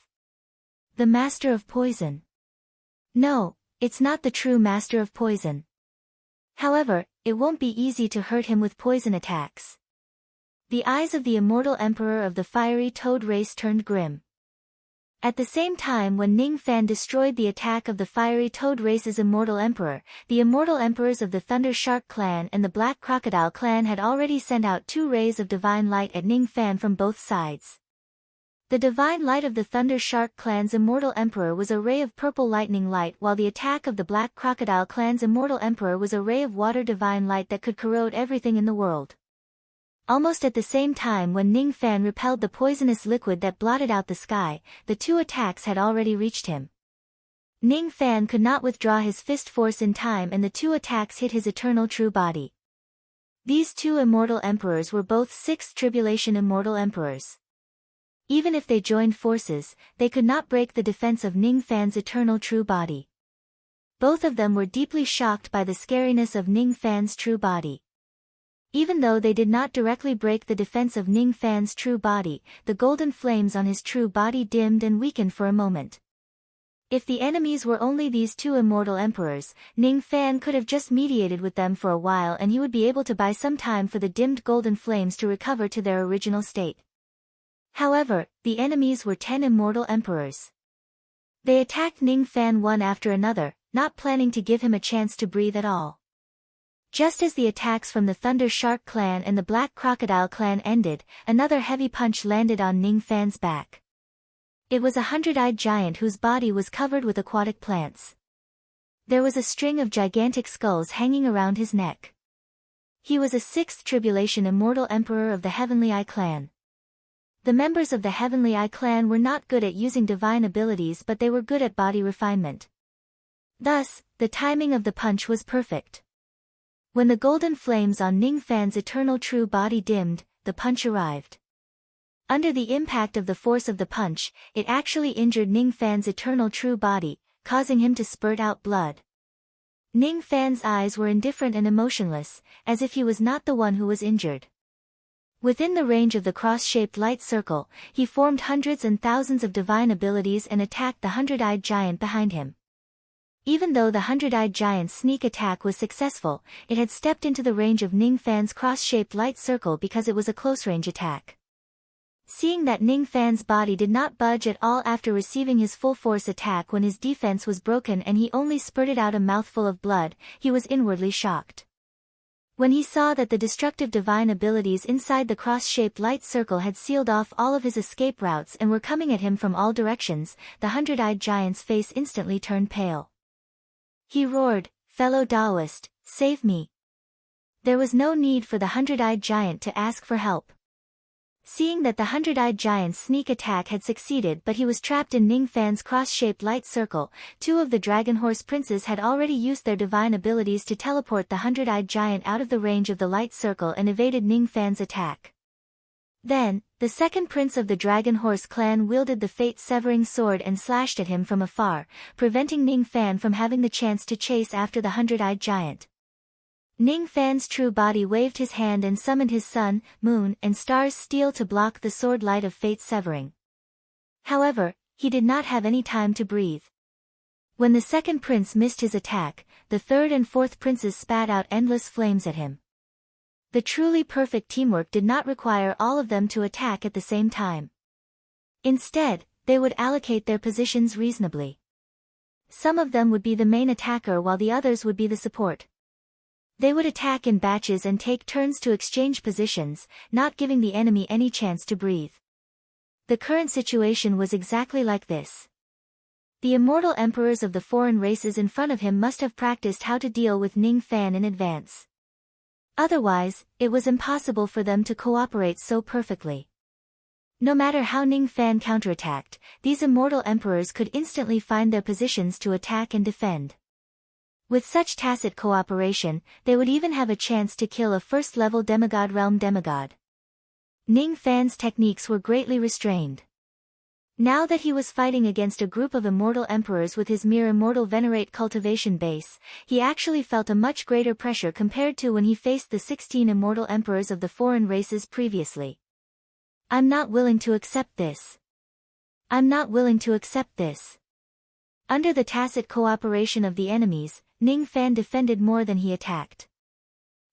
The Master of Poison. No, it's not the true Master of Poison. However, it won't be easy to hurt him with poison attacks. The eyes of the immortal emperor of the fiery toad race turned grim. At the same time when Ning Fan destroyed the attack of the fiery toad race's immortal emperor, the immortal emperors of the Thunder Shark clan and the Black Crocodile clan had already sent out 2 rays of divine light at Ning Fan from both sides. The divine light of the Thunder Shark clan's immortal emperor was a ray of purple lightning light, while the attack of the Black Crocodile clan's immortal emperor was a ray of water divine light that could corrode everything in the world. Almost at the same time when Ning Fan repelled the poisonous liquid that blotted out the sky, the 2 attacks had already reached him. Ning Fan could not withdraw his fist force in time and the 2 attacks hit his eternal true body. These 2 immortal emperors were both 6th Tribulation Immortal Emperors. Even if they joined forces, they could not break the defense of Ning Fan's eternal true body. Both of them were deeply shocked by the scariness of Ning Fan's true body. Even though they did not directly break the defense of Ning Fan's true body, the golden flames on his true body dimmed and weakened for a moment. If the enemies were only these 2 immortal emperors, Ning Fan could have just mediated with them for a while and he would be able to buy some time for the dimmed golden flames to recover to their original state. However, the enemies were 10 immortal emperors. They attacked Ning Fan one after another, not planning to give him a chance to breathe at all. Just as the attacks from the Thunder Shark clan and the Black Crocodile clan ended, another heavy punch landed on Ning Fan's back. It was a 100-eyed giant whose body was covered with aquatic plants. There was a string of gigantic skulls hanging around his neck. He was a 6th Tribulation Immortal Emperor of the Heavenly Eye clan. The members of the Heavenly Eye clan were not good at using divine abilities, but they were good at body refinement. Thus, the timing of the punch was perfect. When the golden flames on Ning Fan's eternal true body dimmed, the punch arrived. Under the impact of the force of the punch, it actually injured Ning Fan's eternal true body, causing him to spurt out blood. Ning Fan's eyes were indifferent and emotionless, as if he was not the one who was injured. Within the range of the cross-shaped light circle, he formed hundreds and thousands of divine abilities and attacked the hundred-eyed giant behind him. Even though the hundred-eyed giant's sneak attack was successful, it had stepped into the range of Ning Fan's cross-shaped light circle because it was a close-range attack. Seeing that Ning Fan's body did not budge at all after receiving his full-force attack when his defense was broken and he only spurted out a mouthful of blood, he was inwardly shocked. When he saw that the destructive divine abilities inside the cross-shaped light circle had sealed off all of his escape routes and were coming at him from all directions, the hundred-eyed giant's face instantly turned pale. He roared, "Fellow Taoist, save me!" There was no need for the hundred-eyed giant to ask for help. Seeing that the hundred-eyed giant's sneak attack had succeeded but he was trapped in Ning Fan's cross-shaped light circle, two of the Dragon Horse princes had already used their divine abilities to teleport the hundred-eyed giant out of the range of the light circle and evaded Ning Fan's attack. Then, the second prince of the Dragon Horse clan wielded the fate-severing sword and slashed at him from afar, preventing Ning Fan from having the chance to chase after the hundred-eyed giant. Ning Fan's true body waved his hand and summoned his sun, moon, and stars steel to block the sword light of fate-severing. However, he did not have any time to breathe. When the second prince missed his attack, the third and fourth princes spat out endless flames at him. The truly perfect teamwork did not require all of them to attack at the same time. Instead, they would allocate their positions reasonably. Some of them would be the main attacker while the others would be the support. They would attack in batches and take turns to exchange positions, not giving the enemy any chance to breathe. The current situation was exactly like this. The immortal emperors of the foreign races in front of him must have practiced how to deal with Ning Fan in advance. Otherwise, it was impossible for them to cooperate so perfectly. No matter how Ning Fan counterattacked, these immortal emperors could instantly find their positions to attack and defend. With such tacit cooperation, they would even have a chance to kill a first-level demigod realm demigod. Ning Fan's techniques were greatly restrained. Now that he was fighting against a group of immortal emperors with his mere immortal venerate cultivation base, he actually felt a much greater pressure compared to when he faced the 16 immortal emperors of the foreign races previously. I'm not willing to accept this. I'm not willing to accept this. Under the tacit cooperation of the enemies, Ning Fan defended more than he attacked.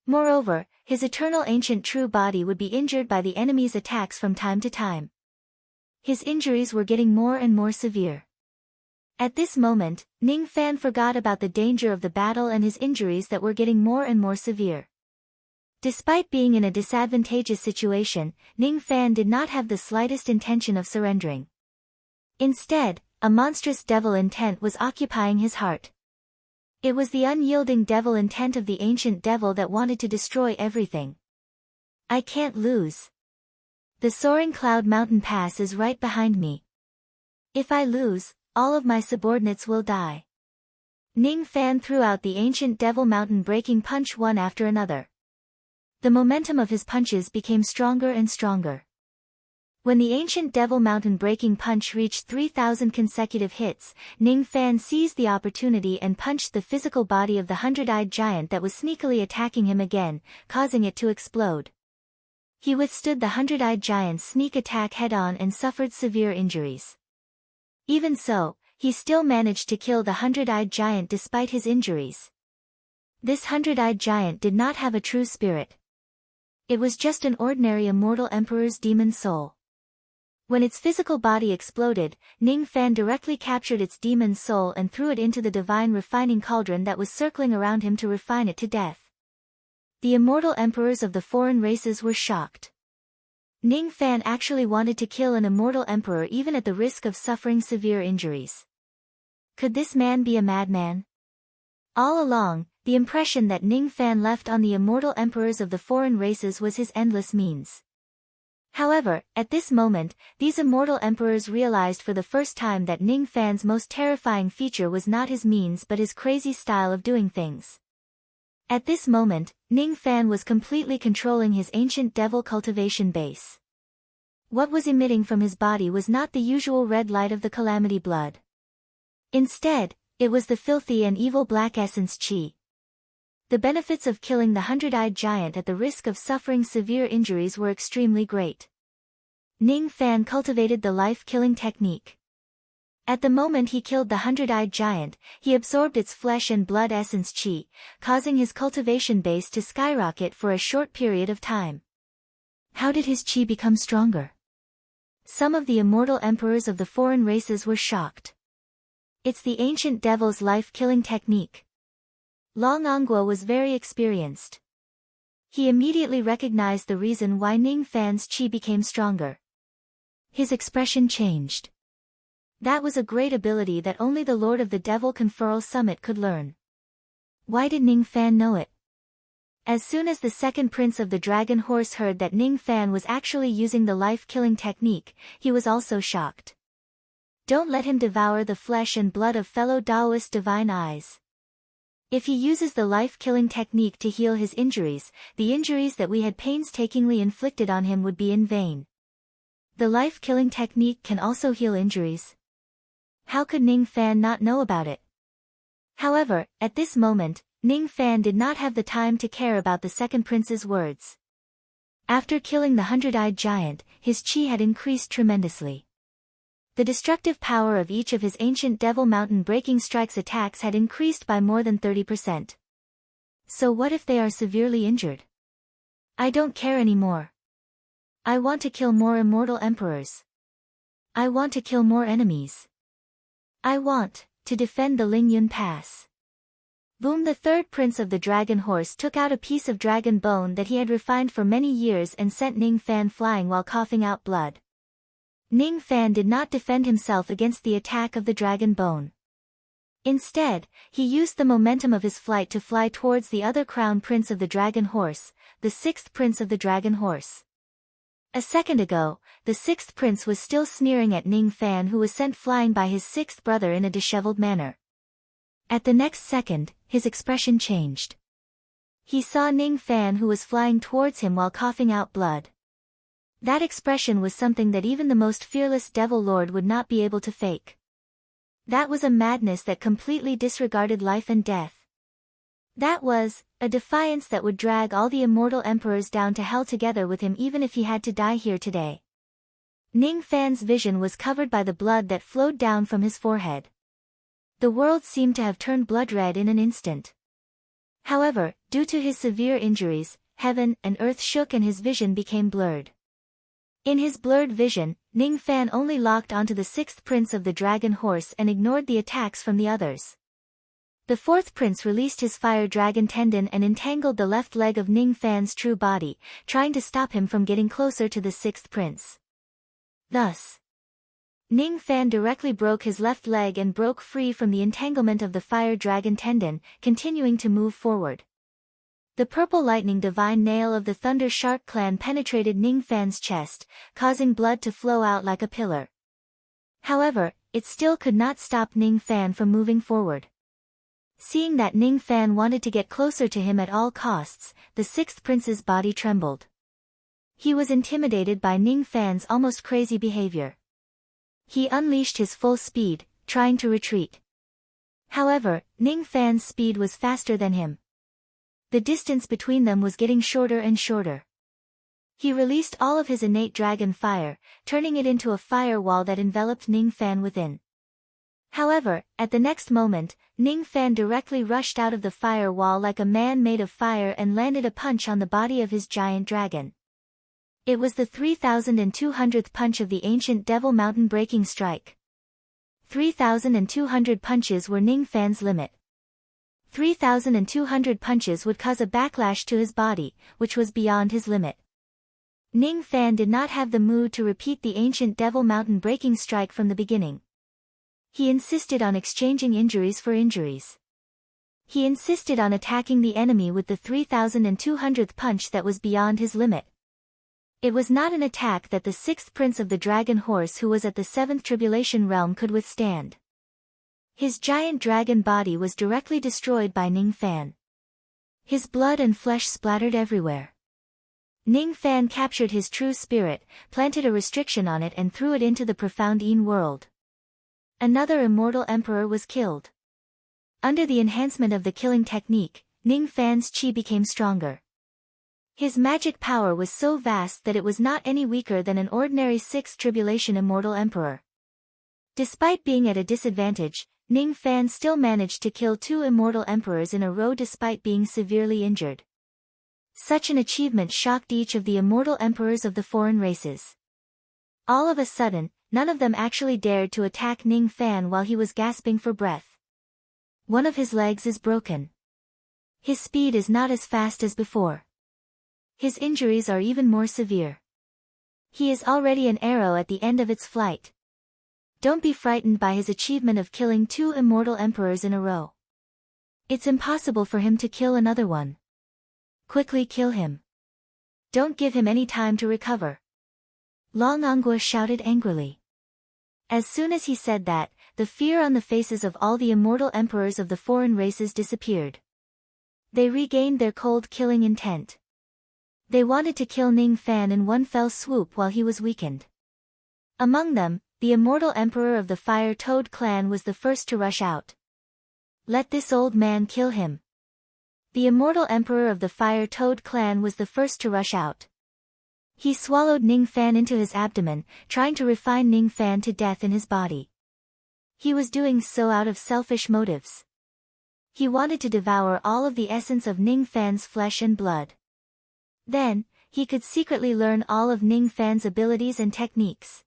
Moreover, his eternal ancient true body would be injured by the enemy's attacks from time to time. His injuries were getting more and more severe. At this moment, Ning Fan forgot about the danger of the battle and his injuries that were getting more and more severe. Despite being in a disadvantageous situation, Ning Fan did not have the slightest intention of surrendering. Instead, a monstrous devil intent was occupying his heart. It was the unyielding devil intent of the ancient devil that wanted to destroy everything. I can't lose. The soaring cloud mountain pass is right behind me. If I lose, all of my subordinates will die. Ning Fan threw out the ancient devil mountain breaking punch one after another. The momentum of his punches became stronger and stronger. When the ancient devil mountain breaking punch reached 3,000 consecutive hits, Ning Fan seized the opportunity and punched the physical body of the hundred-eyed giant that was sneakily attacking him again, causing it to explode. He withstood the hundred-eyed giant's sneak attack head-on and suffered severe injuries. Even so, he still managed to kill the hundred-eyed giant despite his injuries. This hundred-eyed giant did not have a true spirit. It was just an ordinary immortal emperor's demon soul. When its physical body exploded, Ning Fan directly captured its demon soul and threw it into the divine refining cauldron that was circling around him to refine it to death. The immortal emperors of the foreign races were shocked. Ning Fan actually wanted to kill an immortal emperor even at the risk of suffering severe injuries. Could this man be a madman? All along, the impression that Ning Fan left on the immortal emperors of the foreign races was his endless means. However, at this moment, these immortal emperors realized for the first time that Ning Fan's most terrifying feature was not his means but his crazy style of doing things. At this moment, Ning Fan was completely controlling his ancient devil cultivation base. What was emitting from his body was not the usual red light of the calamity blood. Instead, it was the filthy and evil black essence qi. The benefits of killing the 100-eyed giant at the risk of suffering severe injuries were extremely great. Ning Fan cultivated the life-killing technique. At the moment he killed the 100-eyed giant, he absorbed its flesh and blood essence qi, causing his cultivation base to skyrocket for a short period of time. How did his qi become stronger? Some of the immortal emperors of the foreign races were shocked. It's the ancient devil's life-killing technique. Long Angguo was very experienced. He immediately recognized the reason why Ning Fan's qi became stronger. His expression changed. That was a great ability that only the Lord of the Devil Conferral Summit could learn. Why did Ning Fan know it? As soon as the second prince of the dragon horse heard that Ning Fan was actually using the life-killing technique, he was also shocked. Don't let him devour the flesh and blood of fellow Taoist divine eyes. If he uses the life-killing technique to heal his injuries, the injuries that we had painstakingly inflicted on him would be in vain. The life-killing technique can also heal injuries. How could Ning Fan not know about it? However, at this moment, Ning Fan did not have the time to care about the second prince's words. After killing the 100-eyed giant, his qi had increased tremendously. The destructive power of each of his ancient Devil Mountain breaking strikes attacks had increased by more than 30%. So what if they are severely injured? I don't care anymore. I want to kill more immortal emperors. I want to kill more enemies. I want to defend the Lingyun Pass. Boom! The third prince of the dragon horse took out a piece of dragon bone that he had refined for many years and sent Ning Fan flying while coughing out blood. Ning Fan did not defend himself against the attack of the dragon bone. Instead, he used the momentum of his flight to fly towards the other crown prince of the dragon horse, the sixth prince of the dragon horse. A second ago, the sixth prince was still sneering at Ning Fan, who was sent flying by his sixth brother in a disheveled manner. At the next second, his expression changed. He saw Ning Fan, who was flying towards him while coughing out blood. That expression was something that even the most fearless Devil Lord would not be able to fake. That was a madness that completely disregarded life and death. That was a defiance that would drag all the immortal emperors down to hell together with him, even if he had to die here today. Ning Fan's vision was covered by the blood that flowed down from his forehead. The world seemed to have turned blood red in an instant. However, due to his severe injuries, heaven and earth shook and his vision became blurred. In his blurred vision, Ning Fan only locked onto the sixth prince of the dragon horse and ignored the attacks from the others. The fourth prince released his fire dragon tendon and entangled the left leg of Ning Fan's true body, trying to stop him from getting closer to the sixth prince. Thus, Ning Fan directly broke his left leg and broke free from the entanglement of the fire dragon tendon, continuing to move forward. The purple lightning divine nail of the Thunder Shark clan penetrated Ning Fan's chest, causing blood to flow out like a pillar. However, it still could not stop Ning Fan from moving forward. Seeing that Ning Fan wanted to get closer to him at all costs, the sixth prince's body trembled. He was intimidated by Ning Fan's almost crazy behavior. He unleashed his full speed, trying to retreat. However, Ning Fan's speed was faster than him. The distance between them was getting shorter and shorter. He released all of his innate dragon fire, turning it into a fire wall that enveloped Ning Fan within. However, at the next moment, Ning Fan directly rushed out of the fire wall like a man made of fire and landed a punch on the body of his giant dragon. It was the 3,200th punch of the ancient Devil Mountain breaking strike. 3,200 punches were Ning Fan's limit. 3,200 punches would cause a backlash to his body, which was beyond his limit. Ning Fan did not have the mood to repeat the ancient Devil Mountain breaking strike from the beginning. He insisted on exchanging injuries for injuries. He insisted on attacking the enemy with the 3,200th punch that was beyond his limit. It was not an attack that the sixth prince of the dragon horse who was at the seventh tribulation realm could withstand. His giant dragon body was directly destroyed by Ning Fan. His blood and flesh splattered everywhere. Ning Fan captured his true spirit, planted a restriction on it and threw it into the profound Yin world. Another immortal emperor was killed. Under the enhancement of the killing technique, Ning Fan's chi became stronger. His magic power was so vast that it was not any weaker than an ordinary sixth tribulation immortal emperor. Despite being at a disadvantage, Ning Fan still managed to kill 2 immortal emperors in a row despite being severely injured. Such an achievement shocked each of the immortal emperors of the foreign races. All of a sudden, none of them actually dared to attack Ning Fan while he was gasping for breath. One of his legs is broken. His speed is not as fast as before. His injuries are even more severe. He is already an arrow at the end of its flight. Don't be frightened by his achievement of killing 2 immortal emperors in a row. It's impossible for him to kill another one. Quickly kill him. Don't give him any time to recover. Long Angua shouted angrily. As soon as he said that, the fear on the faces of all the immortal emperors of the foreign races disappeared. They regained their cold killing intent. They wanted to kill Ning Fan in one fell swoop while he was weakened. Among them, the immortal emperor of the Fire Toad clan was the first to rush out. Let this old man kill him. The immortal emperor of the Fire Toad clan was the first to rush out. He swallowed Ning Fan into his abdomen, trying to refine Ning Fan to death in his body. He was doing so out of selfish motives. He wanted to devour all of the essence of Ning Fan's flesh and blood. Then, he could secretly learn all of Ning Fan's abilities and techniques.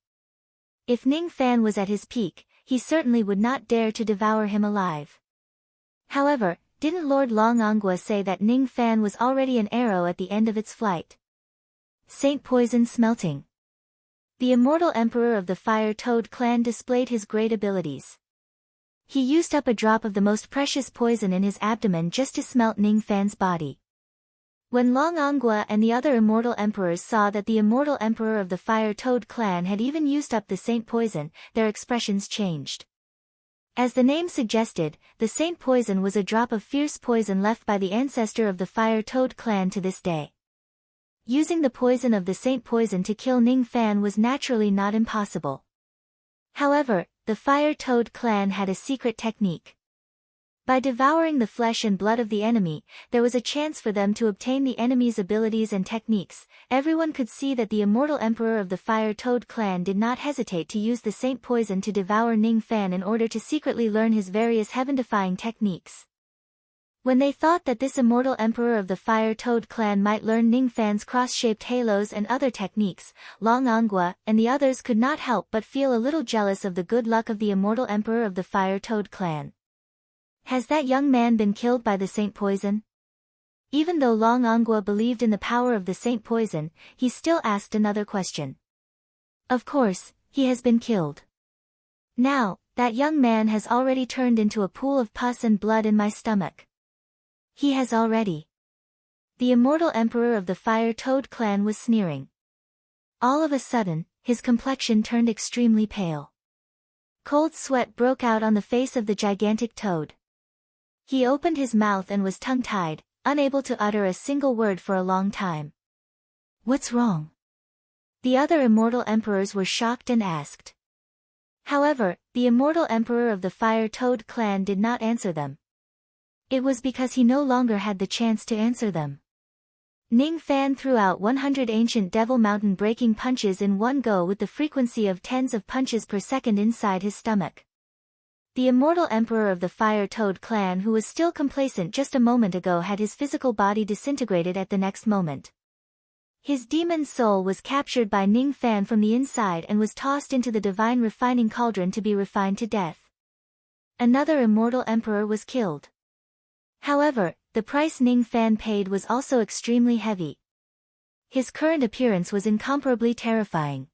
If Ning Fan was at his peak, he certainly would not dare to devour him alive. However, didn't Lord Long Angua say that Ning Fan was already an arrow at the end of its flight? Saint Poison smelting. The immortal emperor of the Fire Toad clan displayed his great abilities. He used up a drop of the most precious poison in his abdomen just to smelt Ning Fan's body. When Long Angua and the other immortal emperors saw that the immortal emperor of the Fire Toad clan had even used up the Saint Poison, their expressions changed. As the name suggested, the Saint Poison was a drop of fierce poison left by the ancestor of the Fire Toad clan to this day. Using the poison of the Saint Poison to kill Ning Fan was naturally not impossible. However, the Fire Toad clan had a secret technique. By devouring the flesh and blood of the enemy, there was a chance for them to obtain the enemy's abilities and techniques. Everyone could see that the immortal emperor of the Fire Toad clan did not hesitate to use the Saint Poison to devour Ning Fan in order to secretly learn his various heaven-defying techniques. When they thought that this immortal emperor of the Fire Toad clan might learn Ning Fan's cross-shaped halos and other techniques, Long Angua and the others could not help but feel a little jealous of the good luck of the immortal emperor of the Fire Toad clan. Has that young man been killed by the Saint Poison? Even though Long Angua believed in the power of the Saint Poison, he still asked another question. Of course, he has been killed. Now, that young man has already turned into a pool of pus and blood in my stomach. He has already. The immortal emperor of the Fire Toad clan was sneering. All of a sudden, his complexion turned extremely pale. Cold sweat broke out on the face of the gigantic toad. He opened his mouth and was tongue-tied, unable to utter a single word for a long time. What's wrong? The other immortal emperors were shocked and asked. However, the immortal emperor of the Fire Toad clan did not answer them. It was because he no longer had the chance to answer them. Ning Fan threw out 100 ancient Devil Mountain breaking punches in one go with the frequency of tens of punches per second inside his stomach. The immortal emperor of the Fire Toad clan who was still complacent just a moment ago had his physical body disintegrated at the next moment. His demon soul was captured by Ning Fan from the inside and was tossed into the divine refining cauldron to be refined to death. Another immortal emperor was killed. However, the price Ning Fan paid was also extremely heavy. His current appearance was incomparably terrifying.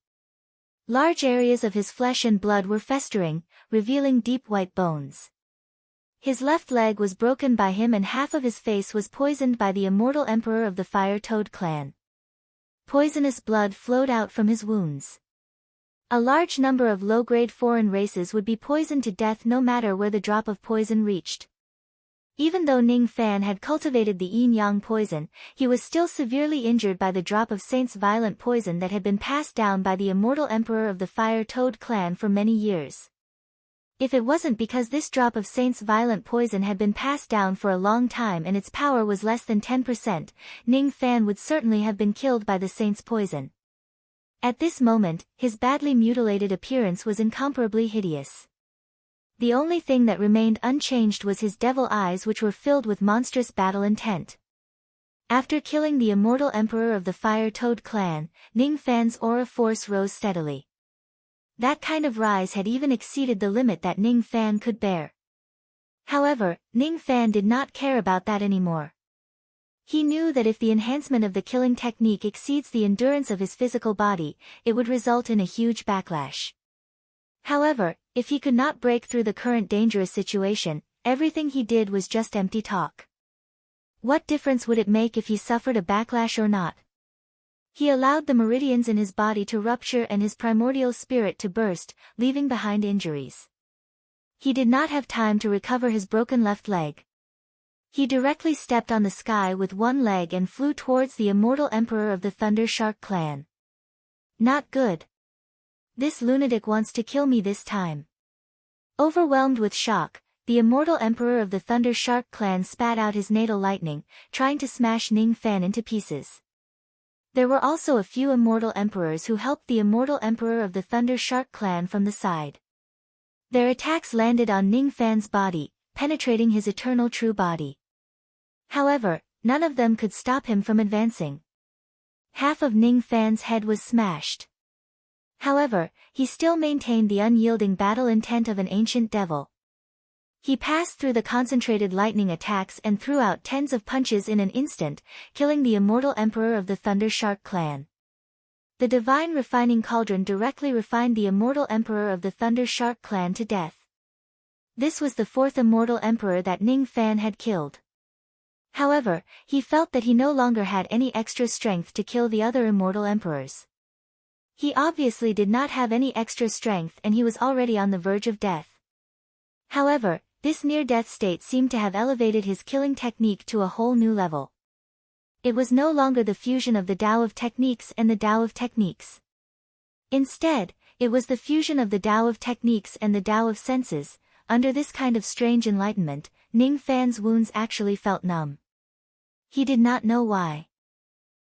Large areas of his flesh and blood were festering, revealing deep white bones. His left leg was broken by him and half of his face was poisoned by the immortal emperor of the Fire Toad clan. poisonous blood flowed out from his wounds. A large number of low-grade foreign races would be poisoned to death no matter where the drop of poison reached. Even though Ning Fan had cultivated the yin-yang poison, he was still severely injured by the drop of Saint's violent poison that had been passed down by the immortal emperor of the Fire Toad clan for many years. If it wasn't because this drop of Saint's violent poison had been passed down for a long time and its power was less than 10%, Ning Fan would certainly have been killed by the Saint's poison. At this moment, his badly mutilated appearance was incomparably hideous. The only thing that remained unchanged was his devil eyes, which were filled with monstrous battle intent. After killing the immortal emperor of the Fire Toad clan, Ning Fan's aura force rose steadily. That kind of rise had even exceeded the limit that Ning Fan could bear. However, Ning Fan did not care about that anymore. He knew that if the enhancement of the killing technique exceeds the endurance of his physical body, it would result in a huge backlash. However, if he could not break through the current dangerous situation, everything he did was just empty talk. What difference would it make if he suffered a backlash or not? He allowed the meridians in his body to rupture and his primordial spirit to burst, leaving behind injuries. He did not have time to recover his broken left leg. He directly stepped on the sky with one leg and flew towards the immortal emperor of the Thunder Shark clan. Not good. This lunatic wants to kill me this time. Overwhelmed with shock, the immortal emperor of the Thunder Shark clan spat out his natal lightning, trying to smash Ning Fan into pieces. There were also a few immortal emperors who helped the immortal emperor of the Thunder Shark clan from the side. Their attacks landed on Ning Fan's body, penetrating his eternal true body. However, none of them could stop him from advancing. Half of Ning Fan's head was smashed. However, he still maintained the unyielding battle intent of an ancient devil. He passed through the concentrated lightning attacks and threw out tens of punches in an instant, killing the immortal emperor of the Thunder Shark clan. The divine refining cauldron directly refined the immortal emperor of the Thunder Shark clan to death. This was the fourth immortal emperor that Ning Fan had killed. However, he felt that he no longer had any extra strength to kill the other immortal emperors. He obviously did not have any extra strength and he was already on the verge of death. However, this near-death state seemed to have elevated his killing technique to a whole new level. It was no longer the fusion of the Tao of techniques and the Tao of techniques. Instead, it was the fusion of the Tao of techniques and the Tao of senses. Under this kind of strange enlightenment, Ning Fan's wounds actually felt numb. He did not know why.